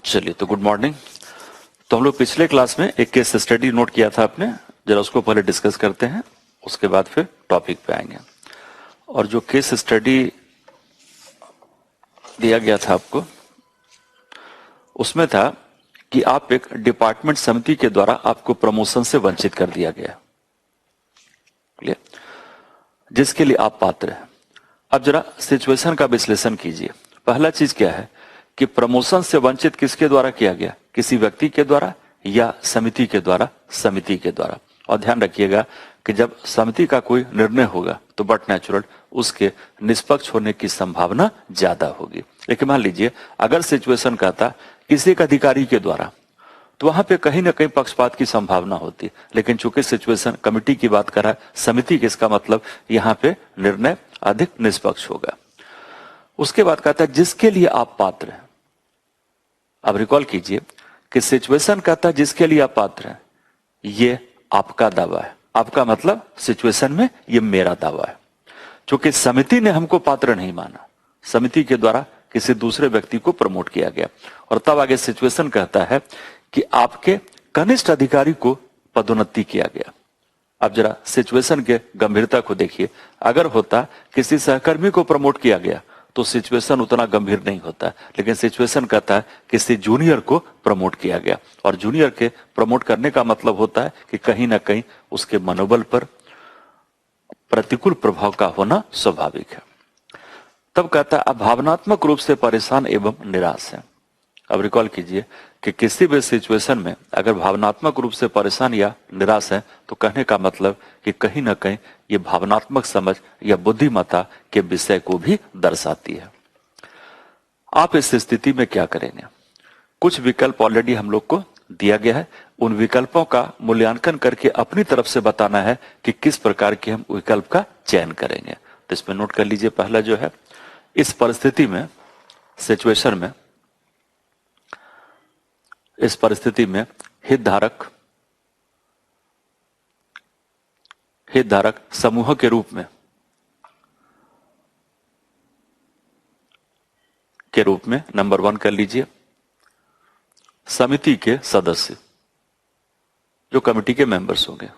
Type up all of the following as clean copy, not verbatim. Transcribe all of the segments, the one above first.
चलिए, तो good morning. तो हम लोग पिछले क्लास में एक केस स्टडी नोट किया था आपने, जरा उसको पहले डिस्कस करते हैं, उसके बाद फिर टॉपिक पे आएंगे। और जो केस स्टडी दिया गया था आपको, उसमें था कि आप एक डिपार्टमेंट समिति के द्वारा आपको प्रमोशन से वंचित कर दिया गया, क्लियर, जिसके लिए आप पात्र हैं। अब जरा सिचुएशन का विश्लेषण कीजिए। पहला चीज क्या है कि प्रमोशन से वंचित किसके द्वारा किया गया, किसी व्यक्ति के द्वारा या समिति के द्वारा? समिति के द्वारा। और ध्यान रखिएगा कि जब समिति का कोई निर्णय होगा तो बट नेचुरल उसके निष्पक्ष होने की संभावना ज्यादा होगी। लेकिन मान लीजिए अगर सिचुएशन कहता किसी एक अधिकारी के द्वारा, तो वहां पे कहीं ना कहीं पक्षपात की संभावना होती। लेकिन चूंकि सिचुएशन कमिटी की बात कर रहा है, समिति, किसका मतलब यहां पे निर्णय अधिक निष्पक्ष होगा। उसके बाद कहता है जिसके लिए आप पात्र हैं। अब रिकॉल कीजिए कि सिचुएशन कहता है जिसके लिए आप पात्र हैं, ये आपका दावा है। आपका मतलब सिचुएशन में ये मेरा दावा है। क्योंकि समिति ने हमको पात्र नहीं माना, समिति के द्वारा किसी दूसरे व्यक्ति को प्रमोट किया गया। और तब आगे सिचुएशन कहता है कि आपके कनिष्ठ अधिकारी को पदोन्नति किया गया। अब जरा सिचुएशन के गंभीरता को देखिए। अगर होता किसी सहकर्मी को प्रमोट किया गया तो सिचुएशन उतना गंभीर नहीं होता, लेकिन सिचुएशन कहता है किसी जूनियर को प्रमोट किया गया। और जूनियर के प्रमोट करने का मतलब होता है कि कहीं ना कहीं उसके मनोबल पर प्रतिकूल प्रभाव का होना स्वाभाविक है। तब कहता है आप भावनात्मक रूप से परेशान एवं निराश हैं। अब रिकॉल कीजिए कि किसी भी सिचुएशन में अगर भावनात्मक रूप से परेशान या निराश है तो कहने का मतलब कि कहीं ना कहीं ये भावनात्मक समझ या बुद्धिमत्ता के विषय को भी दर्शाती है। आप इस स्थिति में क्या करेंगे? कुछ विकल्प ऑलरेडी हम लोग को दिया गया है। उन विकल्पों का मूल्यांकन करके अपनी तरफ से बताना है कि किस प्रकार के हम विकल्प का चयन करेंगे। तो इसमें नोट कर लीजिए। पहला जो है, इस परिस्थिति में, सिचुएशन में, इस परिस्थिति में हितधारक समूह के रूप में नंबर 1 कर लीजिए समिति के सदस्य, जो कमेटी के मेंबर्स होंगे,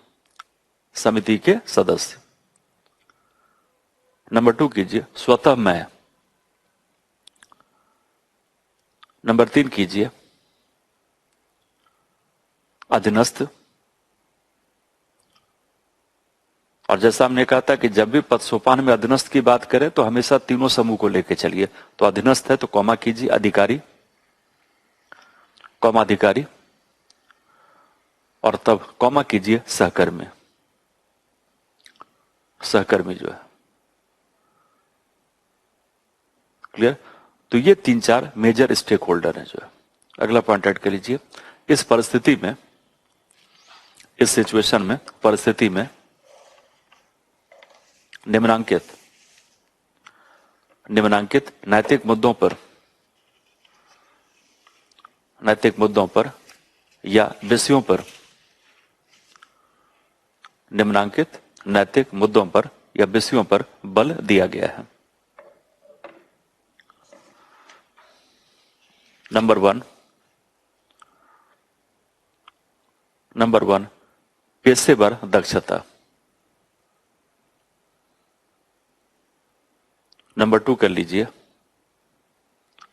समिति के सदस्य। नंबर 2 कीजिए स्वतः मैं। नंबर 3 कीजिए अधीनस्थ। और जैसा हमने कहा था कि जब भी पद सोपान में अधीनस्थ की बात करें तो हमेशा तीनों समूह को लेके चलिए। तो अधीनस्थ है तो कॉमा कीजिए अधिकारी, कॉमा अधिकारी, और तब कॉमा कीजिए सहकर्मी। सहकर्मी जो है, क्लियर। तो ये 3-4 मेजर स्टेक होल्डर हैं जो है। अगला पॉइंट ऐड कर लीजिए। इस परिस्थिति में, इस सिचुएशन में, परिस्थिति में निम्नांकित नैतिक मुद्दों पर या विषयों पर, निम्नांकित नैतिक मुद्दों पर या विषयों पर बल दिया गया है। नंबर वन पेशेवर दक्षता। नंबर 2 कर लीजिए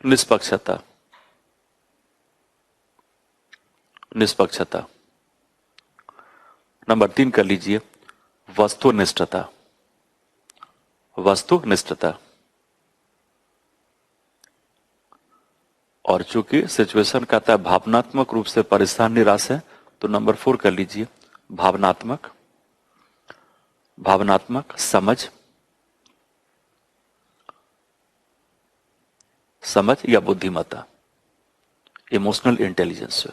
निष्पक्षता। नंबर 3 कर लीजिए वस्तुनिष्ठता। और चूंकि सिचुएशन कहता है भावनात्मक रूप से परेशान निराश है, तो नंबर 4 कर लीजिए भावनात्मक समझ या बुद्धिमत्ता, इमोशनल इंटेलिजेंस।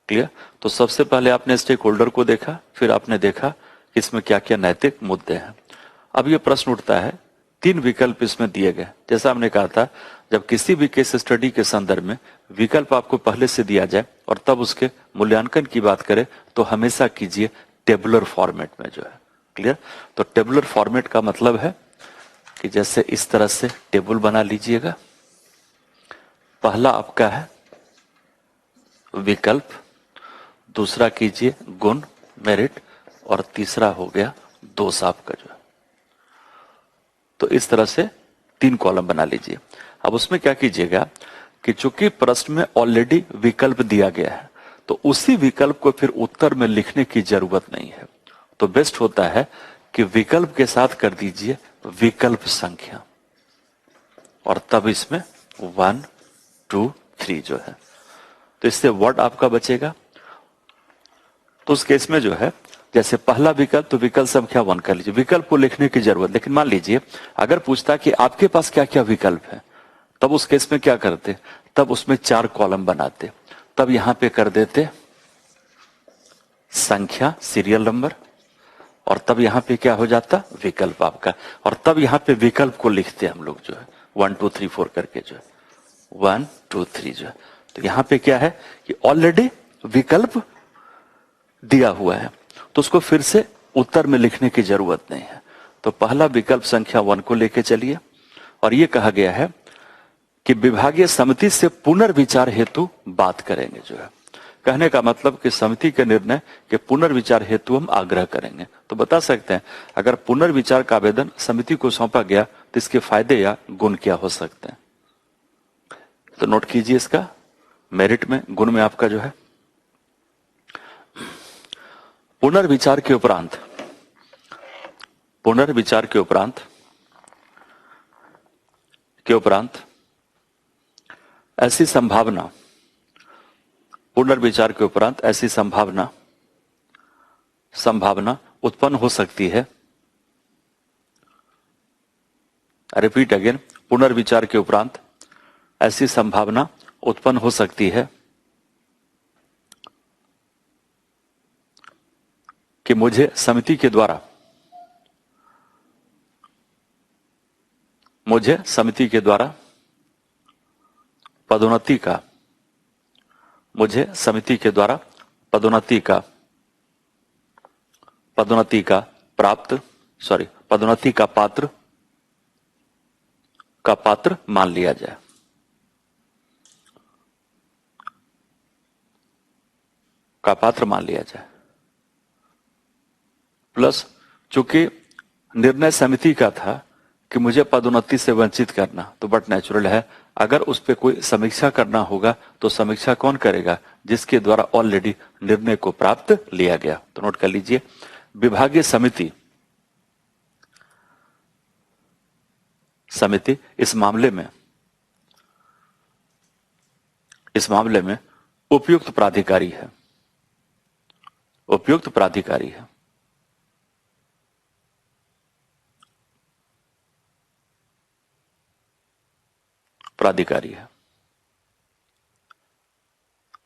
क्लियर। तो सबसे पहले आपने स्टेक होल्डर को देखा, फिर आपने देखा कि इसमें क्या क्या नैतिक मुद्दे हैं। अब यह प्रश्न उठता है, 3 विकल्प इसमें दिए गए। जैसा हमने कहा था, जब किसी भी केस स्टडी के संदर्भ में विकल्प आपको पहले से दिया जाए और तब उसके मूल्यांकन की बात करें तो हमेशा कीजिए टेबुलर फॉर्मेट में जो है। क्लियर? तो टेबुलर फॉर्मेट का मतलब है कि जैसे इस तरह से टेबल बना लीजिएगा। पहला आपका है विकल्प, दूसरा कीजिए गुण मेरिट, और तीसरा हो गया दोष आपका जो है। तो इस तरह से 3 कॉलम बना लीजिए। अब उसमें क्या कीजिएगा कि चूंकि प्रश्न में ऑलरेडी विकल्प दिया गया है तो उसी विकल्प को फिर उत्तर में लिखने की जरूरत नहीं है। तो बेस्ट होता है कि विकल्प के साथ कर दीजिए विकल्प संख्या, और तब इसमें 1 2 3 जो है, तो इससे वर्ड आपका बचेगा। तो उस केस में जो है जैसे पहला विकल्प, तो विकल्प संख्या 1 कर लीजिए, विकल्प को लिखने की जरूरत। लेकिन मान लीजिए अगर पूछता कि आपके पास क्या क्या विकल्प है, तब उस केस में क्या करते, तब उसमें 4 कॉलम बनाते। तब यहां पे कर देते संख्या, सीरियल नंबर, और तब यहां पे क्या हो जाता विकल्प आपका, और तब यहां पे विकल्प को लिखते हम लोग जो है 1 2 3 4 करके जो है 1 2 3 जो है। तो यहां पे क्या है कि ऑलरेडी विकल्प दिया हुआ है, तो उसको फिर से उत्तर में लिखने की जरूरत नहीं है। तो पहला विकल्प संख्या 1 को लेके चलिए, और यह कहा गया है कि विभागीय समिति से पुनर्विचार हेतु बात करेंगे जो है। कहने का मतलब कि समिति के निर्णय के पुनर्विचार हेतु हम आग्रह करेंगे। तो बता सकते हैं अगर पुनर्विचार का आवेदन समिति को सौंपा गया तो इसके फायदे या गुण क्या हो सकते हैं। तो नोट कीजिए इसका, मेरिट में, गुण में आपका जो है पुनर्विचार के उपरांत, पुनर्विचार के उपरांत ऐसी संभावना, पुनर्विचार के उपरांत ऐसी संभावना उत्पन्न हो सकती है। रिपीट अगेन, पुनर्विचार के उपरांत ऐसी संभावना उत्पन्न हो सकती है कि मुझे समिति के द्वारा पदोन्नति का, मुझे समिति के द्वारा पदोन्नति का पात्र मान लिया जाए। प्लस चूंकि निर्णय समिति का था कि मुझे पदोन्नति से वंचित करना, तो बट नेचुरल है अगर उस पर कोई समीक्षा करना होगा तो समीक्षा कौन करेगा, जिसके द्वारा ऑलरेडी निर्णय को प्राप्त लिया गया। तो नोट कर लीजिए, विभागीय समिति इस मामले में उपयुक्त प्राधिकारी है।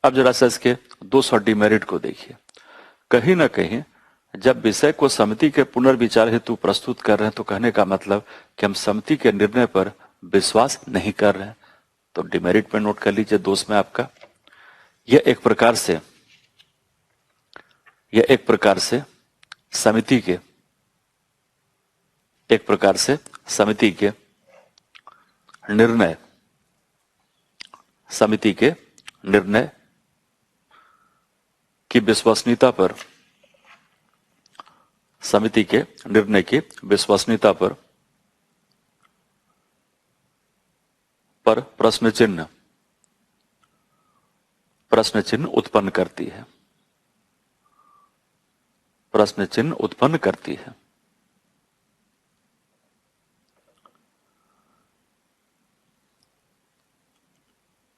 अब जरा सा इसके 200 डिमेरिट को देखिए। कहीं ना कहीं जब विषय को समिति के पुनर्विचार हेतु प्रस्तुत कर रहे हैं तो कहने का मतलब कि हम समिति के निर्णय पर विश्वास नहीं कर रहे हैं। तो डिमेरिट में नोट कर लीजिए, दोष में आपका यह एक प्रकार से समिति के निर्णय की विश्वसनीयता पर प्रश्न चिन्ह उत्पन्न करती है।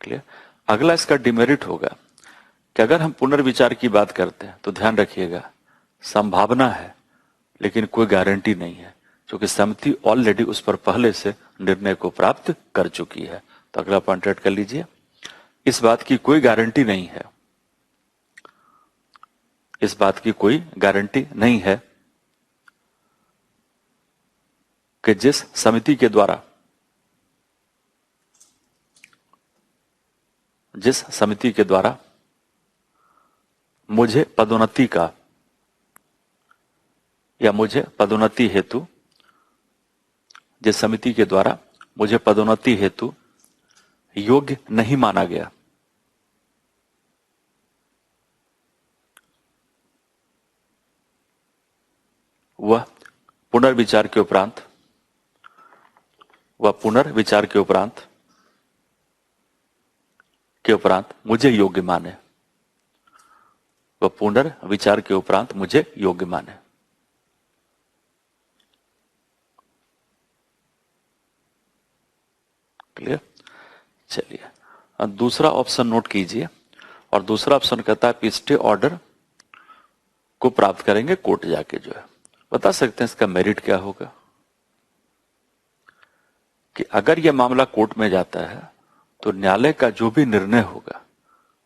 क्लियर? अगला इसका डिमेरिट होगा कि अगर हम पुनर्विचार की बात करते हैं तो ध्यान रखिएगा, संभावना है लेकिन कोई गारंटी नहीं है, क्योंकि समिति ऑलरेडी उस पर पहले से निर्णय को प्राप्त कर चुकी है। तो अगला पॉइंट ऐड कर लीजिए, इस बात की कोई गारंटी नहीं है कि जिस समिति के द्वारा मुझे पदोन्नति का या मुझे पदोन्नति हेतु, जिस समिति के द्वारा मुझे पदोन्नति हेतु योग्य नहीं माना गया, वह पुनर्विचार के उपरांत मुझे योग्य माने, वह पुनर्विचार के उपरांत मुझे योग्य माने। क्लियर? चलिए, अब दूसरा ऑप्शन नोट कीजिए, और दूसरा ऑप्शन कहता है कि स्टे ऑर्डर को प्राप्त करेंगे कोर्ट जाके। जो है बता सकते हैं इसका मेरिट क्या होगा, कि अगर यह मामला कोर्ट में जाता है तो न्यायालय का जो भी निर्णय होगा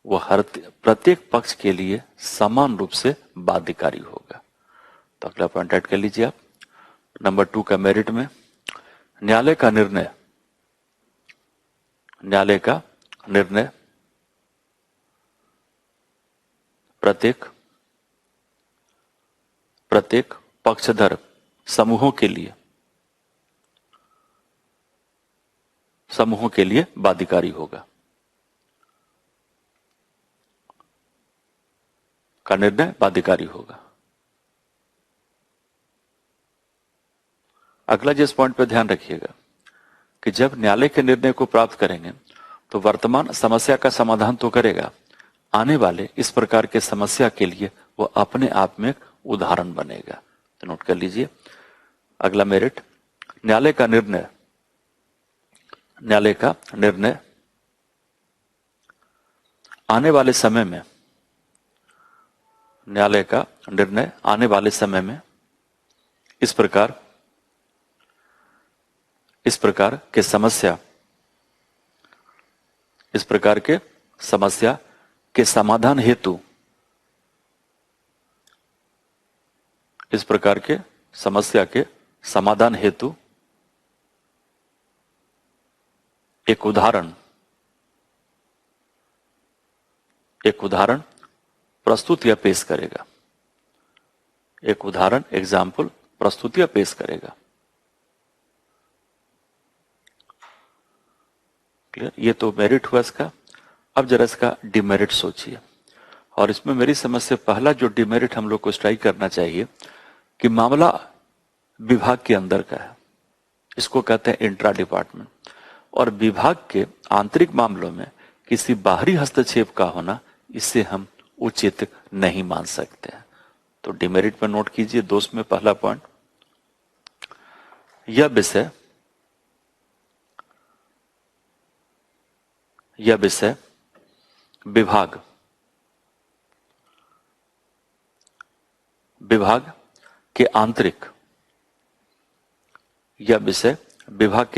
वो हर प्रत्येक पक्ष के लिए समान रूप से बाध्यकारी होगा। तो अगला पॉइंट ऐड कर लीजिए आप। नंबर 2 का मेरिट में, न्यायालय का निर्णय प्रत्येक पक्षधर समूहों के लिए बाध्यकारी होगा, का निर्णय बाध्यकारी होगा। अगला जिस पॉइंट पर ध्यान रखिएगा कि जब न्यायालय के निर्णय को प्राप्त करेंगे तो वर्तमान समस्या का समाधान तो करेगा, आने वाले इस प्रकार के समस्या के लिए वो अपने आप में एक उदाहरण बनेगा। तो नोट कर लीजिए अगला मेरिट, न्यायालय का निर्णय आने वाले समय में इस प्रकार के समस्या के समाधान हेतु एक उदाहरण प्रस्तुत या पेश करेगा, एक उदाहरण एग्जाम्पल प्रस्तुत या पेश करेगा। क्लियर? ये तो मेरिट हुआ इसका। अब जरा इसका डिमेरिट सोचिए, और इसमें मेरी समझ से पहला जो डिमेरिट हम लोग को स्ट्राइक करना चाहिए कि मामला विभाग के अंदर का है, इसको कहते हैं इंट्रा डिपार्टमेंट, और विभाग के आंतरिक मामलों में किसी बाहरी हस्तक्षेप का होना, इससे हम उचित नहीं मान सकते हैं। तो डिमेरिट पर नोट कीजिए दोस्त में पहला पॉइंट, यह विषय विभाग के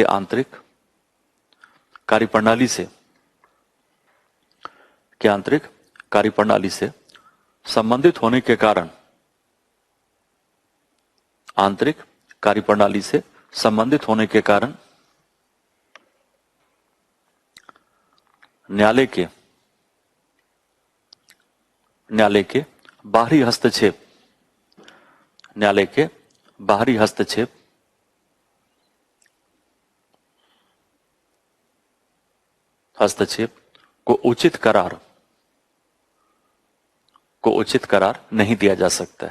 आंतरिक कार्यप्रणाली से संबंधित होने के कारण, आंतरिक कार्यप्रणाली से संबंधित होने के कारण न्यायालय के बाहरी हस्तक्षेप को उचित करार नहीं दिया जा सकता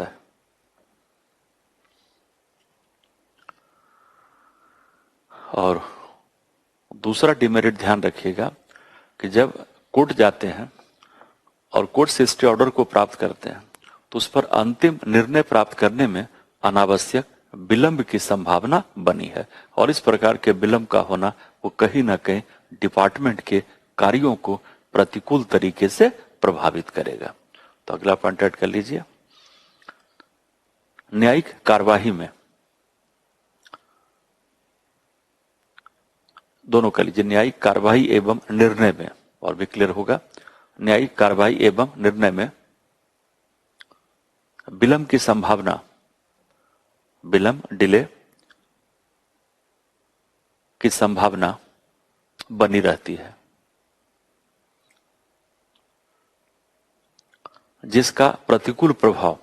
है, और दूसरा डिमेरिट ध्यान रखिएगा कि जब कोर्ट जाते हैं और कोर्ट से स्टे ऑर्डर को प्राप्त करते हैं तो उस पर अंतिम निर्णय प्राप्त करने में अनावश्यक विलंब की संभावना बनी है, और इस प्रकार के विलंब का होना वो कहीं ना कहीं डिपार्टमेंट के कार्यों को प्रतिकूल तरीके से प्रभावित करेगा। तो अगला पॉइंट ऐड कर लीजिए, न्यायिक कार्यवाही में, दोनों कर लीजिए, न्यायिक कार्यवाही एवं निर्णय में, और भी क्लियर होगा, न्यायिक कार्यवाही एवं निर्णय में विलंब की संभावना, डिले की संभावना बनी रहती है। जिसका प्रतिकूल प्रभाव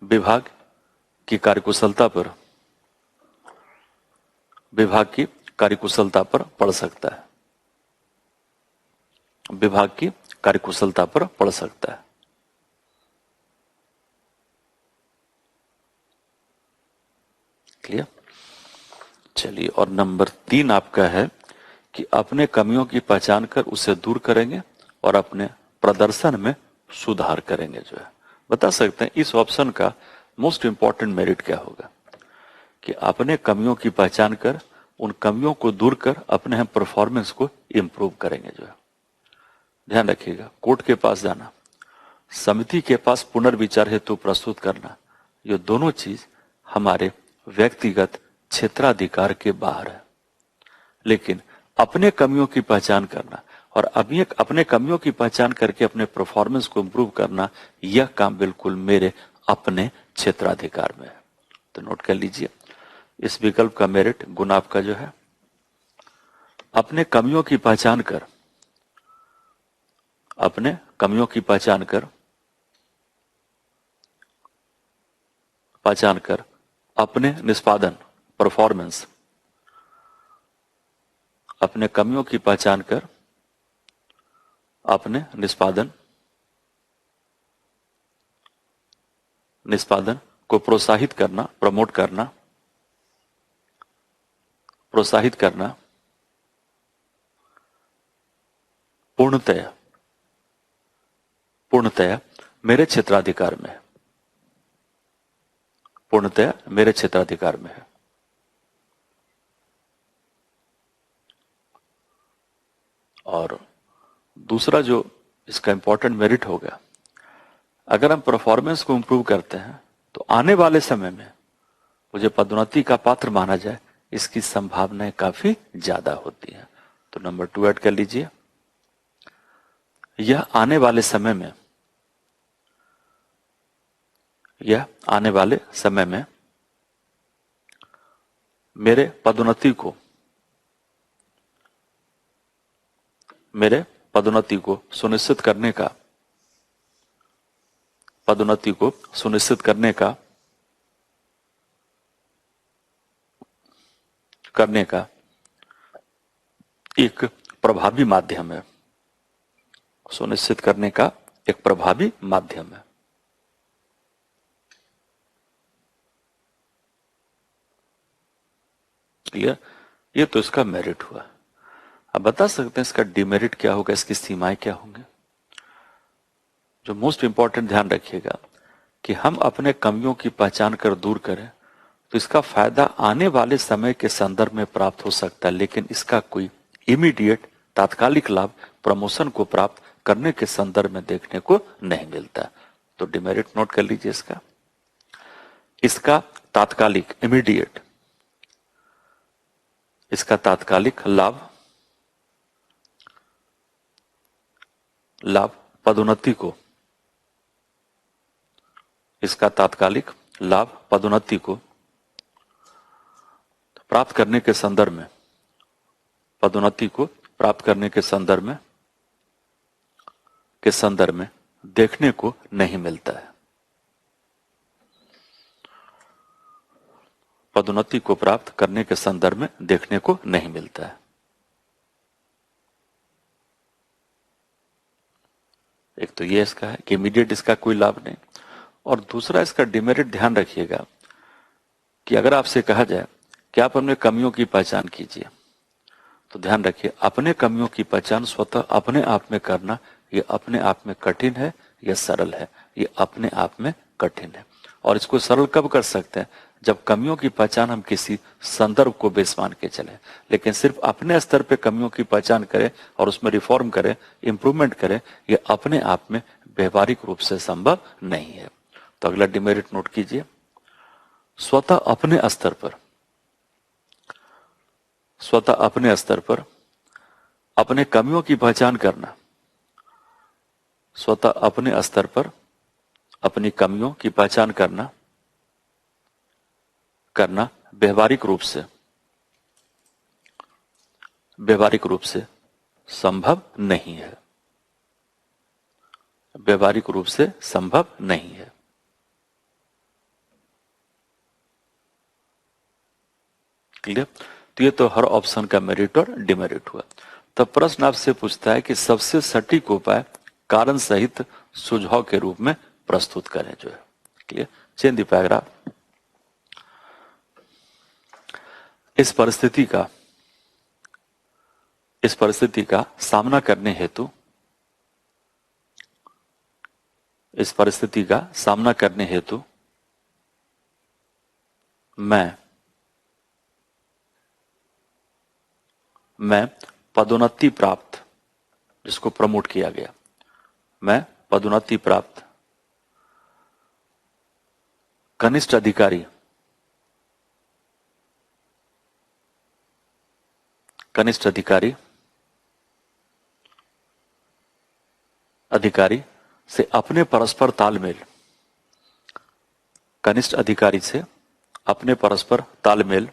विभाग की कार्यकुशलता पर पड़ सकता है, विभाग की कार्यकुशलता पर पड़ सकता है। क्लियर? चलिए, और नंबर 3 आपका है कि अपने कमियों की पहचान कर उसे दूर करेंगे और अपने प्रदर्शन में सुधार करेंगे। जो है, बता सकते हैं इस ऑप्शन का मोस्ट इंपॉर्टेंट मेरिट क्या होगा? कि अपने कमियों की पहचान कर उन कमियों को दूर कर अपने हम परफॉर्मेंस को इंप्रूव करेंगे। जो है, ध्यान रखिएगा, कोर्ट के पास जाना, समिति के पास पुनर्विचार हेतु प्रस्तुत करना, ये दोनों चीज हमारे व्यक्तिगत क्षेत्राधिकार के बाहर है। लेकिन अपने कमियों की पहचान करना और अभी अपने कमियों की पहचान करके अपने परफॉर्मेंस को इंप्रूव करना, यह काम बिल्कुल मेरे अपने क्षेत्राधिकार में है। तो नोट कर लीजिए, इस विकल्प का मेरिट गुण आपका जो है, अपने कमियों की पहचान कर अपने निष्पादन परफॉर्मेंस, अपने कमियों की पहचान कर अपने निष्पादन को प्रोत्साहित करना, प्रमोट करना, प्रोत्साहित करना पूर्णतया मेरे क्षेत्राधिकार में है, पूर्णतया मेरे क्षेत्राधिकार में है। और दूसरा जो इसका इंपॉर्टेंट मेरिट होगा, अगर हम परफॉर्मेंस को इंप्रूव करते हैं तो आने वाले समय में मुझे पदोन्नति का पात्र माना जाए, इसकी संभावनाएं काफी ज्यादा होती हैं। तो नंबर 2 ऐड कर लीजिए, यह आने वाले समय में मेरे पदोन्नति को सुनिश्चित करने का एक प्रभावी माध्यम है, सुनिश्चित करने का एक प्रभावी माध्यम है। क्लियर? ये तो इसका मेरिट हुआ। अब बता सकते हैं इसका डिमेरिट क्या होगा, इसकी सीमाएं क्या होंगी? जो मोस्ट इंपॉर्टेंट ध्यान रखिएगा कि हम अपने कमियों की पहचान कर दूर करें तो इसका फायदा आने वाले समय के संदर्भ में प्राप्त हो सकता है, लेकिन इसका कोई इमीडिएट तात्कालिक लाभ प्रमोशन को प्राप्त करने के संदर्भ में देखने को नहीं मिलता। तो डिमेरिट नोट कर लीजिए, इसका तात्कालिक इमीडिएट, इसका तात्कालिक लाभ पदोन्नति को, इसका तात्कालिक लाभ पदोन्नति को प्राप्त करने के संदर्भ में, पदोन्नति को प्राप्त करने के संदर्भ में देखने को नहीं मिलता है। पदोन्नति को प्राप्त करने के संदर्भ में देखने को नहीं मिलता है। एक तो ये इसका है कि इमीडिएट इसका कोई लाभ नहीं, और दूसरा इसका डिमेरिट ध्यान रखिएगा कि अगर आपसे कहा जाए कि आप अपने कमियों की पहचान कीजिए, तो ध्यान रखिए अपने कमियों की पहचान स्वतः अपने आप में करना, ये अपने आप में कठिन है या सरल है? ये अपने आप में कठिन है। और इसको सरल कब कर सकते हैं? जब कमियों की पहचान हम किसी संदर्भ को बेस मान के चले। लेकिन सिर्फ अपने स्तर पे कमियों की पहचान करें और उसमें रिफॉर्म करें, इंप्रूवमेंट करें, ये अपने आप में व्यवहारिक रूप से संभव नहीं है। तो अगला डिमेरिट नोट कीजिए, स्वतः अपने स्तर पर अपने कमियों की पहचान करना, स्वतः अपने स्तर पर अपनी कमियों की पहचान करना करना व्यवहारिक रूप से संभव नहीं है। व्यवहारिक रूप से संभव नहीं है। क्लियर? तो ये तो हर ऑप्शन का मेरिट और डिमेरिट हुआ। तब प्रश्न आपसे पूछता है कि सबसे सटीक उपाय कारण सहित सुझाव के रूप में प्रस्तुत करें, जो है। क्लियर? Change the paragraph. इस परिस्थिति का सामना करने हेतु मैं पदोन्नति प्राप्त, जिसको प्रमोट किया गया, मैं पदोन्नति प्राप्त कनिष्ठ अधिकारी से अपने परस्पर तालमेल, कनिष्ठ अधिकारी से अपने परस्पर तालमेल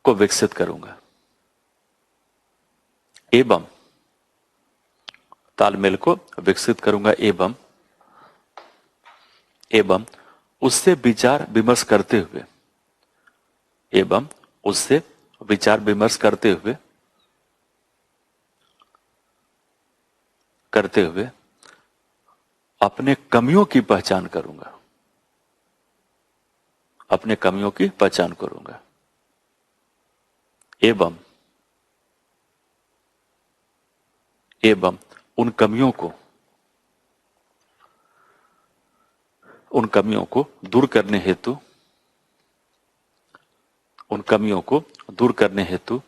को विकसित करूंगा, एवं तालमेल को विकसित करूंगा एवं उससे विचार विमर्श करते हुए अपने कमियों की पहचान करूंगा एवं उन कमियों को दूर करने हेतु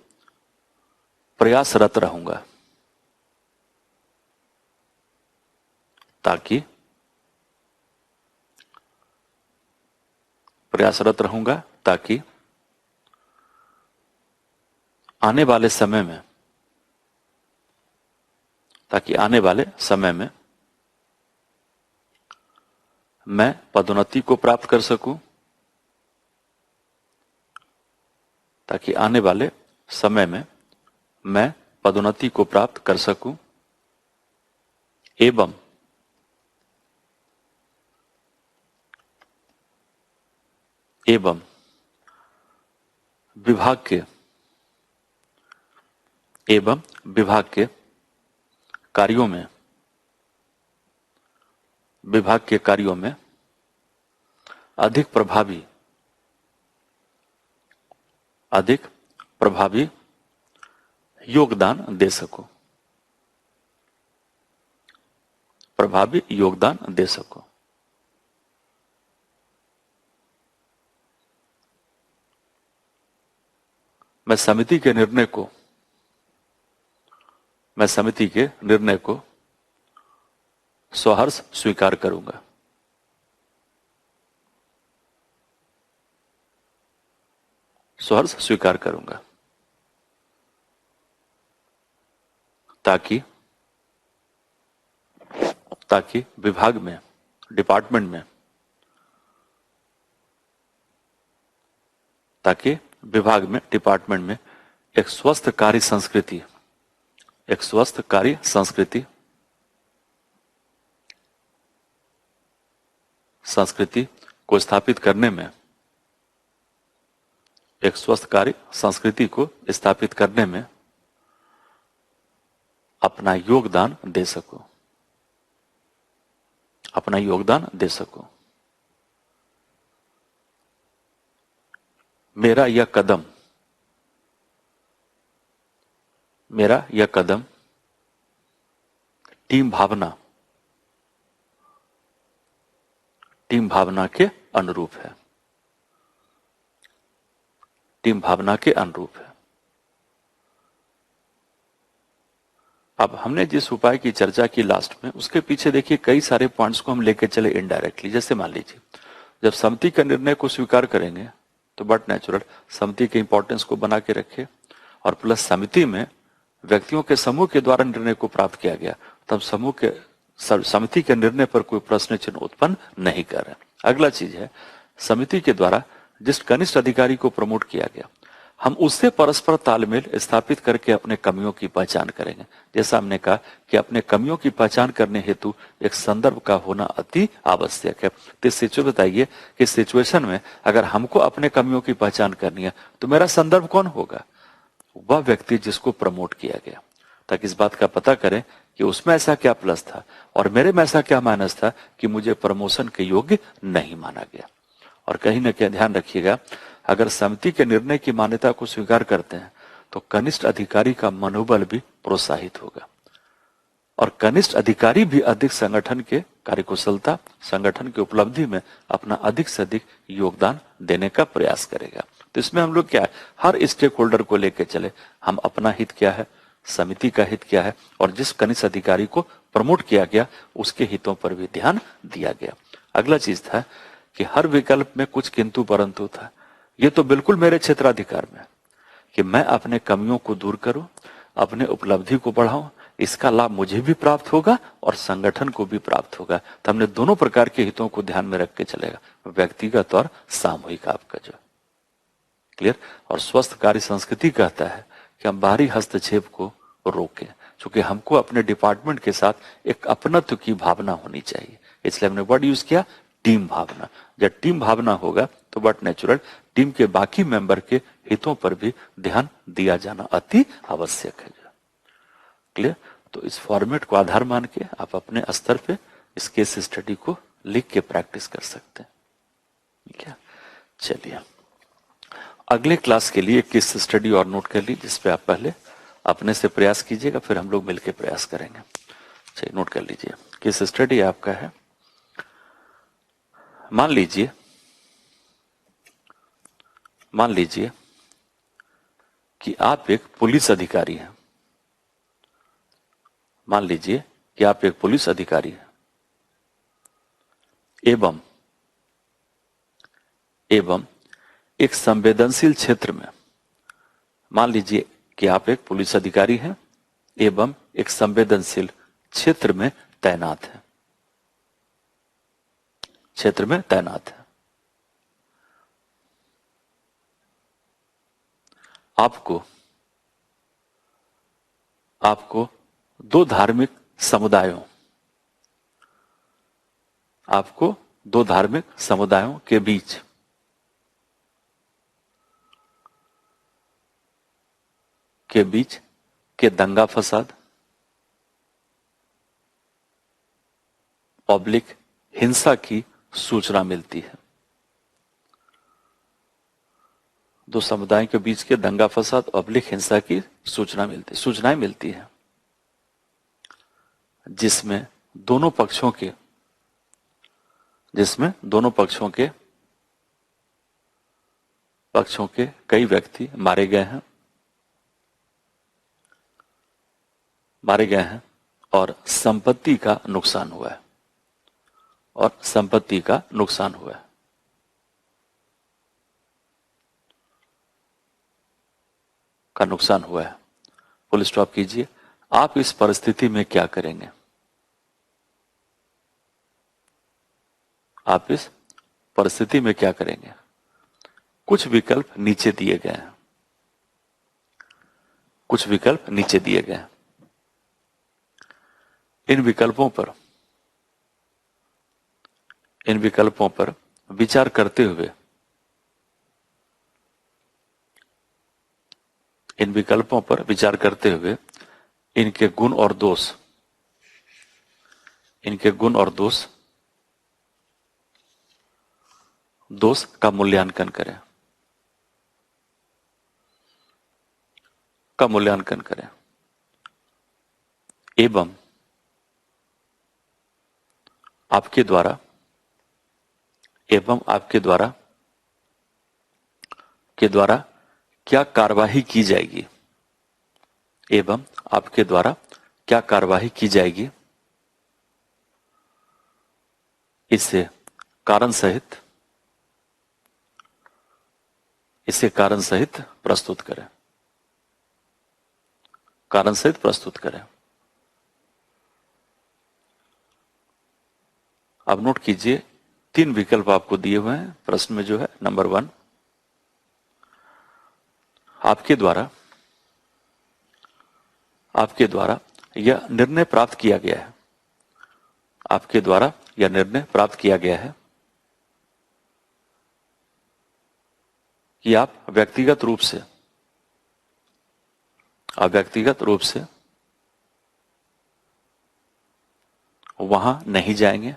प्रयासरत रहूंगा, ताकि आने वाले समय में मैं पदोन्नति को प्राप्त कर सकूं, एवं विभाग के कार्यों में अधिक प्रभावी योगदान दे सकूं, मैं समिति के निर्णय को सहर्ष स्वीकार करूंगा, ताकि विभाग में, डिपार्टमेंट में एक स्वस्थ कार्य संस्कृति को स्थापित करने में अपना योगदान दे सकूं। मेरा यह कदम टीम भावना के अनुरूप है। अब हमने जिस उपाय की चर्चा की लास्ट में, उसके पीछे देखिए कई सारे पॉइंट्स को हम लेके चले इनडायरेक्टली। जैसे मान लीजिए, जब समिति का निर्णय को स्वीकार करेंगे तो बट नेचुरल समिति के इंपॉर्टेंस को बना के रखे, और प्लस समिति में व्यक्तियों के समूह के द्वारा निर्णय को प्राप्त किया गया, तब समूह के समिति के निर्णय पर कोई प्रश्न चिन्ह उत्पन्न नहीं कर रहे। अगला चीज है, समिति के द्वारा जिस कनिष्ठ अधिकारी को प्रमोट किया गया, हम उससे परस्पर तालमेल स्थापित करके अपने कमियों की पहचान करेंगे। जैसा हमने कहा कि अपने कमियों की पहचान करने हेतु एक संदर्भ का होना अति आवश्यक है। तो सिचुएशन बताइए कि सिचुएशन में अगर हमको अपने कमियों की पहचान करनी है तो मेरा संदर्भ कौन होगा? वह व्यक्ति जिसको प्रमोट किया गया, ताकि इस बात का पता करें कि उसमें ऐसा क्या प्लस था और मेरे में ऐसा क्या माइनस था कि मुझे प्रमोशन के योग्य नहीं माना गया। और कहीं न कहीं ध्यान रखिएगा, अगर समिति के निर्णय की मान्यता को स्वीकार करते हैं तो कनिष्ठ अधिकारी का मनोबल भी प्रोत्साहित होगा और कनिष्ठ अधिकारी भी अधिक संगठन के कार्यकुशलता, संगठन की उपलब्धि में अपना अधिक से अधिक योगदान देने का प्रयास करेगा। तो इसमें हम लोग क्या है, हर स्टेक होल्डर को लेकर चले, हम अपना हित क्या है, समिति का हित क्या है, और जिस कनिष्ठ अधिकारी को प्रमोट किया गया उसके हितों पर भी ध्यान दिया गया। अगला चीज था कि हर विकल्प में कुछ किंतु परंतु था। ये तो बिल्कुल मेरे क्षेत्राधिकार में कि मैं अपने कमियों को दूर करूं, अपने उपलब्धि को बढ़ाऊं, इसका लाभ मुझे भी प्राप्त होगा और संगठन को भी प्राप्त होगा। तो हमने दोनों प्रकार के हितों को ध्यान में रख के चलेगा, व्यक्तिगत और सामूहिक आपका जो क्लियर। और स्वस्थ कार्य संस्कृति कहता है कि हम बाहरी हस्तक्षेप को रोकें, क्योंकि हमको अपने डिपार्टमेंट के साथ एक अपनत्व की भावना होनी चाहिए। इसलिए हमने वर्ड यूज किया टीम भावना। जब टीम भावना होगा तो बट नेचुरल टीम के बाकी मेंबर के हितों पर भी ध्यान दिया जाना अति आवश्यक है। क्लियर। तो इस फॉर्मेट को आधार मान के आप अपने स्तर पे इस केस स्टडी को लिख के प्रैक्टिस कर सकते हैं। ठीक है, चलिए अगले क्लास के लिए केस स्टडी और नोट कर ली, जिसपे आप पहले अपने से प्रयास कीजिएगा, फिर हम लोग मिलकर प्रयास करेंगे। चलिए नोट कर लीजिए, केस स्टडी आपका है, मान लीजिए कि आप एक पुलिस अधिकारी हैं। मान लीजिए कि आप एक पुलिस अधिकारी हैं एवं एक संवेदनशील क्षेत्र में, मान लीजिए कि आप एक पुलिस अधिकारी हैं एवं एक संवेदनशील क्षेत्र में तैनात हैं, आपको दो धार्मिक समुदायों के बीच के दंगा फसाद, पब्लिक हिंसा की सूचना मिलती है। दो समुदायों के बीच के दंगा फसाद, पब्लिक हिंसा की सूचनाएं मिलती है, जिसमें दोनों पक्षों के कई व्यक्ति मारे गए हैं और संपत्ति का नुकसान हुआ है फुल स्टॉप कीजिए। आप इस परिस्थिति में क्या करेंगे? कुछ विकल्प नीचे दिए गए हैं। इन विकल्पों पर विचार करते हुए इनके गुण और दोष का मूल्यांकन करें एवं आपके द्वारा क्या कार्यवाही की जाएगी, इसे कारण सहित प्रस्तुत करें। अब नोट कीजिए, 3 विकल्प आपको दिए हुए हैं प्रश्न में जो है। नंबर 1, आपके द्वारा यह निर्णय प्राप्त किया गया है, आपके द्वारा यह निर्णय प्राप्त किया गया है कि आप व्यक्तिगत रूप से वहां नहीं जाएंगे,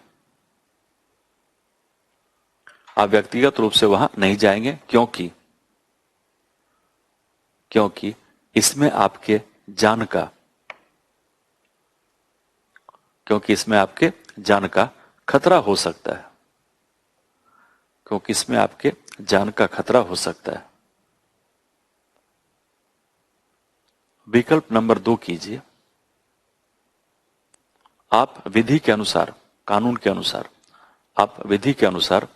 आप व्यक्तिगत रूप से वहां नहीं जाएंगे क्योंकि इसमें आपके जान का खतरा हो सकता है, क्योंकि इसमें आपके जान का खतरा हो सकता है। विकल्प नंबर 2 कीजिए, आप विधि के अनुसार, कानून के अनुसार, आप विधि के अनुसार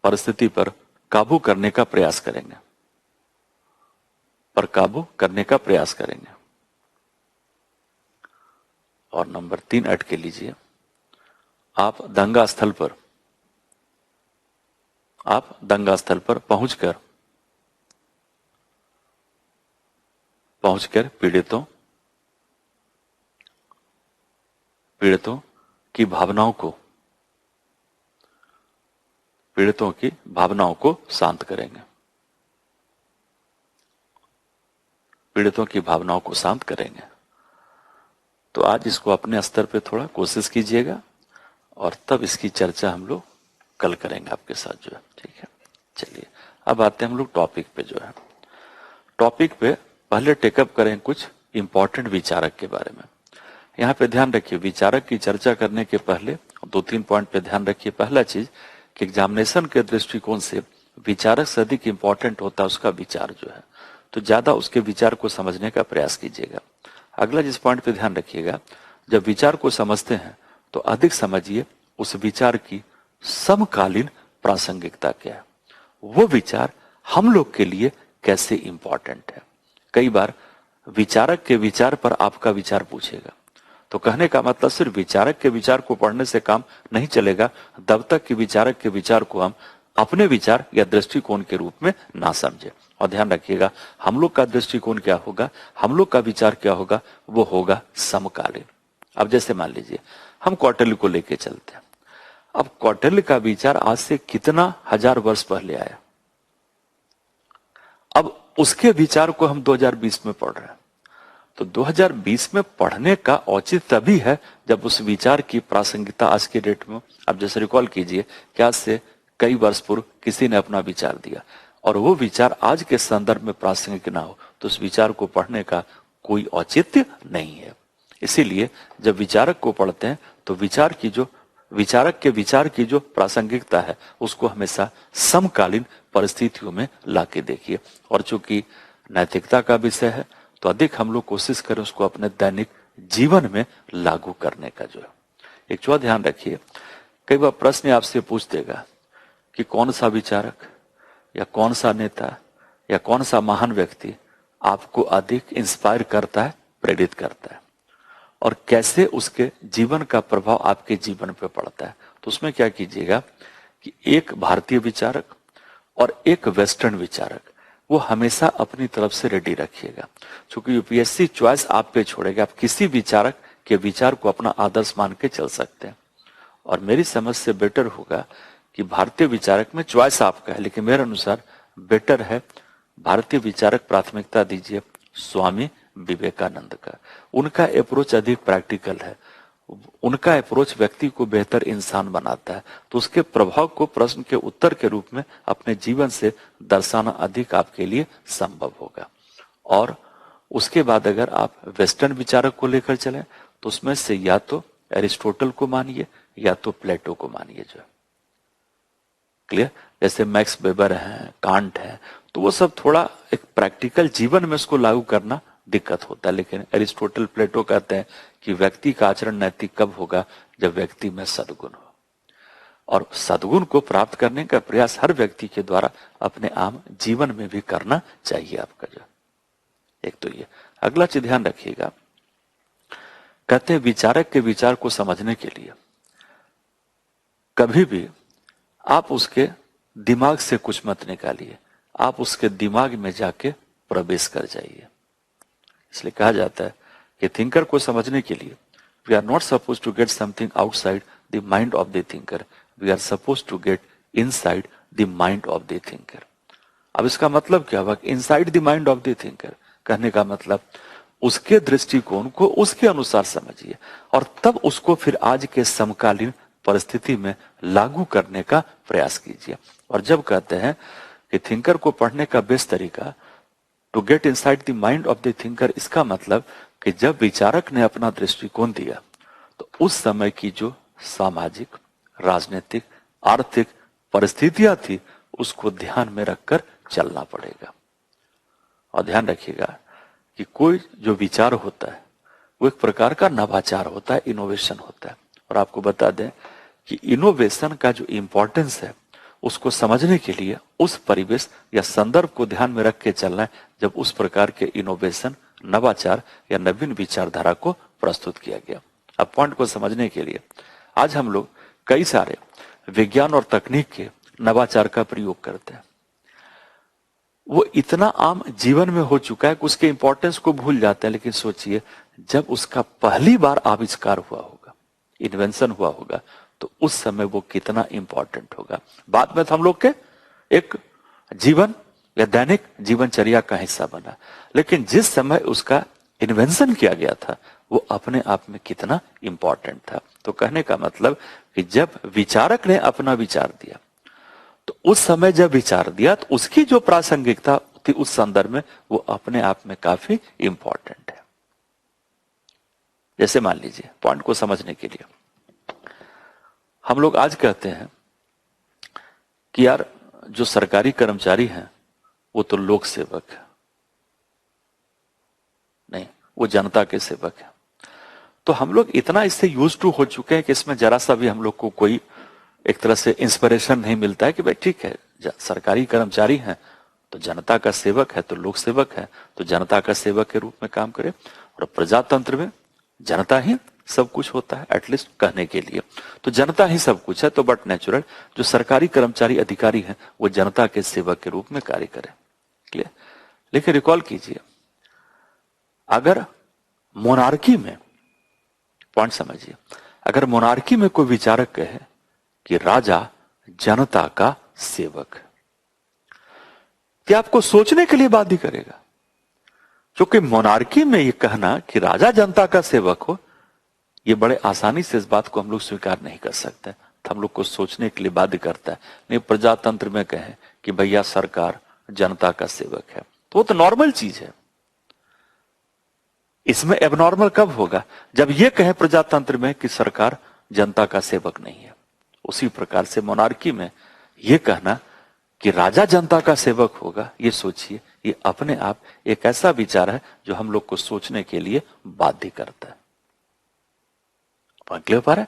परिस्थिति पर काबू करने का प्रयास करेंगे। और नंबर 3 ऐड के लीजिए, आप दंगा स्थल पर पहुंचकर पीड़ितों की भावनाओं को शांत करेंगे, तो आज इसको अपने स्तर पे थोड़ा कोशिश कीजिएगा और तब इसकी चर्चा हम लोग कल करेंगे आपके साथ जो है, ठीक है। चलिए अब आते हैं हम लोग टॉपिक पे जो है। टॉपिक पे पहले टेकअप करें कुछ इंपॉर्टेंट विचारक के बारे में। यहाँ पे ध्यान रखिए, विचारक की चर्चा करने के पहले 2-3 पॉइंट पे ध्यान रखिए। पहला चीज कि एग्जामिनेशन के दृष्टिकोण से विचारक से अधिक इंपॉर्टेंट होता है उसका विचार जो है, तो ज्यादा उसके विचार को समझने का प्रयास कीजिएगा। अगला जिस पॉइंट पे ध्यान रखिएगा, जब विचार को समझते हैं तो अधिक समझिए उस विचार की समकालीन प्रासंगिकता क्या है, वो विचार हम लोग के लिए कैसे इंपॉर्टेंट है। कई बार विचारक के विचार पर आपका विचार पूछेगा, तो कहने का मतलब सिर्फ विचारक के विचार को पढ़ने से काम नहीं चलेगा, तब तक कि विचारक के विचार को हम अपने विचार या दृष्टिकोण के रूप में ना समझे। और ध्यान रखिएगा, हम लोग का दृष्टिकोण क्या होगा, हम लोग का विचार क्या होगा, वो होगा समकालीन। अब जैसे मान लीजिए हम कौटिल्य को लेके चलते हैं। अब कौटिल्य का विचार आज से कितना हजार वर्ष पहले आया, अब उसके विचार को हम 2020 में पढ़ रहे हैं, तो 2020 में पढ़ने का औचित्य तभी है जब उस विचार की प्रासंगिकता आज के डेट में। अब जैसे रिकॉल कीजिए कि आज से कई वर्ष पूर्व किसी ने अपना विचार दिया और वो विचार आज के संदर्भ में प्रासंगिक ना हो, तो उस विचार को पढ़ने का कोई औचित्य नहीं है। इसीलिए जब विचारक को पढ़ते हैं तो विचारक के विचार की जो प्रासंगिकता है उसको हमेशा समकालीन परिस्थितियों में लाके देखिए। और चूंकि नैतिकता का विषय है तो अधिक हम लोग कोशिश करें उसको अपने दैनिक जीवन में लागू करने का जो है। एक चीज ध्यान रखिए, कई बार प्रश्न आपसे पूछ देगा कि कौन सा विचारक या कौन सा नेता या कौन सा महान व्यक्ति आपको अधिक इंस्पायर करता है, प्रेरित करता है, और कैसे उसके जीवन का प्रभाव आपके जीवन पे पड़ता है। तो उसमें क्या कीजिएगा कि एक भारतीय विचारक और एक वेस्टर्न विचारक वो हमेशा अपनी तरफ से रेडी रखिएगा। क्योंकि यूपीएससी चॉइस आप पे छोड़ेगा, आप किसी विचारक के विचार को अपना आदर्श मान के चल सकते हैं। और मेरी समझ से बेटर होगा कि भारतीय विचारक में चॉइस आपका है, लेकिन मेरे अनुसार बेटर है भारतीय विचारक प्राथमिकता दीजिए स्वामी विवेकानंद का। उनका अप्रोच अधिक प्रैक्टिकल है, उनका अप्रोच व्यक्ति को बेहतर इंसान बनाता है, तो उसके प्रभाव को प्रश्न के उत्तर के रूप में अपने जीवन से दर्शाना अधिक आपके लिए संभव होगा। और उसके बाद अगर आप वेस्टर्न विचारक को लेकर चलें तो उसमें से या तो एरिस्टोटल को मानिए या तो प्लेटो को मानिए जो है। क्लियर? जैसे मैक्स वेबर है, कांट है, तो वो सब थोड़ा एक प्रैक्टिकल जीवन में उसको लागू करना दिक्कत होता है। लेकिन एरिस्टोटल, प्लेटो कहते हैं कि व्यक्ति का आचरण नैतिक कब होगा, जब व्यक्ति में सद्गुण हो। और सद्गुण को प्राप्त करने का प्रयास हर व्यक्ति के द्वारा अपने आम जीवन में भी करना चाहिए आपका जो। एक तो ये। अगला चीज ध्यान रखिएगा, कहते हैं विचारक के विचार को समझने के लिए कभी भी आप उसके दिमाग से कुछ मत निकालिए, आप उसके दिमाग में जाके प्रवेश कर जाइए। इसलिए कहा जाता है कि थिंकर को समझने के लिए we are not suppose to get something outside the mind of the thinker, we are suppose to get inside the mind of the thinker. अब इसका मतलब क्या हुआ? Inside the mind of the thinker कहने का मतलब उसके दृष्टिकोण को उसके अनुसार समझिए और तब उसको फिर आज के समकालीन परिस्थिति में लागू करने का प्रयास कीजिए। और जब कहते हैं कि थिंकर को पढ़ने का बेस्ट तरीका to get inside the mind of the thinker, इसका मतलब कि जब विचारक ने अपना दृष्टिकोण दिया तो उस समय की जो सामाजिक, राजनीतिक, आर्थिक परिस्थितियां थी उसको ध्यान में रखकर चलना पड़ेगा। और ध्यान रखिएगा कि कोई जो विचार होता है वो एक प्रकार का नवाचार होता है, इनोवेशन होता है। और आपको बता दें कि इनोवेशन का जो इंपॉर्टेंस है उसको समझने के लिए उस परिवेश या संदर्भ को ध्यान में रख के चलना है जब उस प्रकार के इनोवेशन, नवाचार या नवीन विचारधारा को प्रस्तुत किया गया। अब पॉइंट को समझने के लिए आज हम लोग कई सारे विज्ञान और तकनीक के नवाचार का प्रयोग करते हैं। वो इतना आम जीवन में हो चुका है कि उसके इंपॉर्टेंस को भूल जाते हैं। लेकिन सोचिए जब उसका पहली बार आविष्कार हुआ होगा, इन्वेंशन हुआ होगा, तो उस समय वो कितना इंपॉर्टेंट होगा। बाद में तो हम लोग के एक जीवन या दैनिक जीवनचर्या का हिस्सा बना, लेकिन जिस समय उसका इन्वेंशन किया गया था वो अपने आप में कितना इंपॉर्टेंट था। तो कहने का मतलब कि जब विचारक ने अपना विचार दिया तो उस समय जब विचार दिया तो उसकी जो प्रासंगिकता थी उस संदर्भ में वो अपने आप में काफी इंपॉर्टेंट है। जैसे मान लीजिए पॉइंट को समझने के लिए हम लोग आज कहते हैं कि यार जो सरकारी कर्मचारी हैं वो तो लोक सेवक है, नहीं, वो जनता के सेवक है। तो हम लोग इतना इससे यूज टू हो चुके हैं कि इसमें जरा सा भी हम लोग को कोई एक तरह से इंस्पिरेशन नहीं मिलता है कि भाई ठीक है, सरकारी कर्मचारी हैं तो जनता का सेवक है, तो लोक सेवक है तो जनता का सेवक के रूप में काम करे। और प्रजातंत्र में जनता ही सब कुछ होता है, एटलीस्ट कहने के लिए तो जनता ही सब कुछ है। तो बट नेचुरल जो सरकारी कर्मचारी अधिकारी हैं वो जनता के सेवक के रूप में कार्य करें। क्लियर? लेकिन रिकॉल कीजिए, अगर मोनार्की में, पॉइंट समझिए, अगर मोनार्की में कोई विचारक कहे कि राजा जनता का सेवक है, क्या आपको सोचने के लिए बाध्य करेगा? क्योंकि मोनार्की में यह कहना कि राजा जनता का सेवक हो, ये बड़े आसानी से इस बात को हम लोग स्वीकार नहीं कर सकते, तो हम लोग को सोचने के लिए बाध्य करता है। नहीं, प्रजातंत्र में कहें कि भैया सरकार जनता का सेवक है तो वो तो नॉर्मल चीज है। इसमें एबनॉर्मल कब होगा? जब ये कहे प्रजातंत्र में कि सरकार जनता का सेवक नहीं है। उसी प्रकार से मोनार्की में यह कहना कि राजा जनता का सेवक होगा, ये सोचिए, ये अपने आप एक ऐसा विचार है जो हम लोग को सोचने के लिए बाध्य करता है। क्लियर पा रहे?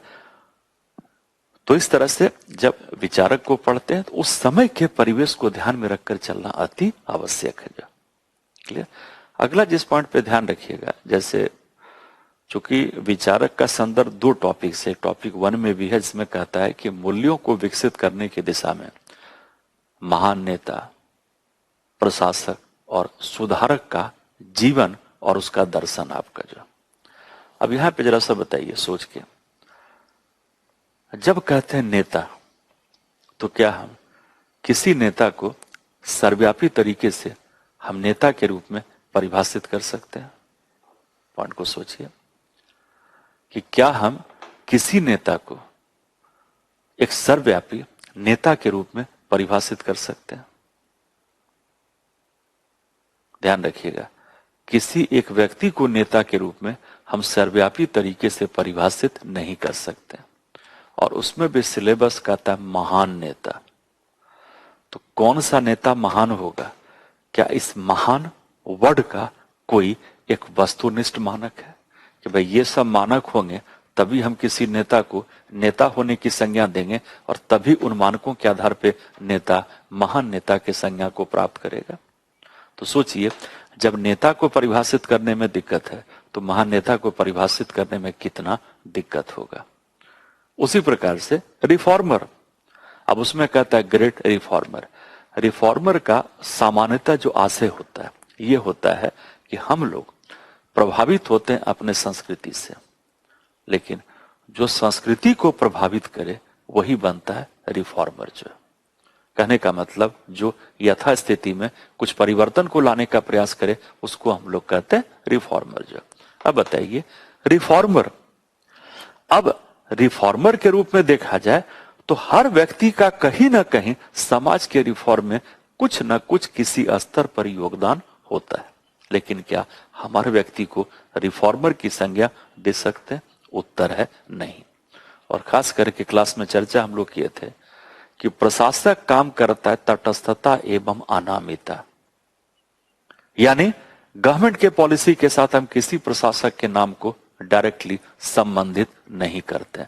तो इस तरह से जब विचारक को पढ़ते हैं तो उस समय के परिवेश को ध्यान में रखकर चलना अति आवश्यक है। क्लियर? अगला जिस पॉइंट पे ध्यान रखिएगा, जैसे चूंकि विचारक का संदर्भ दो टॉपिक से, टॉपिक 1 में भी है जिसमें कहता है कि मूल्यों को विकसित करने की दिशा में महान नेता, प्रशासक और सुधारक का जीवन और उसका दर्शन आपका जो। अब यहां पे जरा सा बताइए सोच के, जब कहते हैं नेता तो क्या हम किसी नेता को सर्वव्यापी तरीके से हम नेता के रूप में परिभाषित कर सकते हैं? पॉइंट को सोचिए कि क्या हम किसी नेता को एक सर्वव्यापी नेता के रूप में परिभाषित कर सकते हैं? ध्यान रखिएगा, किसी एक व्यक्ति को नेता के रूप में हम सर्वव्यापी तरीके से परिभाषित नहीं कर सकते। और उसमें भी सिलेबस कहता है महान नेता। तो कौन सा नेता महान होगा? क्या इस महान वर्ड का कोई एक वस्तुनिष्ठ मानक है कि भाई ये सब मानक होंगे तभी हम किसी नेता को नेता होने की संज्ञा देंगे और तभी उन मानकों के आधार पे नेता महान नेता की संज्ञा को प्राप्त करेगा? तो सोचिए, जब नेता को परिभाषित करने में दिक्कत है तो महान नेता को परिभाषित करने में कितना दिक्कत होगा। उसी प्रकार से रिफॉर्मर, अब उसमें कहता है ग्रेट रिफॉर्मर। रिफॉर्मर का सामान्यतः जो आशय होता है ये होता है कि हम लोग प्रभावित होते हैं अपने संस्कृति से, लेकिन जो संस्कृति को प्रभावित करे वही बनता है रिफॉर्मर। जो कहने का मतलब जो यथास्थिति में कुछ परिवर्तन को लाने का प्रयास करे उसको हम लोग कहते हैं रिफॉर्मर। जो अब बताइए रिफॉर्मर, अब रिफॉर्मर के रूप में देखा जाए तो हर व्यक्ति का कहीं ना कहीं समाज के रिफॉर्म में कुछ न कुछ किसी स्तर पर योगदान होता है, लेकिन क्या हमारे व्यक्ति को रिफॉर्मर की संज्ञा दे सकते हैं? उत्तर है नहीं। और खास करके क्लास में चर्चा हम लोग किए थे कि प्रशासक काम करता है तटस्थता एवं अनामिता, यानी गवर्नमेंट के पॉलिसी के साथ हम किसी प्रशासक के नाम को डायरेक्टली संबंधित नहीं करते।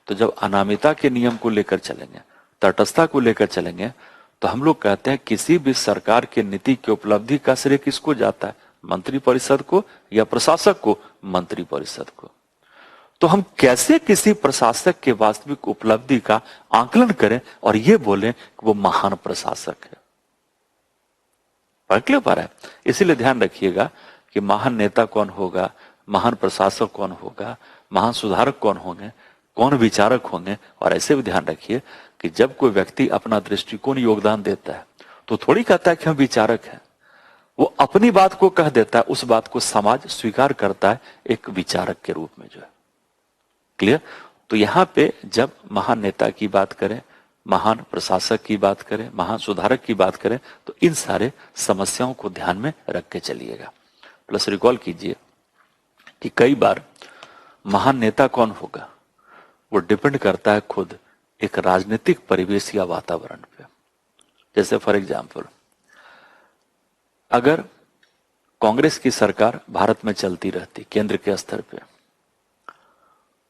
तो जब अनामिता के नियम को लेकर चलेंगे, तटस्थता को लेकर चलेंगे, तो हम लोग कहते हैं किसी भी सरकार के नीति की उपलब्धि का श्रेय किसको जाता है? मंत्रिपरिषद को या प्रशासक को? मंत्रिपरिषद को। तो हम कैसे किसी प्रशासक के वास्तविक उपलब्धि का आकलन करें और ये बोलें कि वो महान प्रशासक है? पढ़ पा रहा है। इसीलिए ध्यान रखिएगा कि महान नेता कौन होगा, महान प्रशासक कौन होगा, महान सुधारक कौन होंगे, कौन विचारक होंगे। और ऐसे भी ध्यान रखिए कि जब कोई व्यक्ति अपना दृष्टिकोण योगदान देता है तो थोड़ी कहता है कि हम विचारक हैं, वो अपनी बात को कह देता है, उस बात को समाज स्वीकार करता है एक विचारक के रूप में। जो है क्लियर? तो यहां पे जब महान नेता की बात करें, महान प्रशासक की बात करें, महान सुधारक की बात करें, तो इन सारे समस्याओं को ध्यान में रख के चलिएगा। प्लस रिकॉल कीजिए कि कई बार महान नेता कौन होगा वो डिपेंड करता है खुद एक राजनीतिक परिवेश या वातावरण पे। जैसे फॉर एग्जाम्पल, अगर कांग्रेस की सरकार भारत में चलती रहती केंद्र के स्तर पे,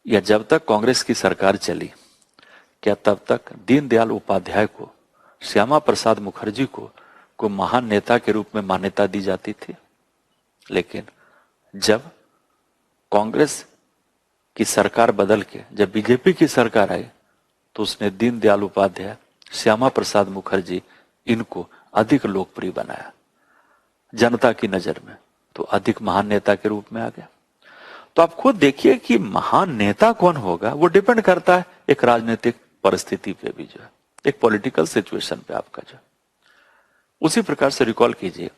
या जब तक कांग्रेस की सरकार चली, क्या तब तक दीनदयाल उपाध्याय को, श्यामा प्रसाद मुखर्जी को महान नेता के रूप में मान्यता दी जाती थी? लेकिन जब कांग्रेस की सरकार बदल के जब बीजेपी की सरकार आई तो उसने दीनदयाल उपाध्याय, श्यामा प्रसाद मुखर्जी, इनको अधिक लोकप्रिय बनाया जनता की नजर में, तो अधिक महान नेता के रूप में आ गया। तो आप खुद देखिए कि महान नेता कौन होगा वो डिपेंड करता है एक राजनीतिक परिस्थिति पे भी, जो है एक पॉलिटिकल सिचुएशन पे आपका। जो उसी प्रकार से रिकॉल कीजिए,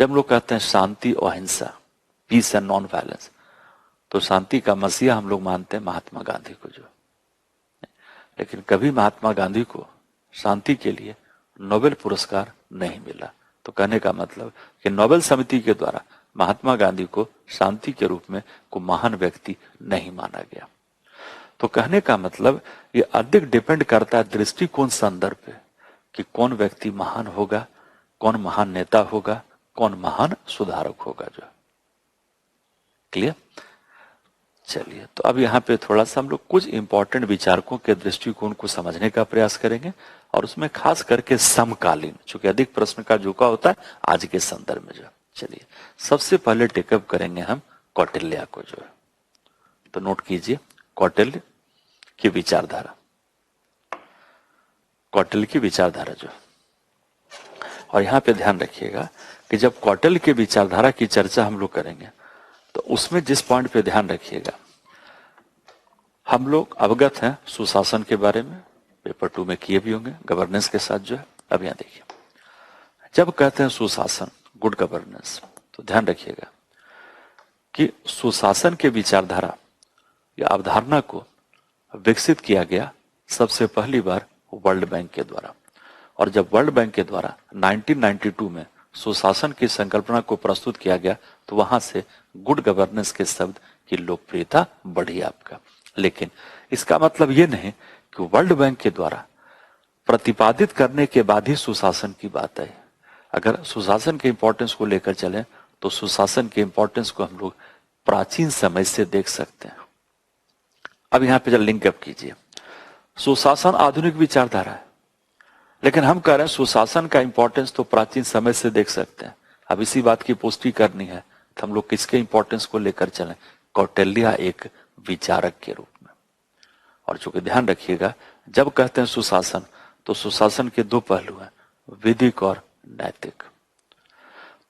जब हम लोग कहते हैं शांति और अहिंसा, पीस एंड नॉन वायलेंस, तो शांति का मसीहा हम लोग मानते हैं महात्मा गांधी को। जो लेकिन कभी महात्मा गांधी को शांति के लिए नोबेल पुरस्कार नहीं मिला। तो कहने का मतलब कि नोबेल समिति के द्वारा महात्मा गांधी को शांति के रूप में को महान व्यक्ति नहीं माना गया। तो कहने का मतलब ये अधिक डिपेंड करता है दृष्टिकोण संदर्भ पे कि कौन व्यक्ति महान होगा, कौन महान नेता होगा, कौन महान सुधारक होगा। जो क्लियर? चलिए, तो अब यहाँ पे थोड़ा सा हम लोग कुछ इंपॉर्टेंट विचारकों के दृष्टिकोण को समझने का प्रयास करेंगे, और उसमें खास करके समकालीन, चूंकि अधिक प्रश्न का झुकाव होता है आज के संदर्भ में। जो चलिए, सबसे पहले टेकअप करेंगे हम कौटिल्य को। जो है तो नोट कीजिए कौटिल्य की विचारधारा, कौटिल्य की विचारधारा। जो और यहाँ पे ध्यान रखिएगा कि जब कौटिल्य की विचारधारा की चर्चा हम लोग करेंगे तो उसमें जिस पॉइंट पे ध्यान रखिएगा, हम लोग अवगत हैं सुशासन के बारे में, पेपर 2 में किए भी होंगे गवर्नेंस के साथ। जो है अब यहाँ देखिए, जब कहते हैं सुशासन, गुड गवर्नेंस, तो ध्यान रखिएगा कि सुशासन के विचारधारा या अवधारणा को विकसित किया गया सबसे पहली बार वर्ल्ड बैंक के द्वारा। और जब वर्ल्ड बैंक के द्वारा 1992 में सुशासन की संकल्पना को प्रस्तुत किया गया तो वहां से गुड गवर्नेंस के शब्द की लोकप्रियता बढ़ी आपका। लेकिन इसका मतलब ये नहीं कि वर्ल्ड बैंक के द्वारा प्रतिपादित करने के बाद ही सुशासन की बात है। अगर सुशासन के इंपॉर्टेंस को लेकर चलें तो सुशासन के इंपॉर्टेंस को हम लोग प्राचीन समय से देख सकते हैं। अब यहां पे जब लिंक अप कीजिए, सुशासन आधुनिक विचारधारा है, लेकिन हम कह रहे हैं सुशासन का इंपॉर्टेंस तो प्राचीन समय से देख सकते हैं। अब इसी बात की पुष्टि करनी है तो हम लोग किसके इंपॉर्टेंस को लेकर चलें? कौटिल्य एक विचारक के रूप में। और चूंकि ध्यान रखिएगा, जब कहते हैं सुशासन तो सुशासन के दो पहलू हैं, विधिक और नैतिक।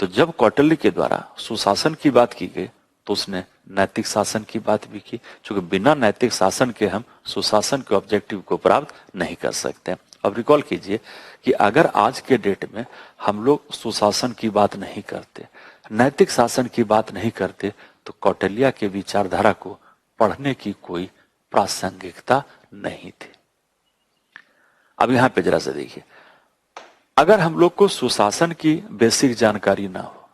तो जब कौटिल्य के द्वारा सुशासन की बात की गई तो उसने नैतिक शासन की बात भी की, क्योंकि बिना नैतिक शासन के हम सुशासन के ऑब्जेक्टिव को प्राप्त नहीं कर सकते। अब रिकॉल कीजिए कि अगर आज के डेट में हम लोग सुशासन की बात नहीं करते, नैतिक शासन की बात नहीं करते, तो कौटिल्य के विचारधारा को पढ़ने की कोई प्रासंगिकता नहीं थी। अब यहां पे जरा से देखिए, अगर हम लोग को सुशासन की बेसिक जानकारी ना हो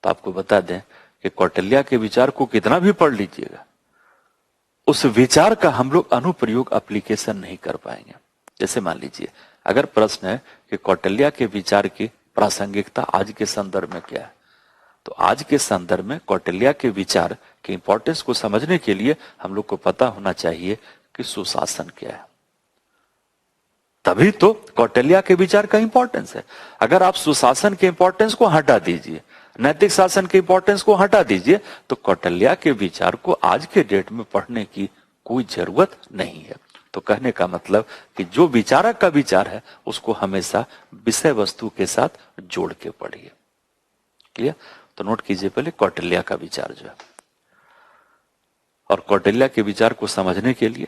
तो आपको बता दें कि कौटिल्य के विचार को कितना भी पढ़ लीजिएगा, उस विचार का हम लोग अनुप्रयोग एप्लीकेशन नहीं कर पाएंगे। जैसे मान लीजिए, अगर प्रश्न है कि कौटिल्य के विचार की प्रासंगिकता आज के संदर्भ में क्या है, तो आज के संदर्भ में कौटिल्य के विचार के इंपॉर्टेंस को समझने के लिए हम लोग को पता होना चाहिए कि सुशासन क्या है। तभी तो कौटिल्य के विचार का इंपॉर्टेंस है। अगर आप सुशासन के इंपॉर्टेंस को हटा दीजिए, नैतिक शासन के इंपॉर्टेंस को हटा दीजिए, तो कौटिल्य के विचार को आज के डेट में पढ़ने की कोई जरूरत नहीं है। तो कहने का मतलब कि जो विचारक का विचार है उसको हमेशा विषय वस्तु के साथ जोड़ के पढ़िए। क्लियर? तो नोट कीजिए पहले कौटिल्य का विचार जो है, और कौटिल्य के विचार को समझने के लिए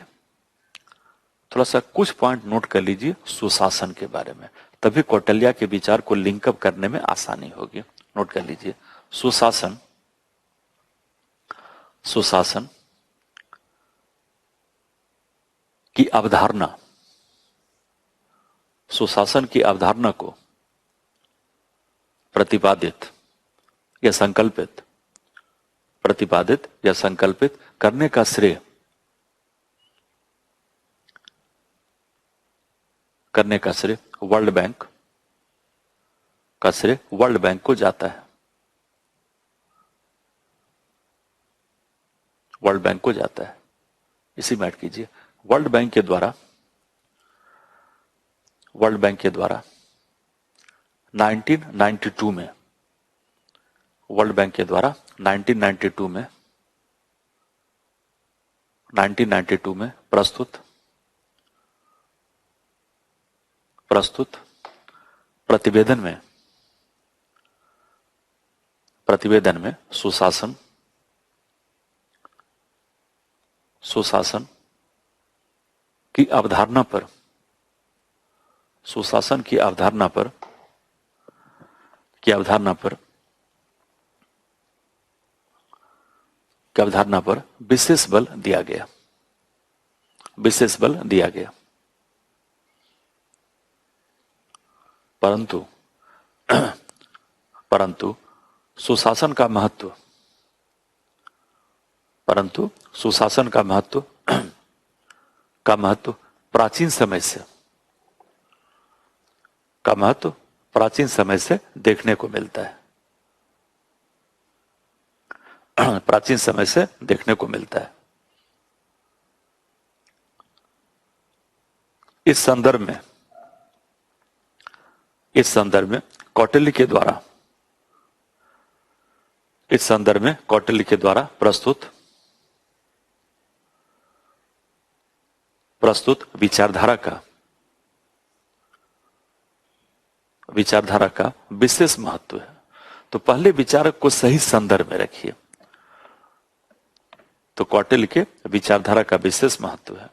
थोड़ा सा कुछ पॉइंट नोट कर लीजिए सुशासन के बारे में, तभी कौटिल्य के विचार को लिंकअप करने में आसानी होगी। नोट कर लीजिए, सुशासन सुशासन की अवधारणा, सुशासन की अवधारणा को प्रतिपादित या संकल्पित, प्रतिपादित या संकल्पित करने का श्रेय वर्ल्ड बैंक का श्रेय वर्ल्ड बैंक को जाता है, वर्ल्ड बैंक को जाता है। इसी में ऐड कीजिए, वर्ल्ड बैंक के द्वारा 1992 में, वर्ल्ड बैंक के द्वारा 1992 में प्रस्तुत प्रतिवेदन में सुशासन की अवधारणा पर, सुशासन की अवधारणा पर विशेष बल दिया गया, विशेष बल दिया गया। परंतु सुशासन का महत्व, प्राचीन समय से देखने को मिलता है, प्राचीन समय से देखने को मिलता है। इस संदर्भ में कौटिल्य के द्वारा प्रस्तुत विचारधारा का विशेष महत्व है। तो पहले विचारक को सही संदर्भ में रखिए। तो कौटिल्य के विचारधारा का विशेष महत्व है।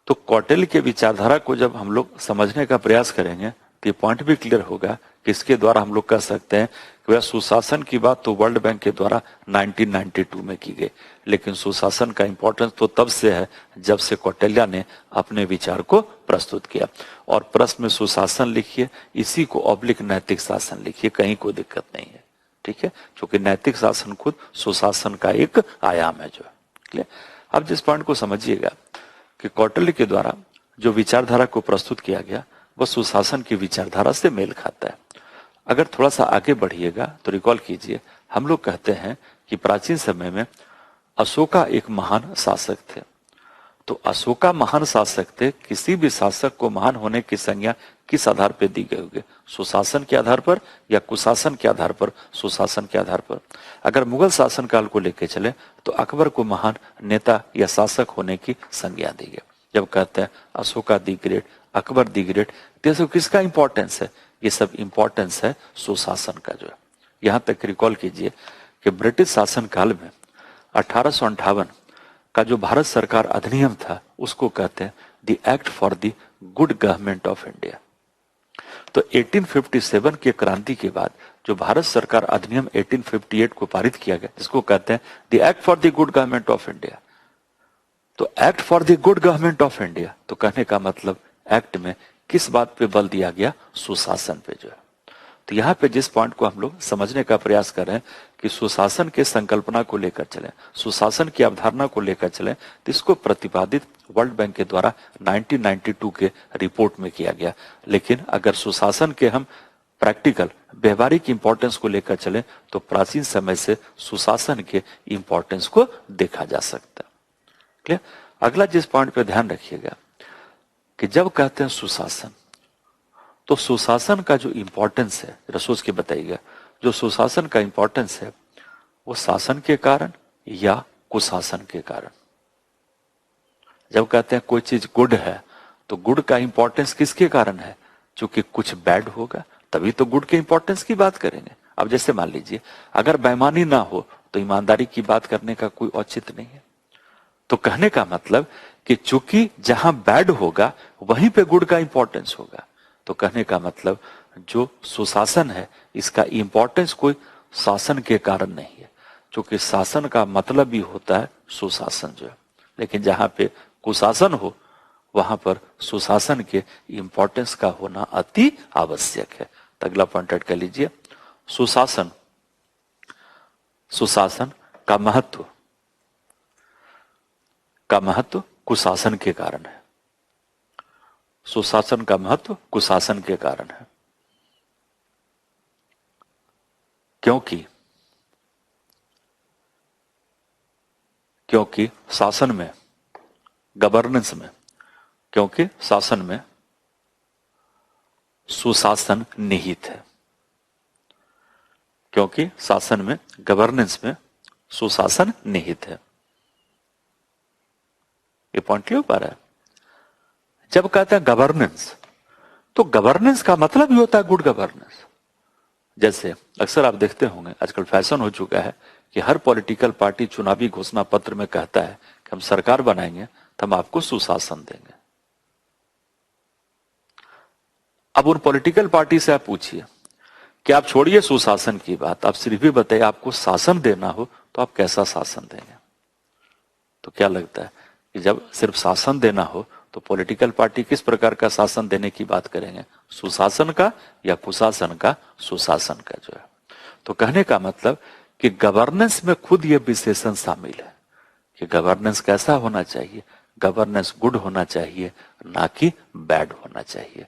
तो कौटिल्य के विचारधारा को जब हम लोग समझने का प्रयास करेंगे तो ये पॉइंट भी क्लियर होगा कि इसके द्वारा हम लोग कह सकते हैं कि वह सुशासन की बात तो वर्ल्ड बैंक के द्वारा 1992 में की गई, लेकिन सुशासन का इंपॉर्टेंस तो तब से है जब से कौटिल्य ने अपने विचार को प्रस्तुत किया। और प्रश्न में सुशासन लिखिए, इसी को ऑब्लिक नैतिक शासन लिखिए, कहीं कोई दिक्कत नहीं है। ठीक है, क्योंकि नैतिक शासन खुद सुशासन का एक आयाम है जो है। अब जिस पॉइंट को समझिएगा कि कौटिल्य के द्वारा जो विचारधारा को प्रस्तुत किया गया वह सुशासन की विचारधारा से मेल खाता है। अगर थोड़ा सा आगे बढ़िएगा तो रिकॉल कीजिए, हम लोग कहते हैं कि प्राचीन समय में अशोका एक महान शासक थे। तो अशोका महान शासक थे, किसी भी शासक को महान होने की संज्ञा किस आधार पर दी गई होगी? सुशासन के आधार पर या कुशासन के आधार पर? सुशासन के आधार पर। अगर मुगल शासन काल को लेकर चले तो अकबर को महान नेता या शासक होने की संज्ञा दी गई। जब कहते हैं Ashoka the great, Akbar the great, तो किसका इंपॉर्टेंस है? ये सब इंपॉर्टेंस है सुशासन का जो है। यहां तक रिकॉल कीजिए कि ब्रिटिश शासन काल में 1858 का जो भारत सरकार अधिनियम था उसको कहते हैं the act for the good government of India. तो 1857 के क्रांति के बाद जो भारत सरकार अधिनियम 1858 को पारित किया गया, जिसको कहते हैं the act for the good government of India. तो act for the good government of India, तो कहने का मतलब एक्ट में किस बात पे बल दिया गया? सुशासन पे जो है। तो यहाँ पे जिस पॉइंट को हम लोग समझने का प्रयास कर रहे हैं कि सुशासन के संकल्पना को लेकर चले, सुशासन की अवधारणा को लेकर चले, तो इसको प्रतिपादित वर्ल्ड बैंक के द्वारा 1992 के रिपोर्ट में किया गया। लेकिन अगर सुशासन के हम प्रैक्टिकल व्यवहारिक इंपॉर्टेंस को लेकर चले तो प्राचीन समय से सुशासन के इंपॉर्टेंस को देखा जा सकता है। क्लियर? अगला जिस पॉइंट पे ध्यान रखिएगा कि जब कहते हैं सुशासन, तो सुशासन का जो इंपॉर्टेंस है, जरा सोच के बताइएगा, जो सुशासन का इंपॉर्टेंस है वो शासन के कारण या कुशासन के कारण? जब कहते हैं कोई चीज गुड है तो गुड का इंपॉर्टेंस किसके कारण है? क्योंकि कुछ बैड होगा तभी तो गुड के इंपॉर्टेंस की बात करेंगे। अब जैसे मान लीजिए अगर बेईमानी ना हो तो ईमानदारी की बात करने का कोई औचित्य नहीं है। तो कहने का मतलब कि चूंकि जहां बैड होगा वहीं पे गुड का इंपॉर्टेंस होगा। तो कहने का मतलब जो सुशासन है इसका इंपॉर्टेंस कोई शासन के कारण नहीं है, क्योंकि शासन का मतलब भी होता है सुशासन जो है। लेकिन जहां पे कुशासन हो वहां पर सुशासन के इंपॉर्टेंस का होना अति आवश्यक है। तो अगला पॉइंट ऐड कर लीजिए, सुशासन, सुशासन का महत्व कुशासन के कारण है। सुशासन का महत्व कुशासन के कारण है, क्योंकि शासन में, गवर्नेंस में, क्योंकि शासन में सुशासन निहित है, क्योंकि शासन में, गवर्नेंस में सुशासन निहित है। ये पॉइंट क्लियर हो पा रहा है? जब कहते हैं गवर्नेंस, तो गवर्नेंस का मतलब ही होता है गुड गवर्नेंस। जैसे अक्सर आप देखते होंगे आजकल फैशन हो चुका है कि हर पॉलिटिकल पार्टी चुनावी घोषणा पत्र में कहता है कि हम सरकार बनाएंगे तो हम आपको सुशासन देंगे। अब उन पॉलिटिकल पार्टी से आप पूछिए कि आप छोड़िए सुशासन की बात, आप सिर्फ भी बताइए आपको शासन देना हो तो आप कैसा शासन देंगे? तो क्या लगता है कि जब सिर्फ शासन देना हो तो पॉलिटिकल पार्टी किस प्रकार का शासन देने की बात करेंगे? सुशासन का या कुशासन का? सुशासन का जो है। तो कहने का मतलब कि गवर्नेंस में खुद ये विशेषण शामिल है कि गवर्नेंस कैसा होना चाहिए? गवर्नेंस गुड होना चाहिए, ना कि बैड होना चाहिए।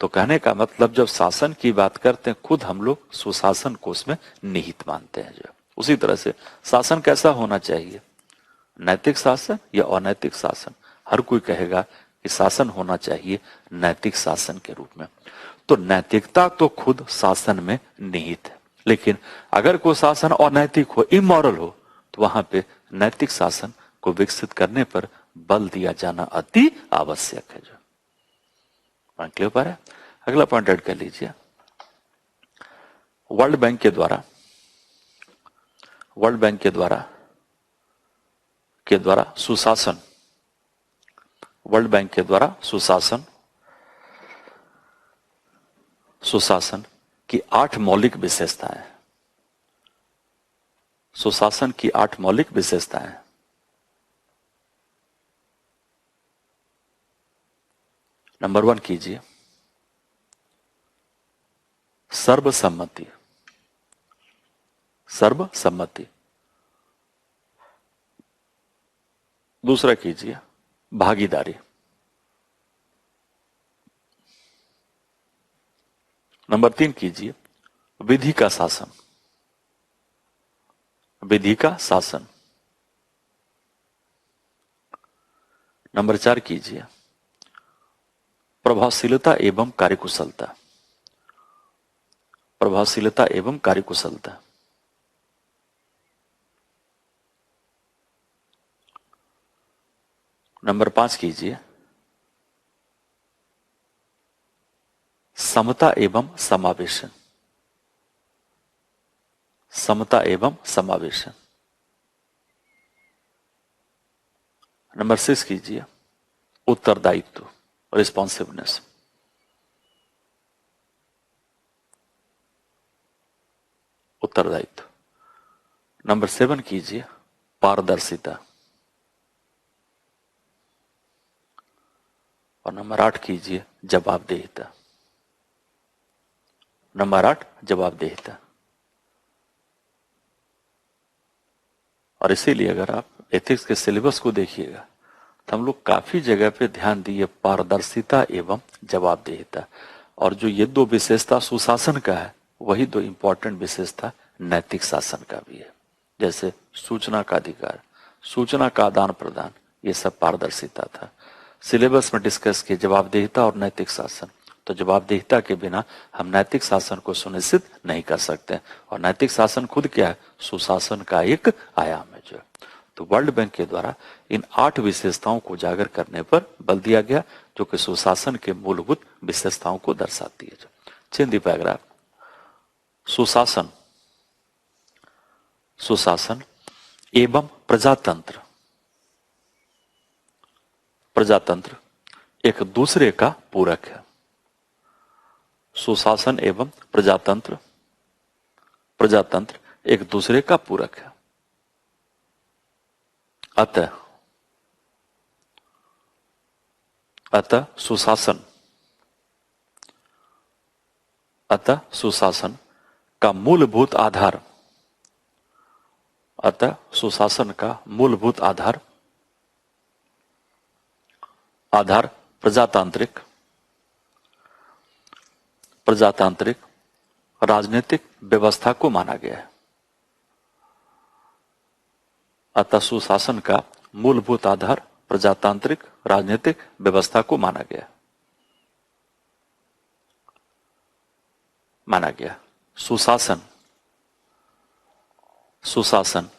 तो कहने का मतलब जब शासन की बात करते हैं खुद हम लोग सुशासन को उसमें निहित मानते हैं जो। उसी तरह से शासन कैसा होना चाहिए? नैतिक शासन या अनैतिक शासन? हर कोई कहेगा कि शासन होना चाहिए नैतिक शासन के रूप में। तो नैतिकता तो खुद शासन में निहित है, लेकिन अगर कोई शासन अनैतिक हो, इमोरल हो, तो वहां पे नैतिक शासन को विकसित करने पर बल दिया जाना अति आवश्यक है। जो पॉइंट क्लियर हो रहा है? अगला पॉइंट ऐड कर लीजिए, वर्ल्ड बैंक के द्वारा सुशासन, वर्ल्ड बैंक के द्वारा सुशासन की 8 मौलिक विशेषताएं। सुशासन की 8 मौलिक विशेषताएं। नंबर 1 कीजिए, सर्वसम्मति। सर्वसम्मति। दूसरा कीजिए, भागीदारी। नंबर 3 कीजिए, विधि का शासन। विधि का शासन। नंबर 4 कीजिए प्रभावशीलता एवं कार्यकुशलता। प्रभावशीलता एवं कार्यकुशलता। नंबर 5 कीजिए समता एवं समावेशन। समता एवं समावेशन। नंबर 6 कीजिए उत्तरदायित्व, रिस्पॉन्सिवनेस। उत्तरदायित्व। नंबर 7 कीजिए पारदर्शिता। और नंबर 8 कीजिए जवाबदेहिता। नंबर 8 जवाबदेहिता। और इसीलिए अगर आप एथिक्स के सिलेबस को देखिएगा तो हम लोग काफी जगह पे ध्यान दिए पारदर्शिता एवं जवाबदेहिता। और जो ये दो विशेषता सुशासन का है, वही दो इंपॉर्टेंट विशेषता नैतिक शासन का भी है। जैसे सूचना का अधिकार, सूचना का आदान प्रदान, ये सब पारदर्शिता था। सिलेबस में डिस्कस किए जवाबदेहिता और नैतिक शासन। तो जवाबदेहिता के बिना हम नैतिक शासन को सुनिश्चित नहीं कर सकते। और नैतिक शासन खुद क्या है? सुशासन का एक आयाम है जो। तो वर्ल्ड बैंक के द्वारा इन 8 विशेषताओं को उजागर करने पर बल दिया गया, जो कि सुशासन के मूलभूत विशेषताओं को दर्शाती है। Change the paragraph. सुशासन, सुशासन एवं प्रजातंत्र, प्रजातंत्र एक दूसरे का पूरक है। सुशासन एवं प्रजातंत्र, प्रजातंत्र एक दूसरे का पूरक है। अतः सुशासन, अतः सुशासन का मूलभूत आधार, अतः सुशासन का मूलभूत आधार, आधार प्रजातांत्रिक, प्रजातांत्रिक राजनीतिक व्यवस्था को माना गया है। अतः सुशासन का मूलभूत आधार प्रजातांत्रिक राजनीतिक व्यवस्था को माना गया, माना गया। सुशासन, सुशासन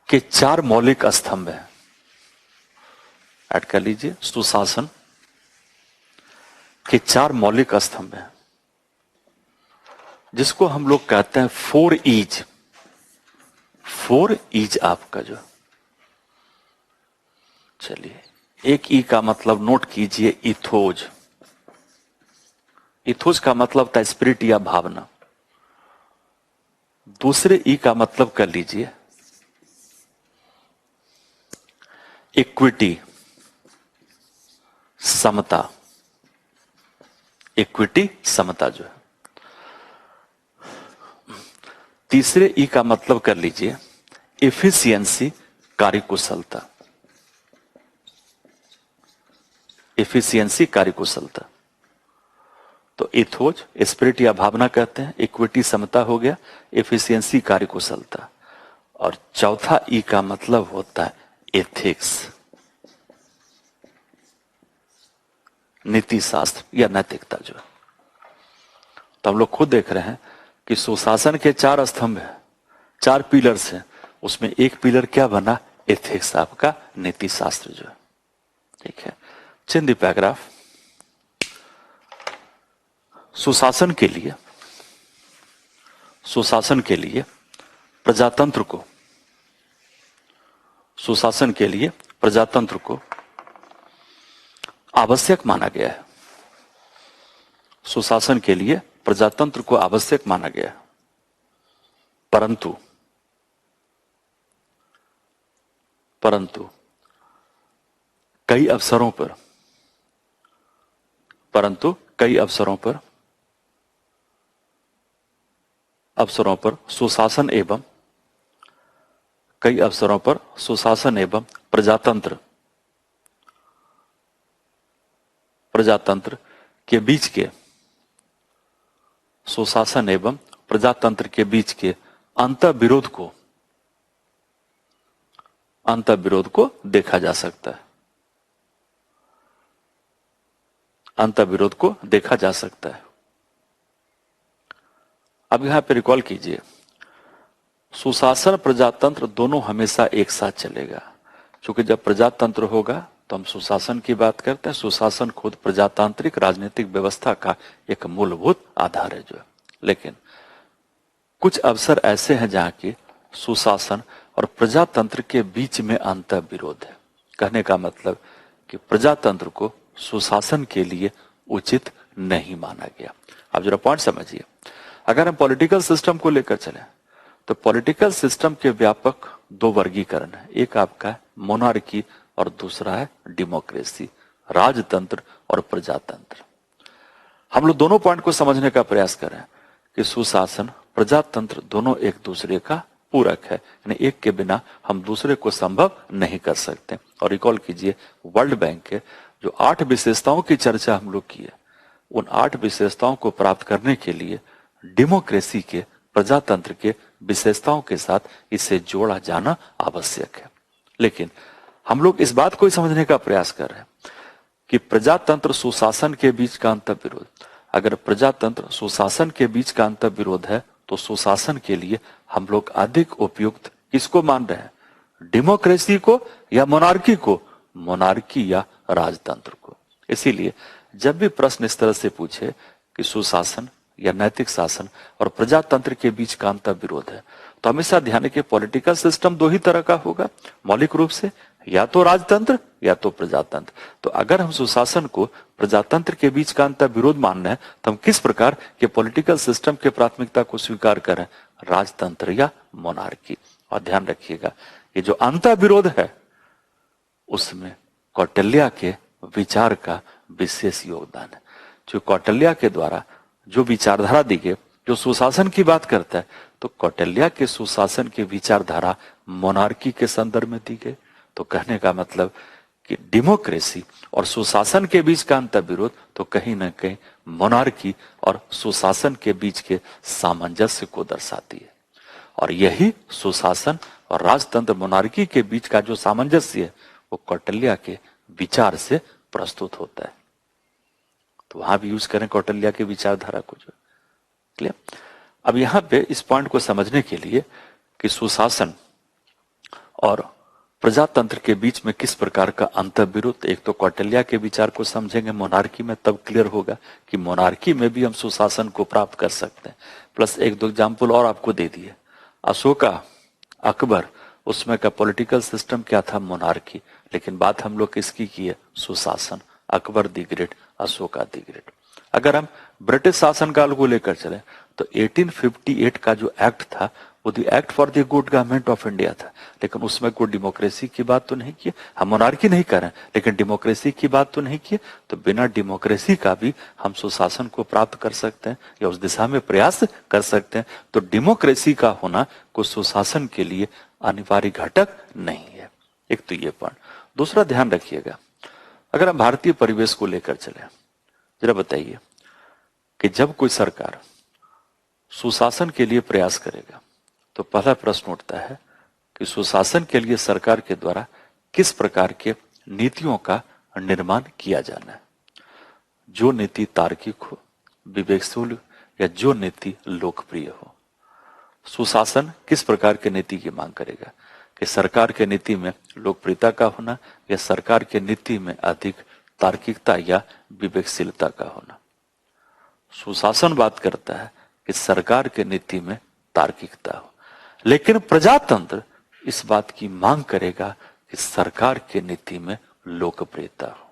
के 4 मौलिक स्तंभ हैं। ऐड कर लीजिए, सुशासन के 4 मौलिक स्तंभ हैं, जिसको हम लोग कहते हैं 4 ईज। 4 ईज आपका जो, चलिए एक ई का मतलब नोट कीजिए इथोज। इथोज का मतलब था स्पिरिट या भावना। दूसरे ई का मतलब कर लीजिए इक्विटी, समता। इक्विटी, समता जो है। तीसरे ई का मतलब कर लीजिए एफिशिएंसी, कार्यकुशलता। एफिशिएंसी, कार्यकुशलता। तो इथोज स्पिरिट या भावना कहते हैं, इक्विटी समता हो गया, एफिशिएंसी कार्यकुशलता। और चौथा ई का मतलब होता है एथिक्स, नीति शास्त्र या नैतिकता जो है। तो हम लोग खुद देख रहे हैं कि सुशासन के 4 स्तंभ है, 4 पिलर्स हैं। उसमें एक पिलर क्या बना? एथिक्स, आपका नीति शास्त्र जो है। ठीक है, चेंज द पैराग्राफ। सुशासन के लिए, सुशासन के लिए प्रजातंत्र को, सुशासन के लिए प्रजातंत्र को आवश्यक माना गया है। सुशासन के लिए प्रजातंत्र को आवश्यक माना गया है। परंतु, परंतु कई अवसरों पर, परंतु कई अवसरों पर, अवसरों पर सुशासन एवं, कई अवसरों पर सुशासन एवं प्रजातंत्र, प्रजातंत्र के बीच के, सुशासन एवं प्रजातंत्र के बीच के अंतर विरोध को, अंतर्विरोध को देखा जा सकता है, अंतर्विरोध को देखा जा सकता है। अब यहां पे रिकॉल कीजिए, सुशासन प्रजातंत्र दोनों हमेशा एक साथ चलेगा, क्योंकि जब प्रजातंत्र होगा तो हम सुशासन की बात करते हैं। सुशासन खुद प्रजातांत्रिक राजनीतिक व्यवस्था का एक मूलभूत आधार है जो है। लेकिन कुछ अवसर ऐसे हैं जहां की सुशासन और प्रजातंत्र के बीच में अंतर्विरोध है। कहने का मतलब कि प्रजातंत्र को सुशासन के लिए उचित नहीं माना गया। अब जरा पॉइंट समझिए, अगर हम पॉलिटिकल सिस्टम को लेकर चले तो पॉलिटिकल सिस्टम के व्यापक दो वर्गीकरण है, एक आपका मोनार्की और दूसरा है डेमोक्रेसी, राजतंत्र और प्रजातंत्र। हम लोग दोनों पॉइंट को समझने का प्रयास करें कि सुशासन प्रजातंत्र दोनों एक दूसरे का पूरक है, यानी एक के बिना हम दूसरे को संभव नहीं कर सकते। और रिकॉल कीजिए, वर्ल्ड बैंक के जो 8 विशेषताओं की चर्चा हम लोग की है, उन 8 विशेषताओं को प्राप्त करने के लिए डेमोक्रेसी के, प्रजातंत्र के विशेषताओं के साथ इसे जोड़ा जाना आवश्यक है। लेकिन हम लोग इस बात को समझने का प्रयास कर रहे हैं कि प्रजातंत्र सुशासन के बीच का अंतर्विरोध, अगर प्रजातंत्र सुशासन के बीच का अंतर्विरोध है तो सुशासन के लिए हम लोग अधिक उपयुक्त किसको मान रहे हैं, डेमोक्रेसी को या मोनार्की को, मोनार्की या राजतंत्र को। इसीलिए जब भी प्रश्न इस तरह से पूछे कि सुशासन या नैतिक शासन और प्रजातंत्र के बीच का अंतर्विरोध है, तो हमेशा ध्यान रखिए पॉलिटिकल सिस्टम दो ही तरह का होगा मौलिक रूप से, या तो राजतंत्र या तो प्रजातंत्र। तो अगर हम सुशासन को प्रजातंत्र के बीच का अंतर्विरोध मान रहे हैं तो हम किस प्रकार के पॉलिटिकल सिस्टम के प्राथमिकता को स्वीकार करें, राजतंत्र या मोनार्की। और ध्यान रखिएगा ये जो अंतर्विरोध है उसमें कौटिल्य के विचार का विशेष योगदान है। जो कौटिल्य के द्वारा जो विचारधारा दी गई, जो सुशासन की बात करता है, तो कौटिल्य के सुशासन की विचारधारा मोनार्की के संदर्भ में दी गई। तो कहने का मतलब कि डेमोक्रेसी और सुशासन के बीच का अंतर्विरोध तो कहीं ना कहीं मोनार्की और सुशासन के बीच के सामंजस्य को दर्शाती है। और यही सुशासन और राजतंत्र मोनार्की के बीच का जो सामंजस्य है वो कौटिल्य के विचार से प्रस्तुत होता है। तो वहां भी यूज करें कौटिल्य की विचारधारा को जो। क्लियर? अब यहां पे इस पॉइंट को समझने के लिए कि सुशासन और प्रजातंत्र के बीच में किस प्रकार का अंतर्विरोध, एक तो कौटिल्य के विचार को समझेंगे मोनार्की में, तब क्लियर होगा कि मोनार्की में भी हम सुशासन को प्राप्त कर सकते हैं। प्लस एक दो एग्जाम्पल और आपको दे दिए, अशोका, अकबर, उसमें का पॉलिटिकल सिस्टम क्या था, मोनार्की, लेकिन बात हम लोग किसकी की है, सुशासन, Akbar the great, Ashoka the great. अगर हम ब्रिटिश शासनकाल को लेकर चले तो 1858 का जो एक्ट था वो the act for the good government of India था, लेकिन उसमें कोई डेमोक्रेसी की बात तो नहीं की। हम मोनार्की नहीं कर रहे हैं लेकिन डेमोक्रेसी की बात तो नहीं की। तो बिना डेमोक्रेसी का भी हम सुशासन को प्राप्त कर सकते हैं या उस दिशा में प्रयास कर सकते हैं। तो डेमोक्रेसी का होना कोई सुशासन के लिए अनिवार्य घटक नहीं है। एक तो ये पॉइंट। दूसरा ध्यान रखिएगा, अगर हम भारतीय परिवेश को लेकर चले, जरा बताइए कि जब कोई सरकार सुशासन के लिए प्रयास करेगा तो पहला प्रश्न उठता है कि सुशासन के लिए सरकार के द्वारा किस प्रकार के नीतियों का निर्माण किया जाना है। जो नीति तार्किक हो, विवेकशील, या जो नीति लोकप्रिय हो। सुशासन किस प्रकार के नीति की मांग करेगा कि सरकार के नीति में लोकप्रियता का होना या सरकार के नीति में अधिक तार्किकता या विवेकशीलता का होना। सुशासन बात करता है कि सरकार के नीति में तार्किकता हो, लेकिन प्रजातंत्र इस बात की मांग करेगा कि सरकार के नीति में लोकप्रियता हो।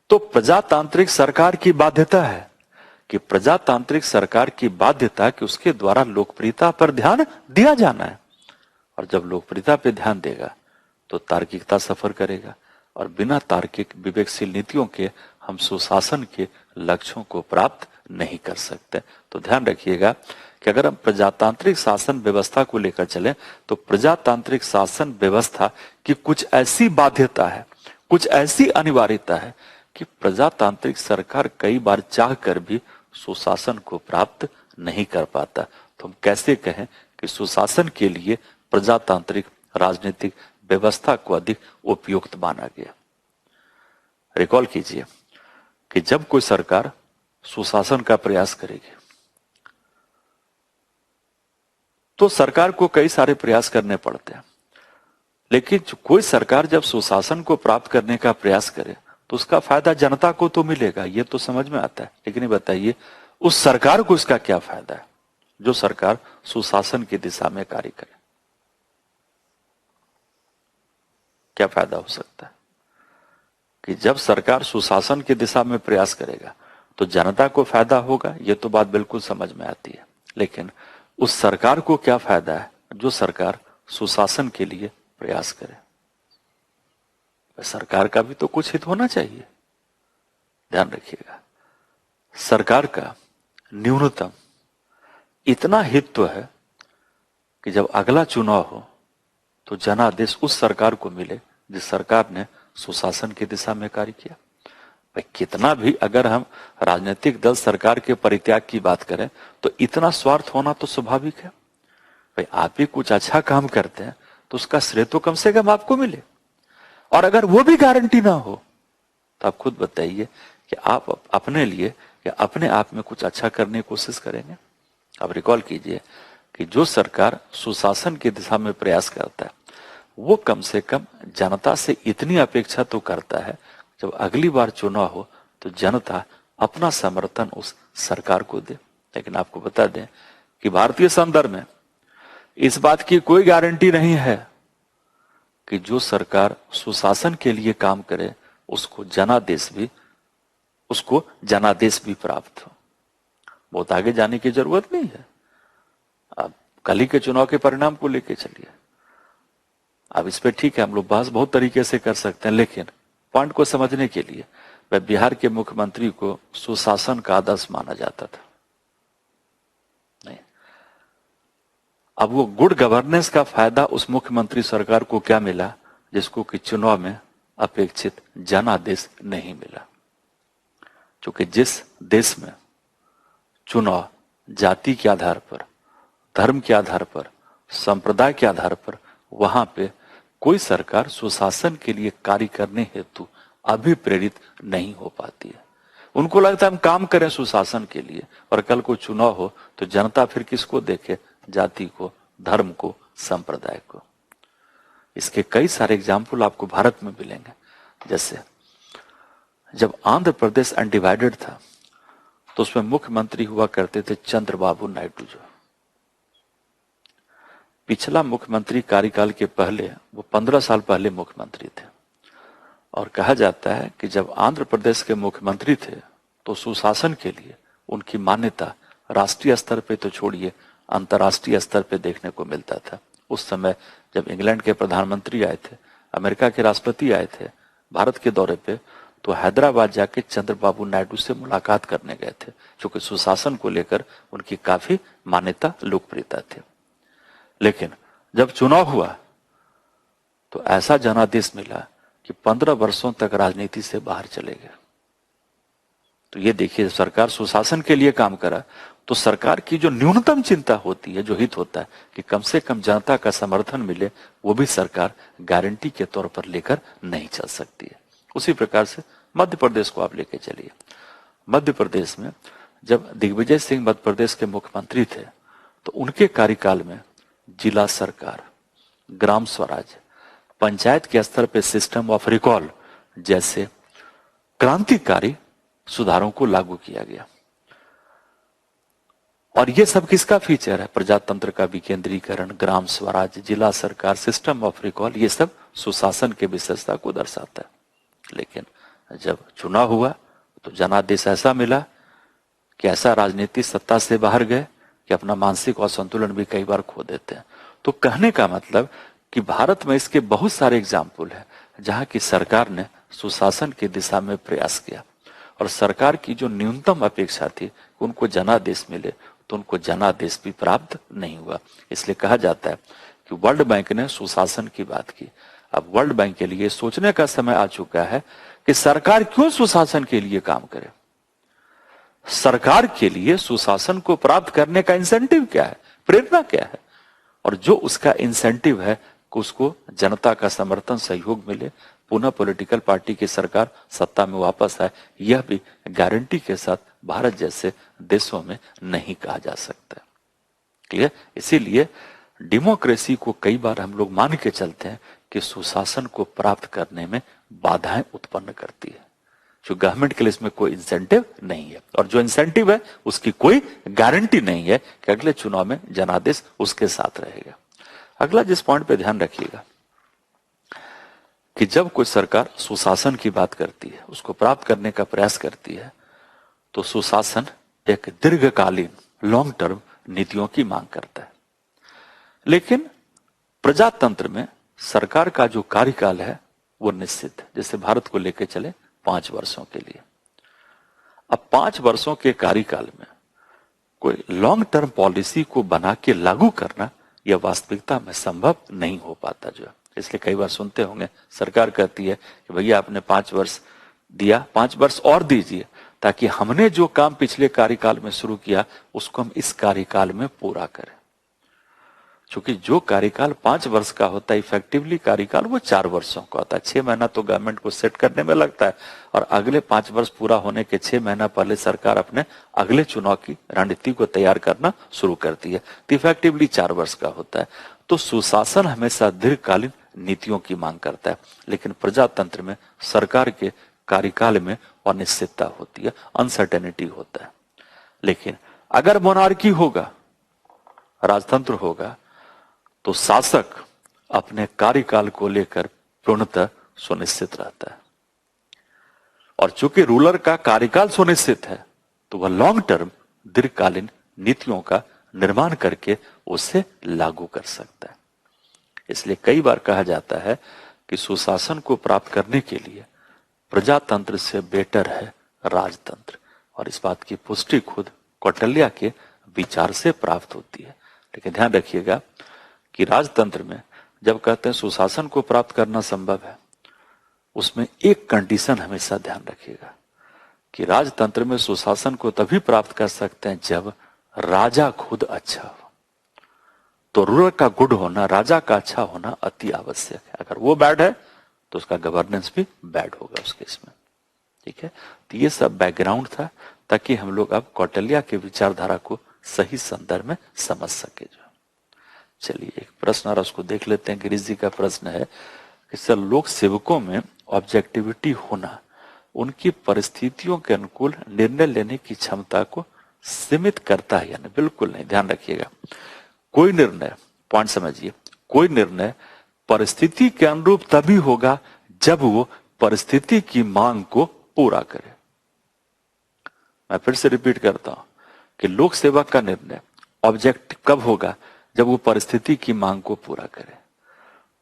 तो प्रजातांत्रिक सरकार की बाध्यता है कि प्रजातांत्रिक सरकार की बाध्यता कि उसके द्वारा लोकप्रियता पर ध्यान दिया जाना है, और जब लोकप्रियता पे ध्यान देगा तो तार्किकता सफर करेगा, और बिना तार्किक विवेकशील नीतियों के हम सुशासन के लक्ष्यों को प्राप्त नहीं कर सकते। तो ध्यान रखिएगा कि अगर हम प्रजातांत्रिक शासन व्यवस्था को लेकर चलें तो प्रजातांत्रिक शासन व्यवस्था की कुछ ऐसी बाध्यता है, कुछ ऐसी अनिवार्यता है कि प्रजातांत्रिक सरकार कई बार चाहकर भी सुशासन को प्राप्त नहीं कर पाता। तो हम कैसे कहें कि सुशासन के लिए प्रजातांत्रिक राजनीतिक व्यवस्था को अधिक उपयुक्त माना गया। रिकॉल कीजिए कि जब कोई सरकार सुशासन का प्रयास करेगी तो सरकार को कई सारे प्रयास करने पड़ते हैं, लेकिन कोई सरकार जब सुशासन को प्राप्त करने का प्रयास करे तो उसका फायदा जनता को तो मिलेगा, ये तो समझ में आता है। लेकिन ये बताइए उस सरकार को इसका क्या फायदा है जो सरकार सुशासन की दिशा में कार्य करे? क्या फायदा हो सकता है कि जब सरकार सुशासन की दिशा में प्रयास करेगा तो जनता को फायदा होगा, ये तो बात बिल्कुल समझ में आती है। लेकिन उस सरकार को क्या फायदा है जो सरकार सुशासन के लिए प्रयास करे? सरकार का भी तो कुछ हित होना चाहिए। ध्यान रखिएगा, सरकार का न्यूनतम इतना हित तो है कि जब अगला चुनाव हो तो जनादेश उस सरकार को मिले जिस सरकार ने सुशासन की दिशा में कार्य किया। भाई कितना भी अगर हम राजनीतिक दल सरकार के परित्याग की बात करें तो इतना स्वार्थ होना तो स्वाभाविक है। भाई आप ही कुछ अच्छा काम करते हैं तो उसका श्रेय तो कम से कम आपको मिले, और अगर वो भी गारंटी ना हो तो आप खुद बताइए कि आप अपने लिए या अपने आप में कुछ अच्छा करने की कोशिश करेंगे? अब रिकॉल कीजिए कि जो सरकार सुशासन की दिशा में प्रयास करता है वो कम से कम जनता से इतनी अपेक्षा तो करता है जब अगली बार चुनाव हो तो जनता अपना समर्थन उस सरकार को दे। लेकिन आपको बता दें कि भारतीय संदर्भ में इस बात की कोई गारंटी नहीं है कि जो सरकार सुशासन के लिए काम करे उसको जनादेश भी प्राप्त हो। बहुत आगे जाने की जरूरत नहीं है। अब कल ही के चुनाव के परिणाम को लेके चलिए। अब इस पे ठीक है हम लोग बहस बहुत तरीके से कर सकते हैं, लेकिन पॉइंट को समझने के लिए वह बिहार के मुख्यमंत्री को सुशासन का आदर्श माना जाता था। नहीं, अब वो गुड गवर्नेंस का फायदा उस मुख्यमंत्री सरकार को क्या मिला जिसको कि चुनाव में अपेक्षित जनादेश नहीं मिला। क्योंकि जिस देश में चुनाव जाति के आधार पर, धर्म के आधार पर, संप्रदाय के आधार पर, वहां पे कोई सरकार सुशासन के लिए कार्य करने हेतु अभिप्रेरित नहीं हो पाती है। उनको लगता है हम काम करें सुशासन के लिए, और कल को चुनाव हो तो जनता फिर किसको देखे? जाति को, धर्म को, संप्रदाय को। इसके कई सारे एग्जाम्पल आपको भारत में मिलेंगे। जैसे जब आंध्र प्रदेश अनडिवाइडेड था तो उसमें मुख्यमंत्री हुआ करते थे चंद्रबाबू नायडू। जो पिछला मुख्यमंत्री कार्यकाल के पहले वो 15 साल पहले मुख्यमंत्री थे, और कहा जाता है कि जब आंध्र प्रदेश के मुख्यमंत्री थे तो सुशासन के लिए उनकी मान्यता राष्ट्रीय स्तर पे तो छोड़िए अंतर्राष्ट्रीय स्तर पे देखने को मिलता था। उस समय जब इंग्लैंड के प्रधानमंत्री आए थे, अमेरिका के राष्ट्रपति आए थे भारत के दौरे पे, तो हैदराबाद जाके चंद्रबाबू नायडू से मुलाकात करने गए थे, क्योंकि सुशासन को लेकर उनकी काफी मान्यता, लोकप्रियता थी। लेकिन जब चुनाव हुआ तो ऐसा जनादेश मिला कि 15 वर्षों तक राजनीति से बाहर चले गए। तो ये देखिए, सरकार सुशासन के लिए काम करा तो सरकार की जो न्यूनतम चिंता होती है, जो हित होता है कि कम से कम जनता का समर्थन मिले, वो भी सरकार गारंटी के तौर पर लेकर नहीं चल सकती है। उसी प्रकार से मध्य प्रदेश को आप लेके चलिए। मध्य प्रदेश में जब दिग्विजय सिंह मध्य प्रदेश के मुख्यमंत्री थे तो उनके कार्यकाल में जिला सरकार, ग्राम स्वराज, पंचायत के स्तर पे सिस्टम ऑफ रिकॉल जैसे क्रांतिकारी सुधारों को लागू किया गया। और ये सब किसका फीचर है? प्रजातंत्र का विकेंद्रीकरण, ग्राम स्वराज, जिला सरकार, सिस्टम ऑफ रिकॉल, ये सब सुशासन के विशेषता को दर्शाता है। लेकिन जब चुनाव हुआ तो जनादेश ऐसा मिला कि ऐसा राजनीतिक सत्ता से बाहर गए कि अपना मानसिक असंतुलन भी कई बार खो देते हैं। तो कहने का मतलब कि भारत में इसके बहुत सारे एग्जाम्पल है जहां की सरकार ने सुशासन की दिशा में प्रयास किया, और सरकार की जो न्यूनतम अपेक्षा थी उनको जनादेश मिले तो उनको जनादेश भी प्राप्त नहीं हुआ। इसलिए कहा जाता है कि वर्ल्ड बैंक ने सुशासन की बात की। अब वर्ल्ड बैंक के लिए सोचने का समय आ चुका है कि सरकार क्यों सुशासन के लिए काम करे। सरकार के लिए सुशासन को प्राप्त करने का इंसेंटिव क्या है, प्रेरणा क्या है, और जो उसका इंसेंटिव है कि उसको जनता का समर्थन सहयोग मिले, पुनः पॉलिटिकल पार्टी की सरकार सत्ता में वापस आए, यह भी गारंटी के साथ भारत जैसे देशों में नहीं कहा जा सकता। क्लियर? इसीलिए डेमोक्रेसी को कई बार हम लोग मान के चलते हैं कि सुशासन को प्राप्त करने में बाधाएं उत्पन्न करती है, जो गवर्नमेंट के लिए इसमें कोई इंसेंटिव नहीं है, और जो इंसेंटिव है उसकी कोई गारंटी नहीं है कि अगले चुनाव में जनादेश उसके साथ रहेगा। अगला जिस पॉइंट पे ध्यान रखिएगा कि जब कोई सरकार सुशासन की बात करती है, उसको प्राप्त करने का प्रयास करती है, तो सुशासन एक दीर्घकालीन लॉन्ग टर्म नीतियों की मांग करता है। लेकिन प्रजातंत्र में सरकार का जो कार्यकाल है वो निश्चित है। जैसे भारत को लेकर चले 5 वर्षों के लिए, अब 5 वर्षों के कार्यकाल में कोई लॉन्ग टर्म पॉलिसी को बना के लागू करना यह वास्तविकता में संभव नहीं हो पाता। जो इसलिए कई बार सुनते होंगे सरकार कहती है कि भैया आपने 5 वर्ष दिया, 5 वर्ष और दीजिए, ताकि हमने जो काम पिछले कार्यकाल में शुरू किया उसको हम इस कार्यकाल में पूरा करें। क्योंकि जो कार्यकाल 5 वर्ष का होता है, इफेक्टिवली कार्यकाल वो 4 वर्षों का होता है। 6 महीना तो गवर्नमेंट को सेट करने में लगता है, और अगले 5 वर्ष पूरा होने के 6 महीना पहले सरकार अपने अगले चुनाव की रणनीति को तैयार करना शुरू करती है, तो इफेक्टिवली 4 वर्ष का होता है। तो सुशासन हमेशा दीर्घकालीन नीतियों की मांग करता है, लेकिन प्रजातंत्र में सरकार के कार्यकाल में अनिश्चितता होती है, अनसर्टेनिटी होता है। लेकिन अगर मोनार्की होगा, राजतंत्र होगा, तो शासक अपने कार्यकाल को लेकर पूर्णतः सुनिश्चित रहता है, और चूंकि रूलर का कार्यकाल सुनिश्चित है तो वह लॉन्ग टर्म दीर्घकालीन नीतियों का निर्माण करके उसे लागू कर सकता है। इसलिए कई बार कहा जाता है कि सुशासन को प्राप्त करने के लिए प्रजातंत्र से बेटर है राजतंत्र, और इस बात की पुष्टि खुद कौटिल्य के विचार से प्राप्त होती है। लेकिन ध्यान रखिएगा कि राजतंत्र में जब कहते हैं सुशासन को प्राप्त करना संभव है, उसमें एक कंडीशन हमेशा ध्यान रखिएगा कि राजतंत्र में सुशासन को तभी प्राप्त कर सकते हैं जब राजा खुद अच्छा हो। तो रूलर का गुड होना, राजा का अच्छा होना अति आवश्यक है। अगर वो बैड है तो उसका गवर्नेंस भी बैड होगा उस केस में। ठीक है, तो ये सब बैकग्राउंड था ताकि हम लोग अब कौटिल्य के विचारधारा को सही संदर्भ में समझ सके। जो चलिए एक प्रश्न और उसको देख लेते हैं। गिरीश जी का प्रश्न है कि सर, लोक सेवकों में ऑब्जेक्टिविटी होना उनकी परिस्थितियों के अनुकूल निर्णय लेने की क्षमता को सीमित करता है या नहीं? बिल्कुल नहीं। ध्यान रखिएगा, कोई निर्णय, पॉइंट समझिए, कोई निर्णय परिस्थिति के अनुरूप तभी होगा जब वो परिस्थिति की मांग को पूरा करे। मैं फिर से रिपीट करता हूं कि लोक सेवक का निर्णय ऑब्जेक्ट कब होगा? जब वो परिस्थिति की मांग को पूरा करे।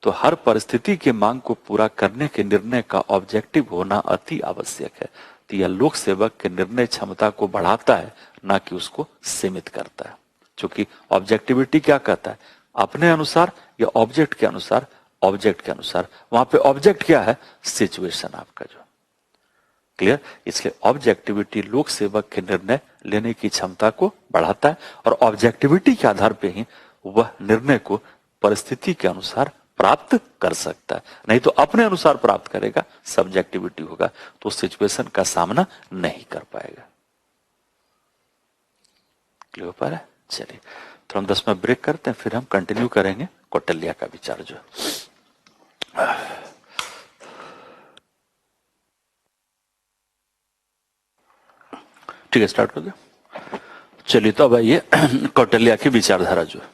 तो हर परिस्थिति की मांग को पूरा करने के निर्णय का ऑब्जेक्टिव होना अति आवश्यक है। तो यह लोक सेवक के निर्णय क्षमता को बढ़ाता है, ना कि उसको सीमित करता है। क्योंकि ऑब्जेक्टिविटी क्या कहता है? अपने अनुसार या ऑब्जेक्ट के अनुसार? ऑब्जेक्ट के अनुसार। वहां पे ऑब्जेक्ट क्या है? सिचुएशन आपका जो। क्लियर? इसलिए ऑब्जेक्टिविटी लोक सेवक के निर्णय लेने की क्षमता को बढ़ाता है, और ऑब्जेक्टिविटी के आधार पे ही वह निर्णय को परिस्थिति के अनुसार प्राप्त कर सकता है। नहीं तो अपने अनुसार प्राप्त करेगा, सब्जेक्टिविटी होगा, तो सिचुएशन का सामना नहीं कर पाएगा। क्लियर हो पा रहा है? चलिए तो हम 10 मिनट ब्रेक करते हैं, फिर हम कंटिन्यू करेंगे कौटिल्य का विचार जो है। ठीक है, स्टार्ट कर दो। चलिए तो अब आइए कौटिल्य की विचारधारा जो है।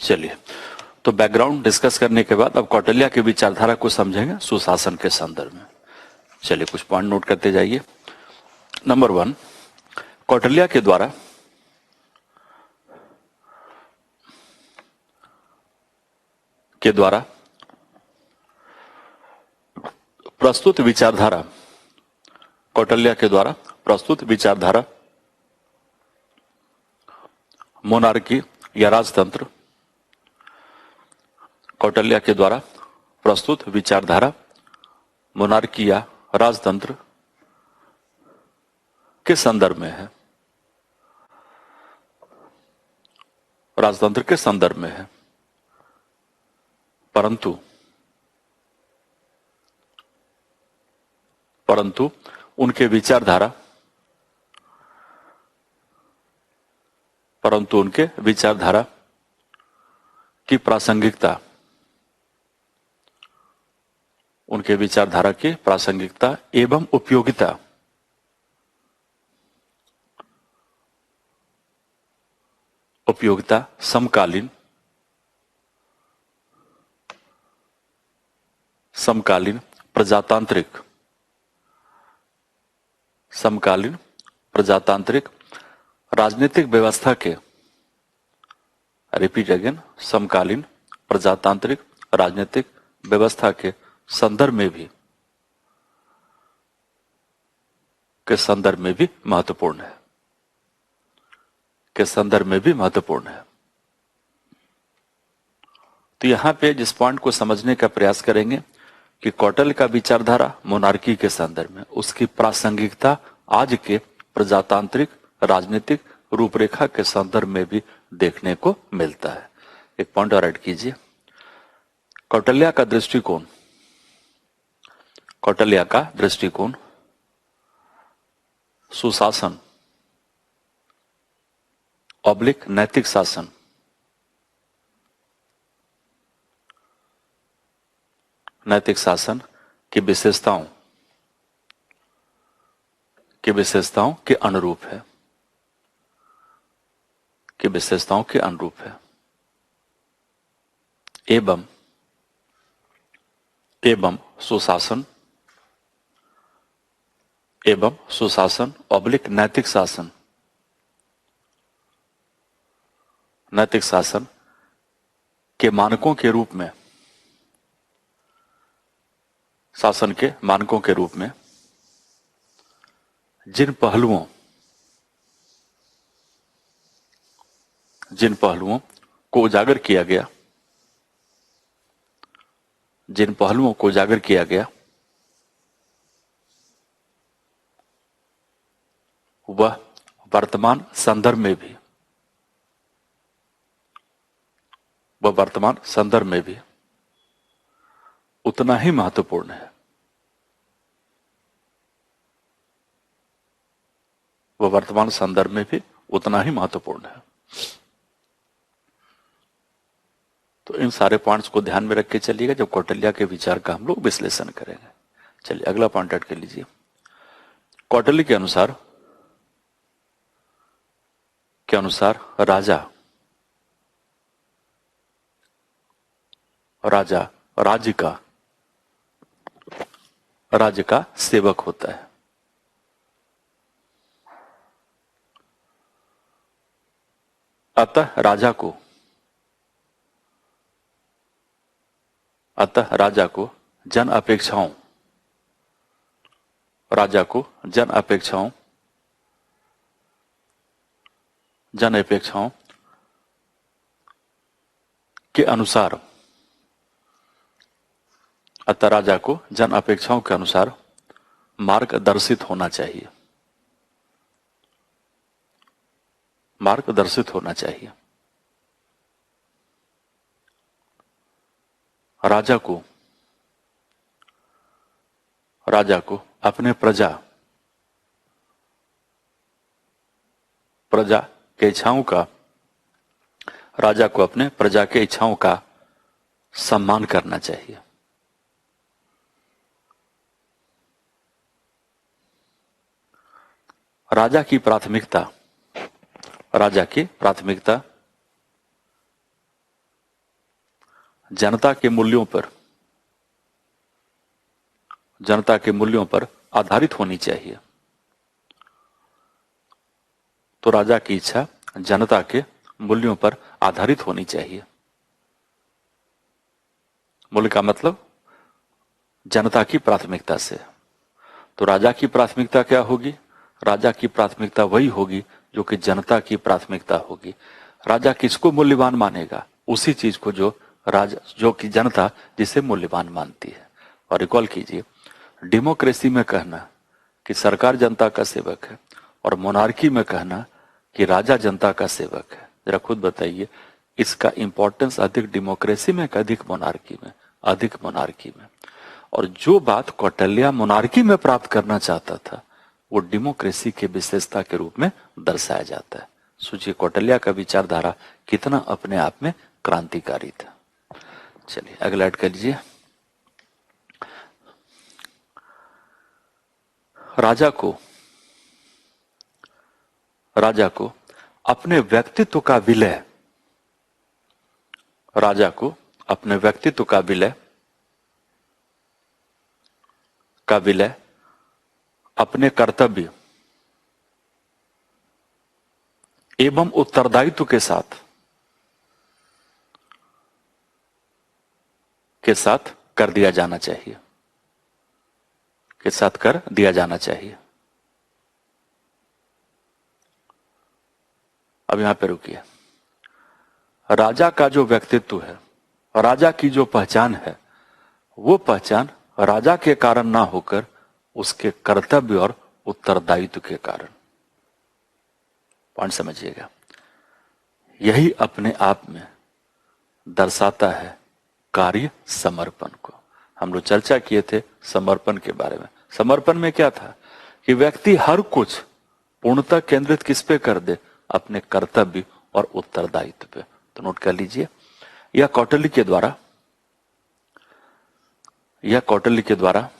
चलिए तो बैकग्राउंड डिस्कस करने के बाद अब कौटिल्य की विचारधारा को समझेंगे सुशासन के संदर्भ में। चलिए कुछ पॉइंट नोट करते जाइए। नंबर 1, कौटिल्य के द्वारा प्रस्तुत विचारधारा, कौटिल्य के द्वारा प्रस्तुत विचारधारा मोनार्की या राजतंत्र, कौटिल्य के द्वारा प्रस्तुत विचारधारा मोनार्की या राजतंत्र के संदर्भ में है। राजतंत्र के संदर्भ में है, परंतु उनके विचारधारा की प्रासंगिकता, एवं उपयोगिता समकालीन प्रजातांत्रिक राजनीतिक व्यवस्था के, रिपीट अगेन, समकालीन प्रजातांत्रिक राजनीतिक व्यवस्था के संदर्भ में भी महत्वपूर्ण है। तो यहां पे जिस पॉइंट को समझने का प्रयास करेंगे कि कौटिल्य का विचारधारा मोनार्की के संदर्भ में, उसकी प्रासंगिकता आज के प्रजातांत्रिक राजनीतिक रूपरेखा के संदर्भ में भी देखने को मिलता है। एक पॉइंट और ऐड कीजिए, कौटिल्य का दृष्टिकोण सुशासन ऑब्लिक नैतिक शासन की विशेषताओं के अनुरूप है, एवं सुशासन ऑब्लिक नैतिक शासन के मानकों के रूप में, शासन के मानकों के रूप में जिन पहलुओं को उजागर किया गया, वह वर्तमान संदर्भ में भी उतना ही महत्वपूर्ण है। तो इन सारे पॉइंट्स को ध्यान में रख के चलिएगा जब कौटिल्य के विचार का हम लोग विश्लेषण करेंगे। चलिए अगला पॉइंट ऐड कर लीजिए। कौटिल्य के अनुसार राजा राज्य का सेवक होता है। अतः राजा को जन अपेक्षाओं के अनुसार मार्गदर्शित होना चाहिए। राजा को अपने प्रजा के इच्छाओं का सम्मान करना चाहिए। राजा की प्राथमिकता जनता के मूल्यों पर आधारित होनी चाहिए। तो राजा की इच्छा जनता के मूल्यों पर आधारित होनी चाहिए। मूल्य का मतलब जनता की प्राथमिकता से। तो राजा की प्राथमिकता क्या होगी? राजा की प्राथमिकता वही होगी जो कि जनता की प्राथमिकता होगी। राजा किसको मूल्यवान मानेगा? उसी चीज को जो कि जनता जिसे मूल्यवान मानती है। और रिकॉल कीजिए, डेमोक्रेसी में कहना कि सरकार जनता का सेवक है और मोनार्की में कहना कि राजा जनता का सेवक है। जरा खुद बताइए इसका इंपॉर्टेंस अधिक डेमोक्रेसी में, अधिक मोनार्की में, अधिक मोनार्की में। और जो बात कौटिल्य मोनार्की में प्राप्त करना चाहता था वो डेमोक्रेसी के विशेषता के रूप में दर्शाया जाता है। सोचिए कौटिल्य का विचारधारा कितना अपने आप में क्रांतिकारी था। चलिए अगला ऐड कर लीजिए। राजा को अपने व्यक्तित्व का विलय, राजा को अपने व्यक्तित्व का विलय अपने कर्तव्य एवं उत्तरदायित्व के साथ कर दिया जाना चाहिए, के साथ कर दिया जाना चाहिए। अब यहां पे रुकिए। राजा का जो व्यक्तित्व है, राजा की जो पहचान है, वो पहचान राजा के कारण ना होकर उसके कर्तव्य और उत्तरदायित्व के कारण। पॉइंट समझिएगा। यही अपने आप में दर्शाता है कार्य समर्पण को। हम लोग चर्चा किए थे समर्पण के बारे में। समर्पण में क्या था कि व्यक्ति हर कुछ पूर्णतः केंद्रित किस पे कर दे, अपने कर्तव्य और उत्तरदायित्व पे। तो नोट कर लीजिए, यह कौटिल्य के द्वारा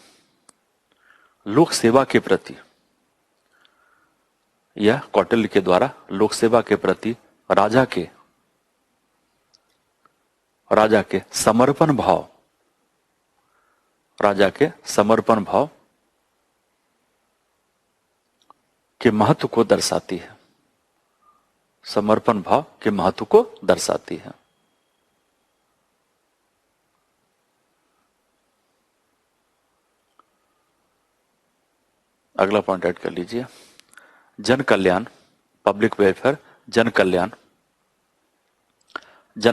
लोक सेवा के प्रति, यह कौटिल्य के द्वारा लोक सेवा के प्रति राजा के समर्पण भाव, राजा के समर्पण भाव के महत्व को दर्शाती है, समर्पण भाव के महत्व को दर्शाती है। अगला पॉइंट ऐड कर लीजिए। जन कल्याण, पब्लिक वेलफेयर, जन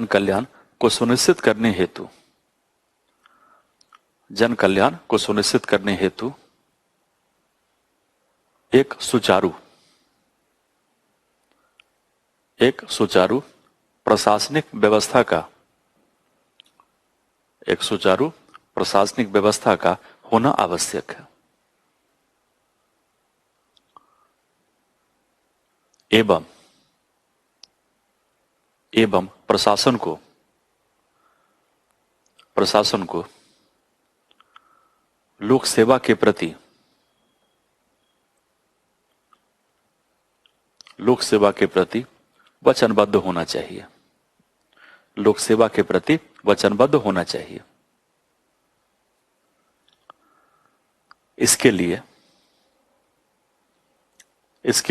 कल्याण को सुनिश्चित करने हेतु एक सुचारू प्रशासनिक व्यवस्था का होना आवश्यक है एवं प्रशासन को लोक सेवा के प्रति वचनबद्ध होना चाहिए, लोक सेवा के प्रति वचनबद्ध होना चाहिए। इसके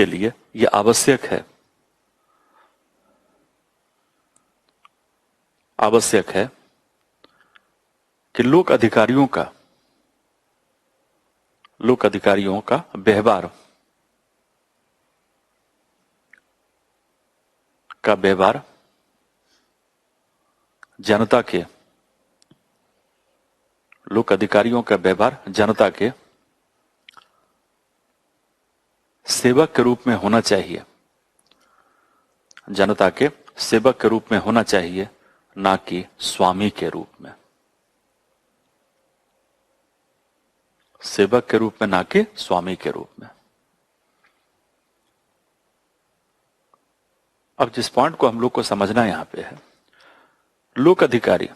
लिए यह आवश्यक है कि लोक अधिकारियों का व्यवहार जनता के सेवक के रूप में होना चाहिए, जनता के सेवक के रूप में होना चाहिए, ना कि स्वामी के रूप में, सेवक के रूप में ना कि स्वामी के रूप में। अब जिस पॉइंट को हम लोग को समझना यहां पे है, लोक अधिकारी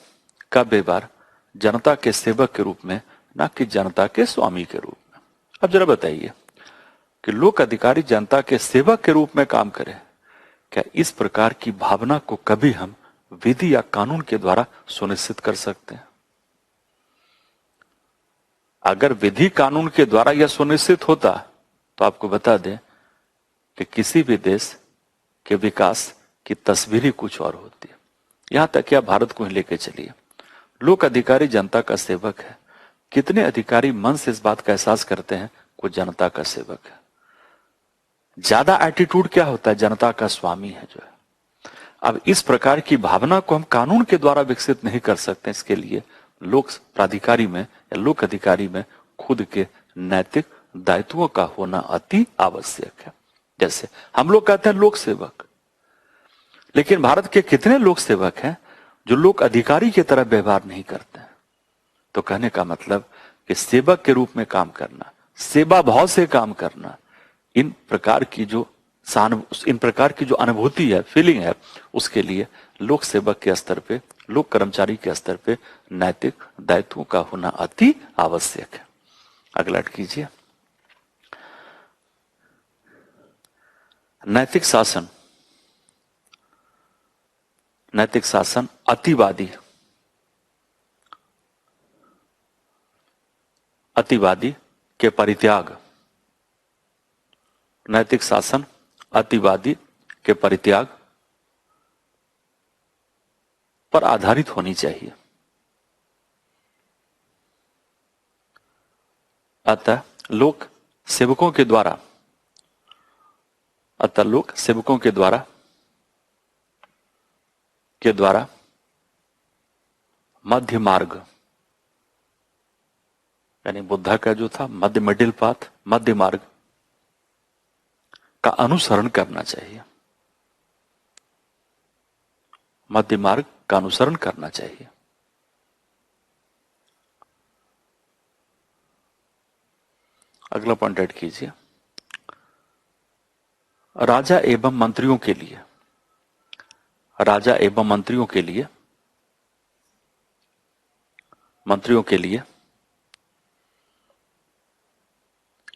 का व्यवहार जनता के सेवक के रूप में, ना कि जनता के स्वामी के रूप में। अब जरा बताइए कि लोक अधिकारी जनता के सेवक के रूप में काम करे, क्या इस प्रकार की भावना को कभी हम विधि या कानून के द्वारा सुनिश्चित कर सकते हैं? अगर विधि कानून के द्वारा यह सुनिश्चित होता तो आपको बता दें कि किसी भी देश के विकास की तस्वीर ही कुछ और होती है। यहां तक कि आप भारत को ही लेकर चलिए, लोक अधिकारी जनता का सेवक है। कितने अधिकारी मन से इस बात का एहसास करते हैं वो जनता का सेवक है? ज्यादा एटीट्यूड क्या होता है, जनता का स्वामी है जो है। अब इस प्रकार की भावना को हम कानून के द्वारा विकसित नहीं कर सकते। इसके लिए लोक प्राधिकारी में या लोक अधिकारी में खुद के नैतिक दायित्वों का होना अति आवश्यक है। जैसे हम लोग कहते हैं लोक सेवक, लेकिन भारत के कितने लोक सेवक हैं जो लोक अधिकारी की तरह व्यवहार नहीं करते हैं? तो कहने का मतलब कि सेवक के रूप में काम करना, सेवा भाव से काम करना, इन प्रकार की जो अनुभूति है, फीलिंग है, उसके लिए लोक सेवक के स्तर पे, लोक कर्मचारी के स्तर पे नैतिक दायित्वों का होना अति आवश्यक है। अगला कीजिए। नैतिक शासन, नैतिक शासन अतिवादी के परित्याग, नैतिक शासन अतिवादी के परित्याग पर आधारित होनी चाहिए। अतः लोक सेवकों के द्वारा मध्य मार्ग, यानी बुद्धा का जो था मिडिल पाथ, मध्य मार्ग का अनुसरण करना चाहिए, मध्य मार्ग का अनुसरण करना चाहिए। अगला पॉइंट ऐड कीजिए। राजा एवं मंत्रियों के लिए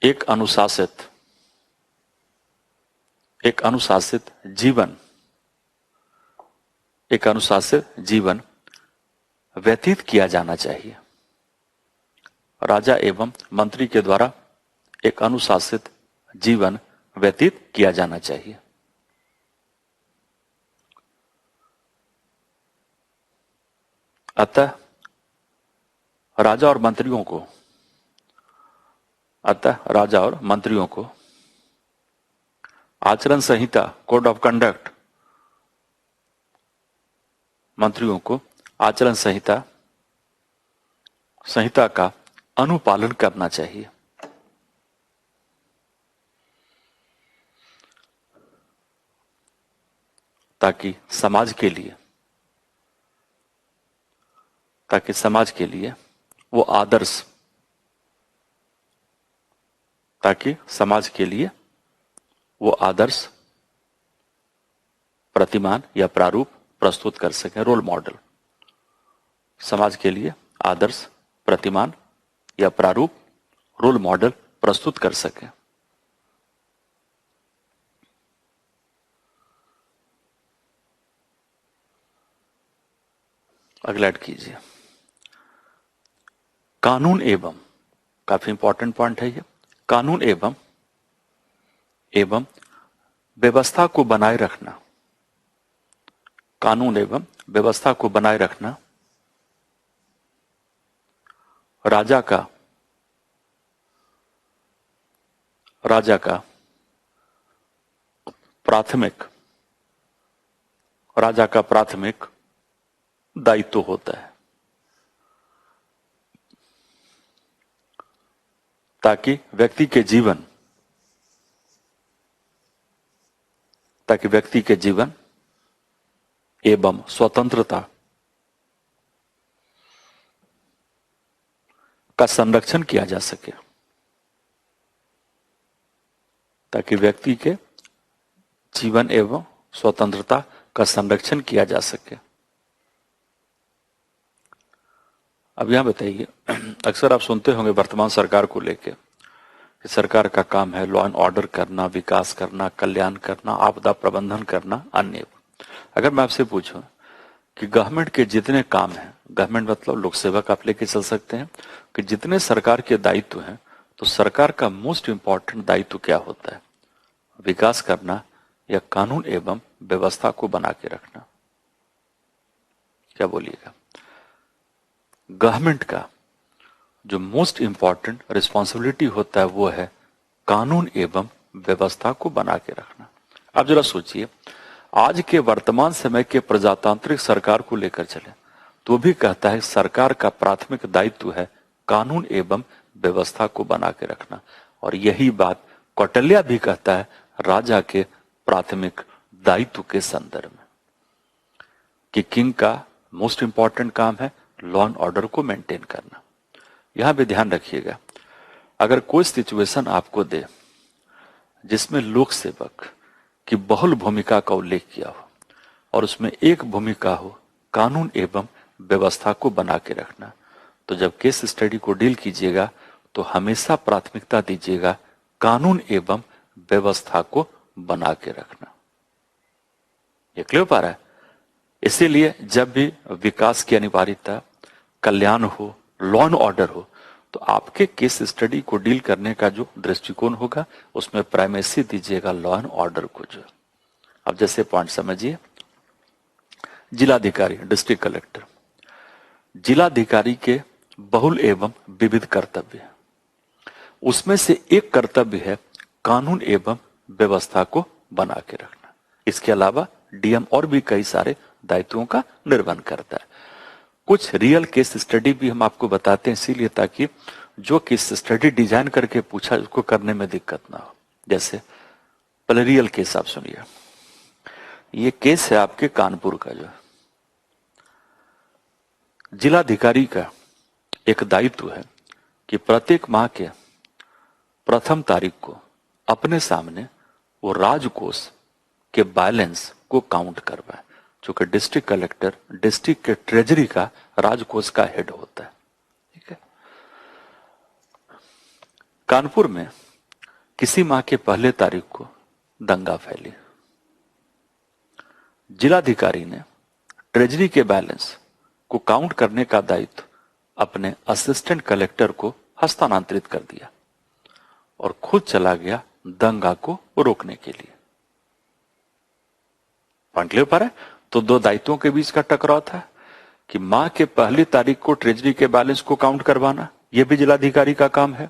एक अनुशासित जीवन व्यतीत किया जाना चाहिए। राजा एवं मंत्री के द्वारा एक अनुशासित जीवन व्यतीत किया जाना चाहिए। अतः राजा और मंत्रियों को आचरण संहिता, कोड ऑफ कंडक्ट, मंत्रियों को आचरण संहिता का अनुपालन करना चाहिए। ताकि समाज के लिए वो आदर्श प्रतिमान या प्रारूप प्रस्तुत कर सकें, रोल मॉडल, समाज के लिए आदर्श प्रतिमान या प्रारूप, रोल मॉडल प्रस्तुत कर सकें। अगला ऐड कीजिए। कानून एवं, काफी इंपॉर्टेंट पॉइंट है ये, कानून एवं व्यवस्था को बनाए रखना, कानून एवं व्यवस्था को बनाए रखना राजा का प्राथमिक दायित्व होता है, ताकि व्यक्ति के जीवन एवं स्वतंत्रता का संरक्षण किया जा सके, ताकि व्यक्ति के जीवन एवं स्वतंत्रता का संरक्षण किया जा सके। अब यहां बताइए, अक्सर आप सुनते होंगे वर्तमान सरकार को लेके कि सरकार का काम है लॉ एंड ऑर्डर करना, विकास करना, कल्याण करना, आपदा प्रबंधन करना, अन्य। अगर मैं आपसे पूछूं कि गवर्नमेंट के जितने काम हैं, गवर्नमेंट मतलब लोक सेवक आप लेके चल सकते हैं कि जितने सरकार के दायित्व हैं, तो सरकार का मोस्ट इंपॉर्टेंट दायित्व क्या होता है? विकास करना या कानून एवं व्यवस्था को बना के रखना? क्या बोलिएगा? गवर्नमेंट का जो मोस्ट इंपॉर्टेंट रिस्पॉन्सिबिलिटी होता है वो है कानून एवं व्यवस्था को बना के रखना। आप जरा सोचिए, आज के वर्तमान समय के प्रजातांत्रिक सरकार को लेकर चले तो भी कहता है सरकार का प्राथमिक दायित्व है कानून एवं व्यवस्था को बना के रखना, और यही बात कौटिल्य भी कहता है राजा के प्राथमिक दायित्व के संदर्भ में। कि किंग का मोस्ट इंपॉर्टेंट काम है लॉ एंड ऑर्डर को मेंटेन करना। यहां भी ध्यान रखिएगा, अगर कोई सिचुएशन आपको दे जिसमें लोक सेवक की बहुल भूमिका का उल्लेख किया हो और उसमें एक भूमिका हो कानून एवं व्यवस्था को बना के रखना, तो जब केस स्टडी को डील कीजिएगा तो हमेशा प्राथमिकता दीजिएगा कानून एवं व्यवस्था को बना के रखना। ये क्लियर पा रहा है? इसीलिए जब भी विकास की अनिवार्यता, कल्याण हो, लॉ एंड ऑर्डर हो, तो आपके केस स्टडी को डील करने का जो दृष्टिकोण होगा उसमें प्राइमेसी दीजिएगा लॉ एंड ऑर्डर को। जो अब जैसे पॉइंट समझिए, जिलाधिकारी, डिस्ट्रिक्ट कलेक्टर, जिलाधिकारी के बहुल एवं विविध कर्तव्य है। उसमें से एक कर्तव्य है कानून एवं व्यवस्था को बना के रखना। इसके अलावा डीएम और भी कई सारे दायित्वों का निर्वहन करता है। कुछ रियल केस स्टडी भी हम आपको बताते हैं इसीलिए ताकि जो केस स्टडी डिजाइन करके पूछा उसको करने में दिक्कत ना हो। जैसे पहले रियल केस आप सुनिए। ये केस है आपके कानपुर का। जो जिलाधिकारी का एक दायित्व है कि प्रत्येक माह के प्रथम तारीख को अपने सामने वो राजकोष के बैलेंस को काउंट करवाए। चूंकि डिस्ट्रिक्ट कलेक्टर डिस्ट्रिक्ट के ट्रेजरी का राजकोष का हेड होता है। ठीक है। कानपुर में किसी माह के पहले तारीख को दंगा फैली। जिलाधिकारी ने ट्रेजरी के बैलेंस को काउंट करने का दायित्व अपने असिस्टेंट कलेक्टर को हस्तांतरित कर दिया और खुद चला गया दंगा को रोकने के लिए। पॉइंट क्लियर पर है? तो दो दायित्वों के बीच का टकराव था कि माह के पहली तारीख को ट्रेजरी के बैलेंस को काउंट करवाना, यह भी जिलाधिकारी का काम है।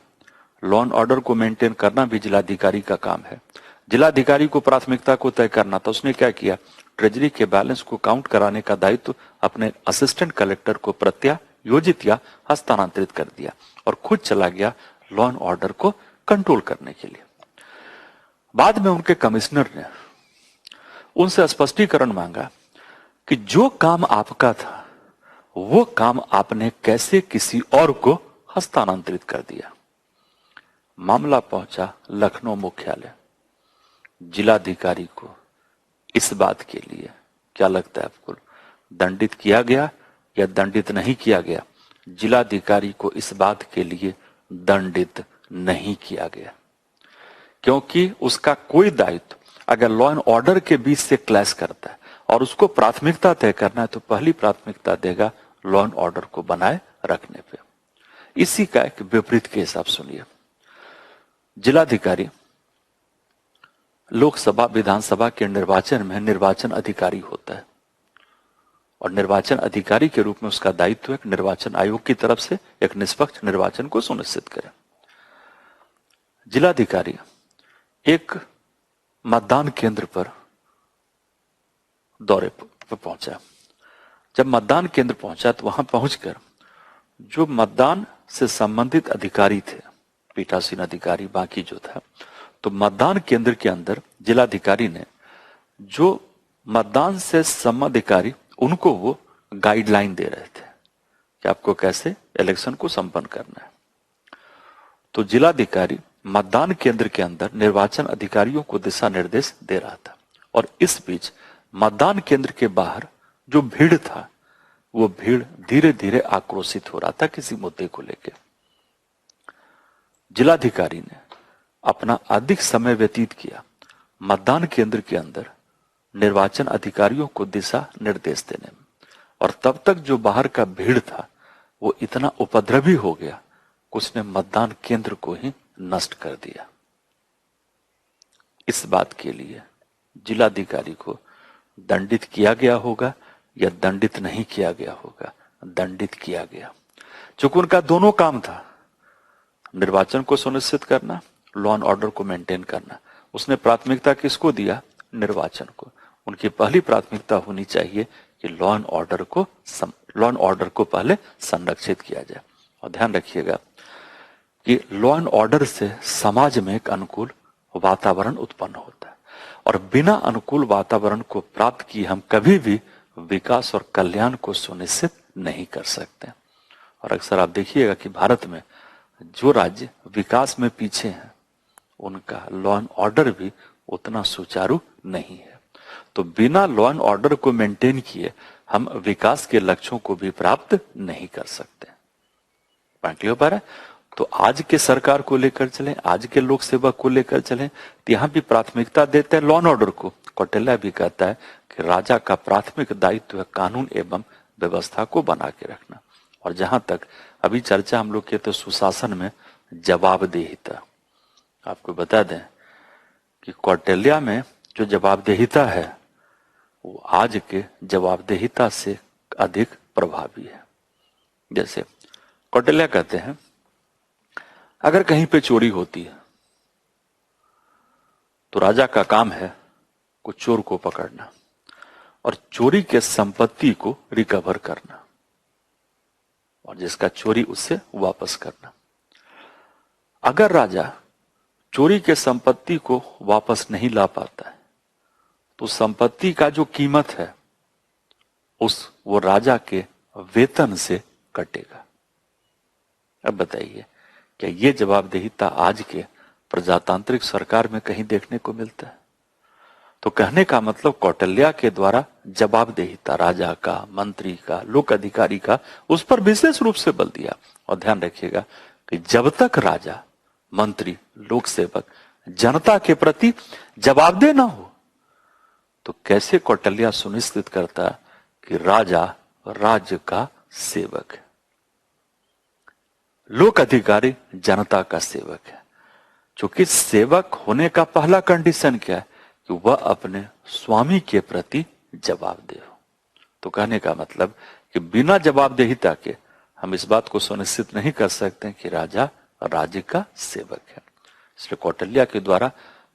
लॉ एंड ऑर्डर को मेंटेन करना भी जिलाधिकारी का काम है। जिलाधिकारी को प्राथमिकता को तय करना था, उसने क्या किया, ट्रेजरी के बैलेंस को काउंट कराने का दायित्व अपने असिस्टेंट कलेक्टर को प्रत्यायोजित या हस्तांतरित कर दिया और खुद चला गया लॉ एंड ऑर्डर को कंट्रोल करने के लिए। बाद में उनके कमिश्नर ने उनसे स्पष्टीकरण मांगा कि जो काम आपका था वो काम आपने कैसे किसी और को हस्तांतरित कर दिया। मामला पहुंचा लखनऊ मुख्यालय। जिलाधिकारी को इस बात के लिए, क्या लगता है आपको, दंडित किया गया या दंडित नहीं किया गया? जिलाधिकारी को इस बात के लिए दंडित नहीं किया गया, क्योंकि उसका कोई दायित्व अगर लॉ एंड ऑर्डर के बीच से क्लैश करता है और उसको प्राथमिकता तय करना है तो पहली प्राथमिकता देगा लॉ एंड ऑर्डर को बनाए रखने पे। इसी का एक विपरीत केस आप सुनिए। जिलाधिकारी लोकसभा विधानसभा के निर्वाचन में निर्वाचन अधिकारी होता है और निर्वाचन अधिकारी के रूप में उसका दायित्व है निर्वाचन आयोग की तरफ से एक निष्पक्ष निर्वाचन को सुनिश्चित करे। जिलाधिकारी एक मतदान केंद्र पर दौरे पर पहुंचा। जब मतदान केंद्र पहुंचा तो वहां पहुंचकर जो मतदान से संबंधित अधिकारी थे, पीठासीन अधिकारी बाकी जो था, तो मतदान केंद्र के अंदर जिलाधिकारी ने जो मतदान से संबंधित अधिकारी उनको वो गाइडलाइन दे रहे थे कि आपको कैसे इलेक्शन को संपन्न करना है। तो जिलाधिकारी मतदान केंद्र के अंदर निर्वाचन अधिकारियों को दिशा निर्देश दे रहा था और इस बीच मतदान केंद्र के बाहर जो भीड़ था वो भीड़ धीरे धीरे आक्रोशित हो रहा था किसी मुद्दे को लेकर। जिलाधिकारी ने अपना अधिक समय व्यतीत किया मतदान केंद्र के अंदर निर्वाचन अधिकारियों को दिशा निर्देश देने में और तब तक जो बाहर का भीड़ था वो इतना उपद्रवी हो गया कि उसने मतदान केंद्र को ही नष्ट कर दिया। इस बात के लिए जिलाधिकारी को दंडित किया गया होगा या दंडित नहीं किया गया होगा? दंडित किया गया, चूंकि उनका दोनों काम था, निर्वाचन को सुनिश्चित करना, लॉ एंड ऑर्डर को मेंटेन करना। उसने प्राथमिकता किसको दिया? निर्वाचन को। उनकी पहली प्राथमिकता होनी चाहिए कि लॉ एंड ऑर्डर को पहले संरक्षित किया जाए। और ध्यान रखिएगा कि लॉ एंड ऑर्डर से समाज में एक अनुकूल वातावरण उत्पन्न होता है और बिना अनुकूल वातावरण को प्राप्त किए हम कभी भी विकास और कल्याण को सुनिश्चित नहीं कर सकते। और अक्सर आप देखिएगा कि भारत में जो राज्य विकास में पीछे हैं उनका लॉ एंड ऑर्डर भी उतना सुचारू नहीं है। तो बिना लॉ एंड ऑर्डर को मेंटेन किए हम विकास के लक्ष्यों को भी प्राप्त नहीं कर सकते। पॉइंट क्लियर हो पा रहा है? तो आज के सरकार को लेकर चलें, आज के लोक सेवक को लेकर चलें, तो यहां भी प्राथमिकता देते हैं लॉ एंड ऑर्डर को। कौटिल्य भी कहता है कि राजा का प्राथमिक दायित्व है कानून एवं व्यवस्था को बना के रखना। और जहां तक अभी चर्चा हम लोग के तो सुशासन में जवाबदेहिता, आपको बता दें कि कौटिल्य में जो जवाबदेहिता है वो आज के जवाबदेहिता से अधिक प्रभावी है। जैसे कौटिल्य कहते हैं अगर कहीं पे चोरी होती है तो राजा का काम है कुछ चोर को पकड़ना और चोरी के संपत्ति को रिकवर करना और जिसका चोरी उससे वापस करना। अगर राजा चोरी के संपत्ति को वापस नहीं ला पाता है तो संपत्ति का जो कीमत है वो राजा के वेतन से कटेगा। अब बताइए क्या ये जवाबदेहिता आज के प्रजातांत्रिक सरकार में कहीं देखने को मिलता है? तो कहने का मतलब कौटिल्य के द्वारा जवाबदेहिता राजा का, मंत्री का, लोक अधिकारी का, उस पर विशेष रूप से बल दिया। और ध्यान रखिएगा कि जब तक राजा, मंत्री, लोक सेवक जनता के प्रति जवाबदेह ना हो तो कैसे कौटिल्य सुनिश्चित करता कि राजा राज्य का सेवक है, लोक अधिकारी जनता का सेवक है। क्योंकि सेवक होने का पहला कंडीशन क्या है कि वह अपने स्वामी के प्रति जवाबदेह हो। तो कहने का मतलब कि बिना जवाबदेहिता के हम इस बात को सुनिश्चित नहीं कर सकते कि राजा राज्य का सेवक है। इसलिए कौटिल्य के द्वारा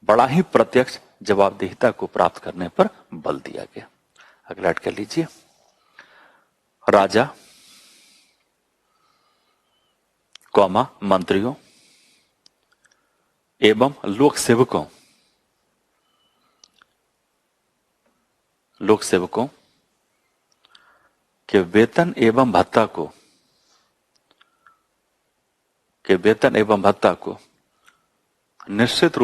बड़ा ही प्रत्यक्ष जवाबदेहिता को प्राप्त करने पर बल दिया गया। अगला ऐड कर लीजिए, राजा कौमा मंत्रियों एवं लोक सेवकों के वेतन एवं भत्ता को निश्चित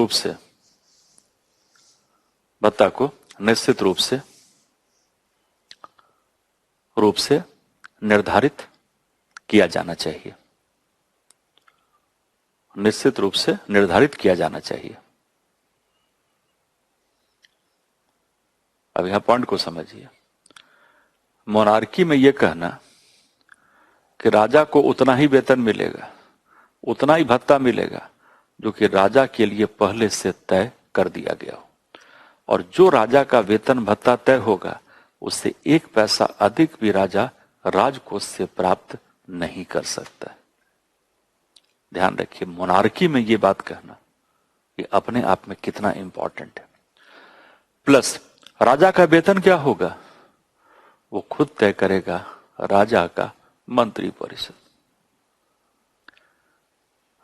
रूप से निर्धारित किया जाना चाहिए। निश्चित रूप से निर्धारित किया जाना चाहिए। अब यहां पॉइंट को समझिए। मोनार्की में यह कहना कि राजा को उतना ही वेतन मिलेगा, उतना ही भत्ता मिलेगा जो कि राजा के लिए पहले से तय कर दिया गया हो, और जो राजा का वेतन भत्ता तय होगा उससे 1 पैसा अधिक भी राजा राजकोष से प्राप्त नहीं कर सकता है। ध्यान रखिए, मोनार्की में यह बात कहना ये अपने आप में कितना इंपॉर्टेंट है। प्लस राजा का वेतन क्या होगा वो खुद तय करेगा राजा का मंत्री परिषद।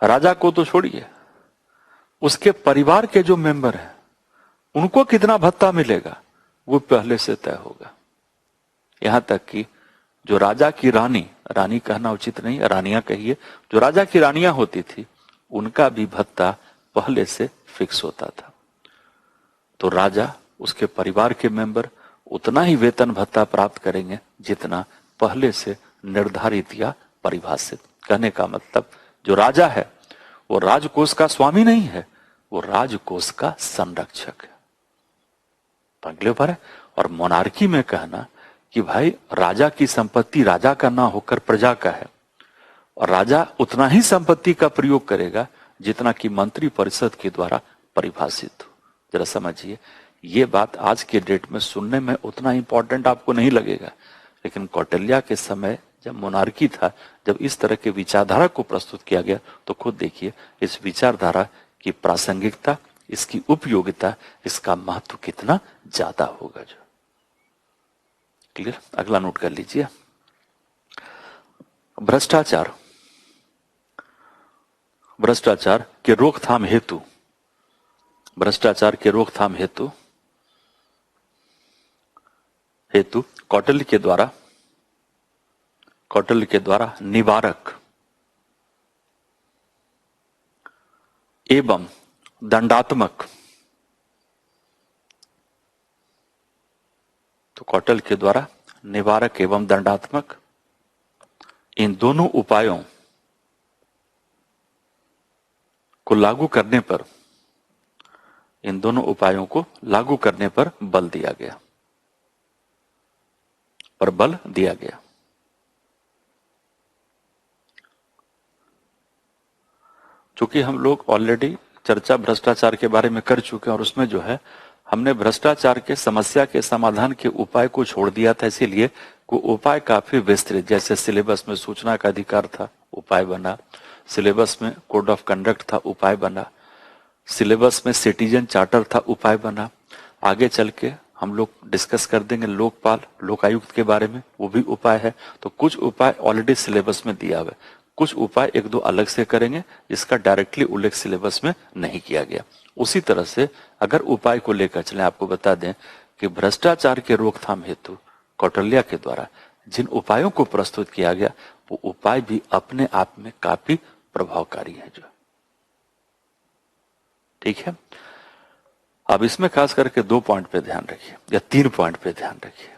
राजा को तो छोड़िए, उसके परिवार के जो मेंबर हैं उनको कितना भत्ता मिलेगा वो पहले से तय होगा। यहां तक कि जो राजा की रानी कहना उचित नहीं, रानियां कहिए, जो राजा की रानियां होती थी उनका भी भत्ता पहले से फिक्स होता था। तो राजा, उसके परिवार के मेंबर उतना ही वेतन भत्ता प्राप्त करेंगे जितना पहले से निर्धारित या परिभाषित। कहने का मतलब जो राजा है वो राजकोष का स्वामी नहीं है, वो राजकोष का संरक्षक है। अगले पर है। और मोनार्की में कहना कि भाई राजा की संपत्ति राजा का ना होकर प्रजा का है, और राजा उतना ही संपत्ति का प्रयोग करेगा जितना कि मंत्री परिषद के द्वारा परिभाषित हो। जरा समझिए, ये बात आज के डेट में सुनने में उतना इंपॉर्टेंट आपको नहीं लगेगा, लेकिन कौटिल्य के समय जब मोनार्की था, जब इस तरह के विचारधारा को प्रस्तुत किया गया तो खुद देखिए इस विचारधारा की प्रासंगिकता, इसकी उपयोगिता, इसका महत्व कितना ज्यादा होगा। जो क्लियर, अगला नोट कर लीजिए, भ्रष्टाचार के रोकथाम हेतु हेतु कौटिल्य के द्वारा निवारक एवं दंडात्मक, तो कौटिल्य के द्वारा निवारक एवं दंडात्मक इन दोनों उपायों को लागू करने पर बल दिया गया। चूंकि हम लोग ऑलरेडी चर्चा भ्रष्टाचार के बारे में कर चुके हैं और उसमें जो है हमने भ्रष्टाचार के समस्या के समाधान के उपाय को छोड़ दिया था, इसीलिए वो उपाय काफी विस्तृत, जैसे सिलेबस में सूचना का अधिकार था, उपाय बना, सिलेबस में कोड ऑफ कंडक्ट था, उपाय बना, सिलेबस में सिटीजन चार्टर था, उपाय बना। आगे चल के हम लोग डिस्कस कर देंगे लोकपाल, लोकायुक्त के बारे में, वो भी उपाय है। तो कुछ उपाय ऑलरेडी सिलेबस में दिया हुआ है, कुछ उपाय एक दो अलग से करेंगे जिसका डायरेक्टली उल्लेख सिलेबस में नहीं किया गया। उसी तरह से अगर उपाय को लेकर चलें, आपको बता दें कि भ्रष्टाचार के रोकथाम हेतु कौटिल्य के द्वारा जिन उपायों को प्रस्तुत किया गया वो उपाय भी अपने आप में काफी प्रभावकारी है। जो ठीक है, अब इसमें खास करके 2 पॉइंट पे ध्यान रखिए या 3 पॉइंट पे ध्यान रखिए।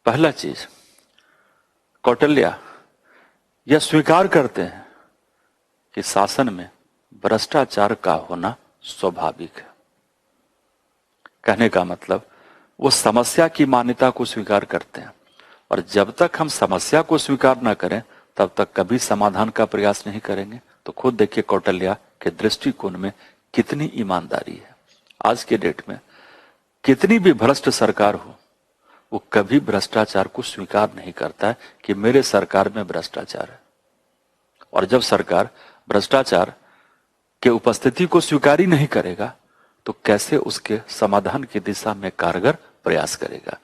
पहला चीज, कौटिल्य यह स्वीकार करते हैं कि शासन में भ्रष्टाचार का होना स्वाभाविक है। कहने का मतलब वो समस्या की मान्यता को स्वीकार करते हैं, और जब तक हम समस्या को स्वीकार ना करें तब तक कभी समाधान का प्रयास नहीं करेंगे। तो खुद देखिए कौटिल्य के दृष्टिकोण में कितनी ईमानदारी है। आज के डेट में कितनी भी भ्रष्ट सरकार हो, वो कभी भ्रष्टाचार को स्वीकार नहीं करता है कि मेरे सरकार में भ्रष्टाचार है। और जब सरकार भ्रष्टाचार के उपस्थिति को स्वीकार ही नहीं करेगा तो कैसे उसके समाधान की दिशा में कारगर प्रयास करेगा।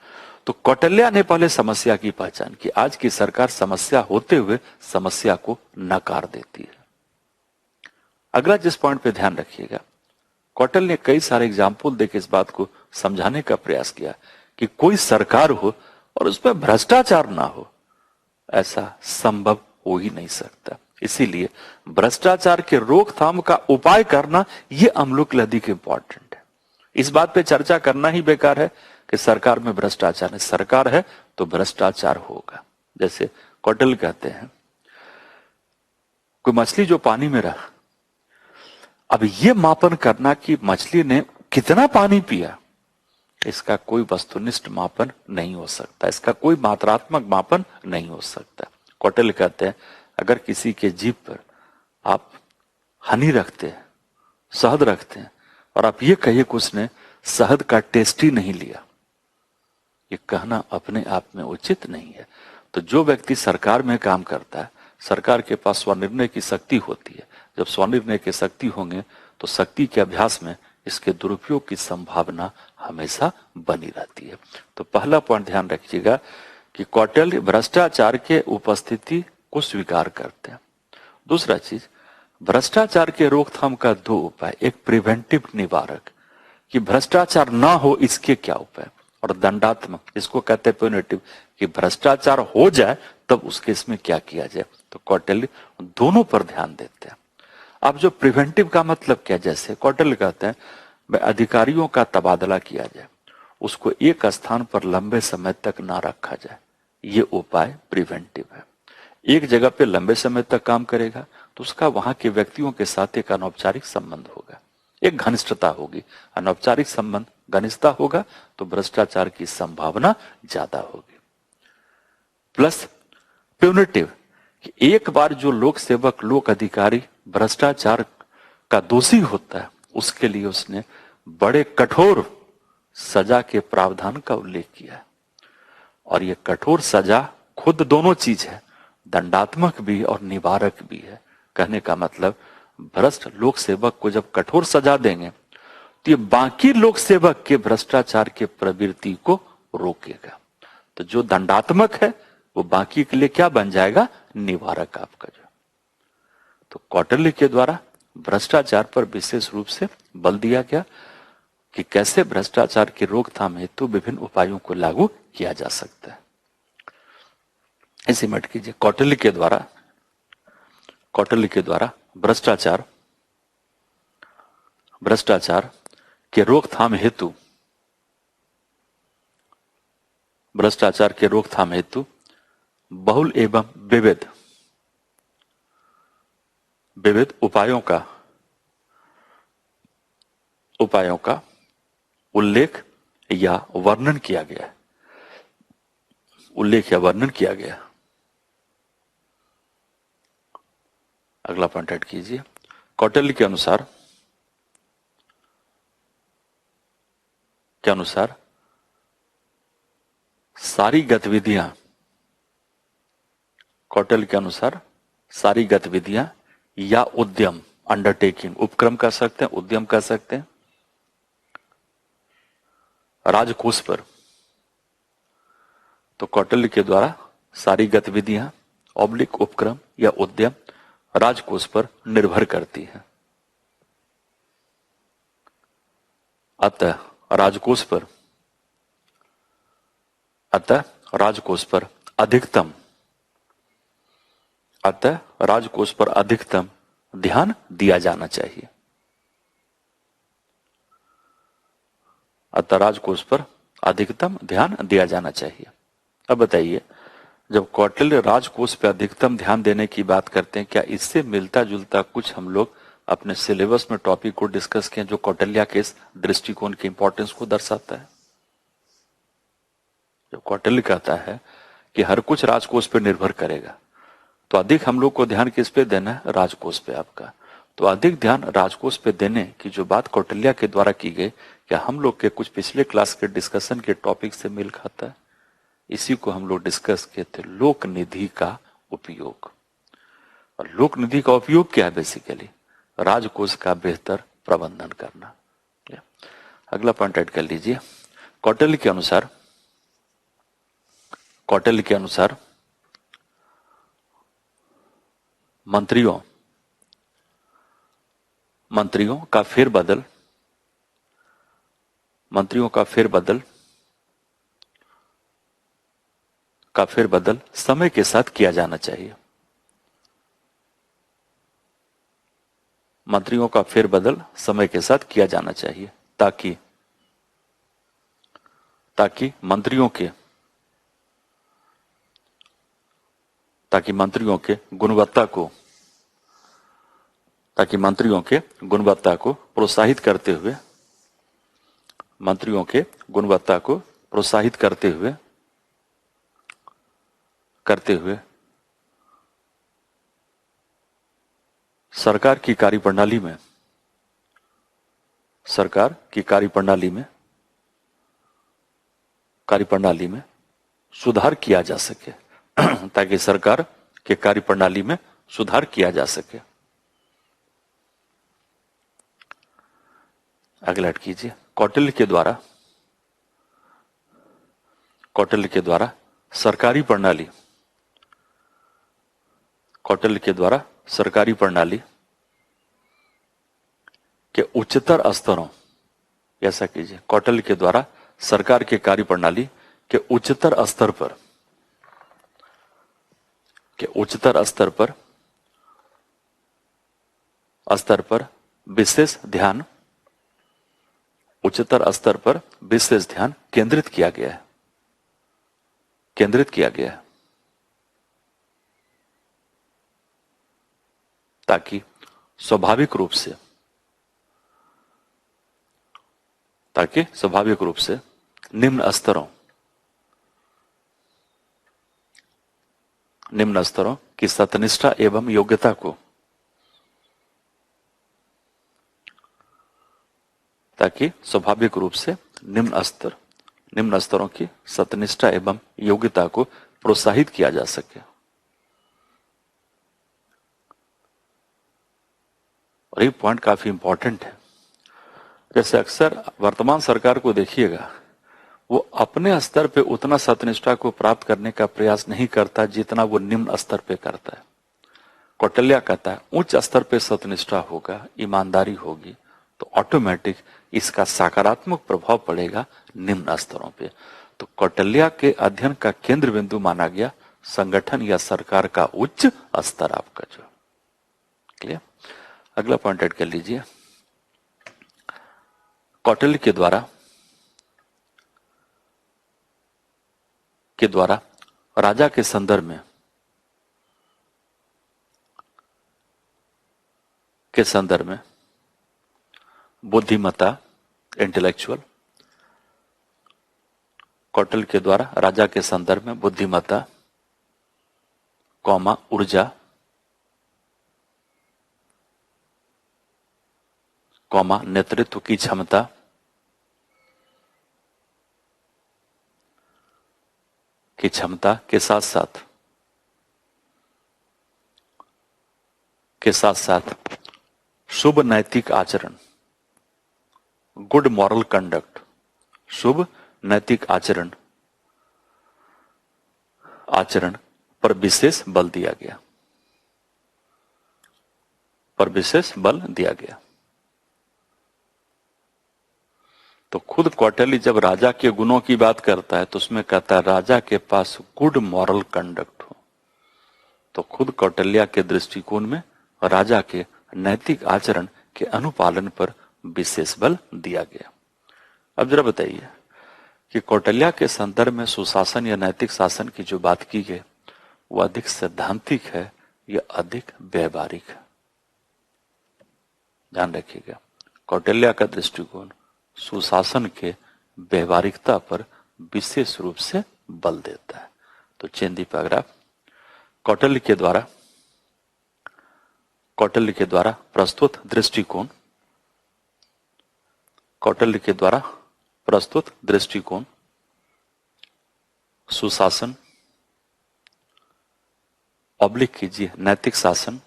तो कौटिल्य ने पहले समस्या की पहचान की। आज की सरकार समस्या होते हुए समस्या को नकार देती है। अगला जिस पॉइंट पे ध्यान रखिएगा, कौटिल्य ने कई सारे एग्जाम्पल देकर इस बात को समझाने का प्रयास किया कि कोई सरकार हो और उसमें भ्रष्टाचार ना हो, ऐसा संभव हो ही नहीं सकता। इसीलिए भ्रष्टाचार के रोकथाम का उपाय करना ये हम लोग के लिए अधिक इंपॉर्टेंट है। इस बात पे चर्चा करना ही बेकार है कि सरकार में भ्रष्टाचार है। सरकार है तो भ्रष्टाचार होगा। जैसे कौटिल्य कहते हैं, कोई मछली जो पानी में रहा, अब ये मापन करना कि मछली ने कितना पानी पिया, इसका कोई वस्तुनिष्ठ मापन नहीं हो सकता, इसका कोई मात्रात्मक मापन नहीं हो सकता। कौटिल्य कहते हैं, अगर किसी के जीभ पर आप हनी रखते हैं, शहद रखते हैं, और आप ये कहिए कि उसने शहद का टेस्ट ही नहीं लिया, ये कहना अपने आप में उचित नहीं है। तो जो व्यक्ति सरकार में काम करता है, सरकार के पास स्वनिर्णय की शक्ति होती है। जब स्वनिर्णय की शक्ति होंगे तो शक्ति के अभ्यास में इसके दुरुपयोग की संभावना हमेशा बनी रहती है। तो पहला पॉइंट ध्यान रखिएगा कि कौटिल्य भ्रष्टाचार के उपस्थिति को स्वीकार करते हैं। दूसरा चीज, भ्रष्टाचार के रोकथाम का 2 उपाय, एक प्रिवेंटिव निवारक कि भ्रष्टाचार ना हो इसके क्या उपाय, और दंडात्मक इसको कहते हैं प्यूनिटिव कि भ्रष्टाचार हो जाए तब उसके इसमें क्या किया जाए। तो कौटिल्य दोनों पर ध्यान देते हैं। अब जो प्रिवेंटिव का मतलब क्या, जैसे कौटिल्य कहते हैं अधिकारियों का तबादला किया जाए, उसको एक स्थान पर लंबे समय तक ना रखा जाए, ये उपाय प्रिवेंटिव है। एक जगह पे लंबे समय तक काम करेगा तो उसका वहां के व्यक्तियों के साथ एक अनौपचारिक संबंध होगा, एक घनिष्ठता होगी। अनौपचारिक संबंध घनिष्ठता होगा तो भ्रष्टाचार की संभावना ज्यादा होगी। प्लस प्यूनिटिव कि एक बार जो लोक सेवक, लोक अधिकारी भ्रष्टाचार का दोषी होता है, उसके लिए उसने बड़े कठोर सजा के प्रावधान का उल्लेख किया है। और ये कठोर सजा खुद दोनों चीज है, दंडात्मक भी और निवारक भी है। कहने का मतलब भ्रष्ट लोक सेवक को जब कठोर सजा देंगे तो ये बाकी लोक सेवक के भ्रष्टाचार के प्रवृत्ति को रोकेगा। तो जो दंडात्मक है वो बाकी के लिए क्या बन जाएगा, निवारक आपका जो। तो कौटिल्य के द्वारा भ्रष्टाचार पर विशेष रूप से बल दिया गया कि कैसे भ्रष्टाचार की रोकथाम हेतु विभिन्न उपायों को लागू किया जा सकता है। इसे मत कीजिए। कौटिल्य के द्वारा भ्रष्टाचार के रोकथाम हेतु बहुल एवं विविध उपायों का उल्लेख या वर्णन किया गया। अगला पॉइंट ऐड कीजिए। कौटिल्य के अनुसार सारी गतिविधियां या उद्यम, अंडरटेकिंग, उपक्रम कर सकते हैं, उद्यम कर सकते हैं, राजकोष पर। तो कौटिल्य के द्वारा सारी गतिविधियां उपक्रम या उद्यम राजकोष पर निर्भर करती है। अतः राजकोष पर अधिकतम ध्यान दिया जाना चाहिए। अब बताइए, जब कौटिल्य राजकोष पे अधिकतम ध्यान देने की बात करते हैं, क्या इससे मिलता जुलता कुछ हम लोग अपने सिलेबस में टॉपिक को डिस्कस किए जो कौटिल्य के इस दृष्टिकोण की इंपॉर्टेंस को दर्शाता है? जब कौटिल्य कहता है कि हर कुछ राजकोष पे निर्भर करेगा, तो अधिक हम लोग को ध्यान किस पे देना है? राजकोष पे आपका। तो अधिक ध्यान राजकोष पे देने की जो बात कौटिल्य के द्वारा की गई, क्या हम लोग के कुछ पिछले क्लास के डिस्कशन के टॉपिक से मेल खाता है? इसी को हम लोग डिस्कस किए थे, लोक निधि का उपयोग। और लोक निधि का उपयोग क्या है? बेसिकली राजकोष का बेहतर प्रबंधन करना। अगला पॉइंट ऐड कर लीजिए। कौटिल्य के अनुसार मंत्रियों का फेरबदल समय के साथ किया जाना चाहिए। मंत्रियों का फेरबदल समय के साथ किया जाना चाहिए, ताकि मंत्रियों के गुणवत्ता को प्रोत्साहित करते हुए सरकार की कार्यप्रणाली में सुधार किया जा सके ताकि सरकार के कार्यप्रणाली में सुधार किया जा सके। अगला ऐड कीजिए। कौटिल्य के द्वारा सरकारी प्रणाली के उच्चतर स्तरों, ऐसा कीजिए, कौटिल्य के द्वारा सरकार के कार्यप्रणाली के उच्चतर स्तर पर विशेष ध्यान केंद्रित किया गया है ताकि स्वाभाविक रूप से निम्न स्तरों की सत्यनिष्ठा एवं योग्यता को निम्न स्तरों की सत्यनिष्ठा एवं योग्यता को प्रोत्साहित किया जा सके। और ये पॉइंट काफी इंपॉर्टेंट है। जैसे अक्सर वर्तमान सरकार को देखिएगा, वो अपने स्तर पे उतना सत्यनिष्ठा को प्राप्त करने का प्रयास नहीं करता जितना वो निम्न स्तर पे करता है। कौटिल्य कहता है उच्च स्तर पे सत्यनिष्ठा होगा, ईमानदारी होगी, तो ऑटोमेटिक इसका सकारात्मक प्रभाव पड़ेगा निम्न स्तरों पे। तो कौटिल्य के अध्ययन का केंद्र बिंदु माना गया संगठन या सरकार का उच्च स्तर आपका जो। क्लियर? अगला पॉइंट ऐड कर लीजिए। कौटिल्य के द्वारा राजा के संदर्भ में बुद्धिमत्ता इंटेलेक्चुअल, कौटिल्य के द्वारा राजा के संदर्भ में बुद्धिमत्ता, ऊर्जा, नेतृत्व की क्षमता, के साथ साथ शुभ नैतिक आचरण, गुड मॉरल कंडक्ट, शुभ नैतिक आचरण पर विशेष बल दिया गया। तो खुद कौटिल्य जब राजा के गुणों की बात करता है तो उसमें कहता है राजा के पास गुड मॉरल कंडक्ट हो। तो खुद कौटिल्य के दृष्टिकोण में राजा के नैतिक आचरण के अनुपालन पर विशेष बल दिया गया। अब जरा बताइए कि कौटिल्य के संदर्भ में सुशासन या नैतिक शासन की जो बात की गई वो अधिक सैद्धांतिक है या अधिक व्यवहारिक है? ध्यान रखिएगा, कौटिल्य का दृष्टिकोण सुशासन के व्यवहारिकता पर विशेष रूप से बल देता है। तो चेंज द पैराग्राफ। कौटिल्य के द्वारा प्रस्तुत दृष्टिकोण सुशासन ऑब्लिक कीजिए नैतिक शासन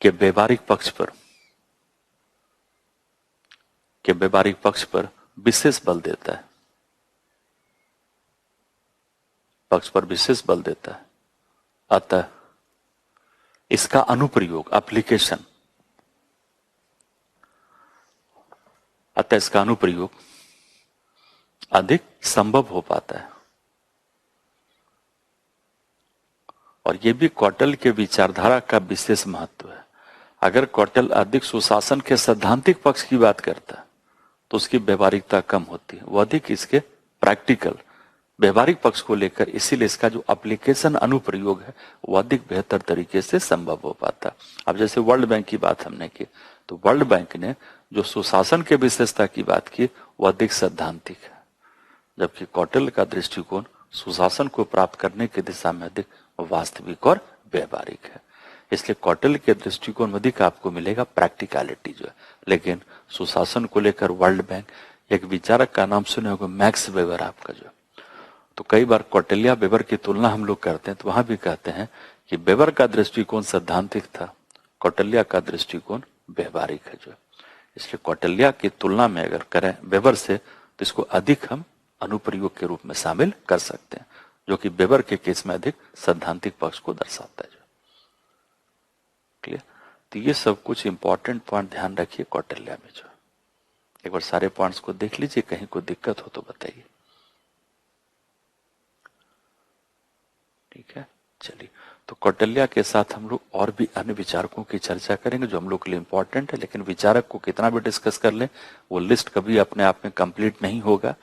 के व्यवहारिक पक्ष पर विशेष बल देता है। अतः इसका अनुप्रयोग अधिक संभव हो पाता है। और यह भी कौटिल्य के विचारधारा का विशेष महत्व है। अगर कौटिल्य अधिक सुशासन के सैद्धांतिक पक्ष की बात करता है तो उसकी व्यवहारिकता कम होती है, वो अधिक इसके प्रैक्टिकल व्यवहारिक पक्ष को लेकर, इसीलिए इसका जो एप्लीकेशन अनुप्रयोग है वो अधिक बेहतर तरीके से संभव हो पाता। अब जैसे वर्ल्ड बैंक की बात हमने की, तो वर्ल्ड बैंक ने जो सुशासन के विशेषता की बात की वो अधिक सैद्धांतिक है, जबकि कौटिल्य का दृष्टिकोण सुशासन को प्राप्त करने की दिशा में अधिक वास्तविक और व्यवहारिक है। इसलिए कौटिल्य के दृष्टिकोण में अधिक आपको मिलेगा प्रैक्टिकलिटी जो है। लेकिन सुशासन को लेकर वर्ल्ड बैंक, एक विचारक का नाम सुने होगा मैक्स वेबर आपका जो, तो कई बार कौटिल्य वेबर की तुलना हम लोग करते हैं तो वहां भी कहते हैं कि वेबर का दृष्टिकोण सैद्धांतिक था, कौटिल्य का दृष्टिकोण व्यवहारिक है जो। इसलिए कौटिल्य की तुलना में अगर करें वेबर से तो इसको अधिक हम अनुप्रयोग के रूप में शामिल कर सकते हैं, जो कि वेबर के केस में अधिक सैद्धांतिक पक्ष को दर्शाता है जो। क्लियर? तो ये सब कुछ इंपॉर्टेंट पॉइंट ध्यान रखिए कौटिल्य में जो। एक बार सारे पॉइंट्स को देख लीजिए, कहीं कोई दिक्कत हो तो बताइए। ठीक है, चलिए। तो कौटिल्य के साथ हम लोग और भी अन्य विचारकों की चर्चा करेंगे जो हम लोग के लिए इंपॉर्टेंट है, लेकिन विचारक को कितना भी डिस्कस कर लें वो लिस्ट कभी अपने आप में कंप्लीट नहीं होगा।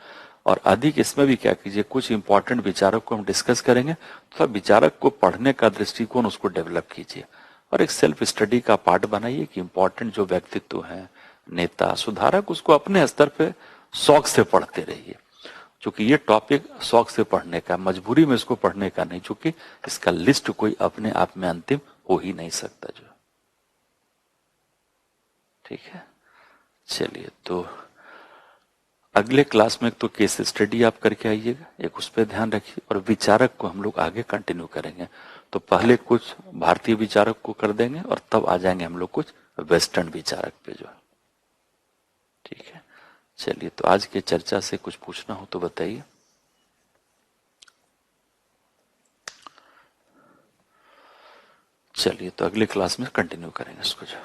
और अधिक इसमें भी क्या कीजिए, कुछ इंपॉर्टेंट विचारक को हम डिस्कस करेंगे तो विचारक को पढ़ने का दृष्टिकोण उसको डेवलप कीजिए और एक सेल्फ स्टडी का पार्ट बनाइए कि इंपॉर्टेंट जो व्यक्तित्व है, नेता, सुधारक, उसको अपने स्तर पे शौक से पढ़ते रहिए। क्योंकि ये टॉपिक शौक से पढ़ने का, मजबूरी में इसको पढ़ने का नहीं, क्योंकि इसका लिस्ट कोई अपने आप में अंतिम हो ही नहीं सकता जो। ठीक है, चलिए। तो अगले क्लास में तो केस स्टडी आप करके आइएगा, एक उस पर ध्यान रखिए, और विचारक को हम लोग आगे कंटिन्यू करेंगे। तो पहले कुछ भारतीय विचारक को कर देंगे और तब आ जाएंगे हम लोग कुछ वेस्टर्न विचारक पे जो। ठीक है, चलिए। तो आज की चर्चा से कुछ पूछना हो तो बताइए। चलिए, तो अगले क्लास में कंटिन्यू करेंगे इसको जो।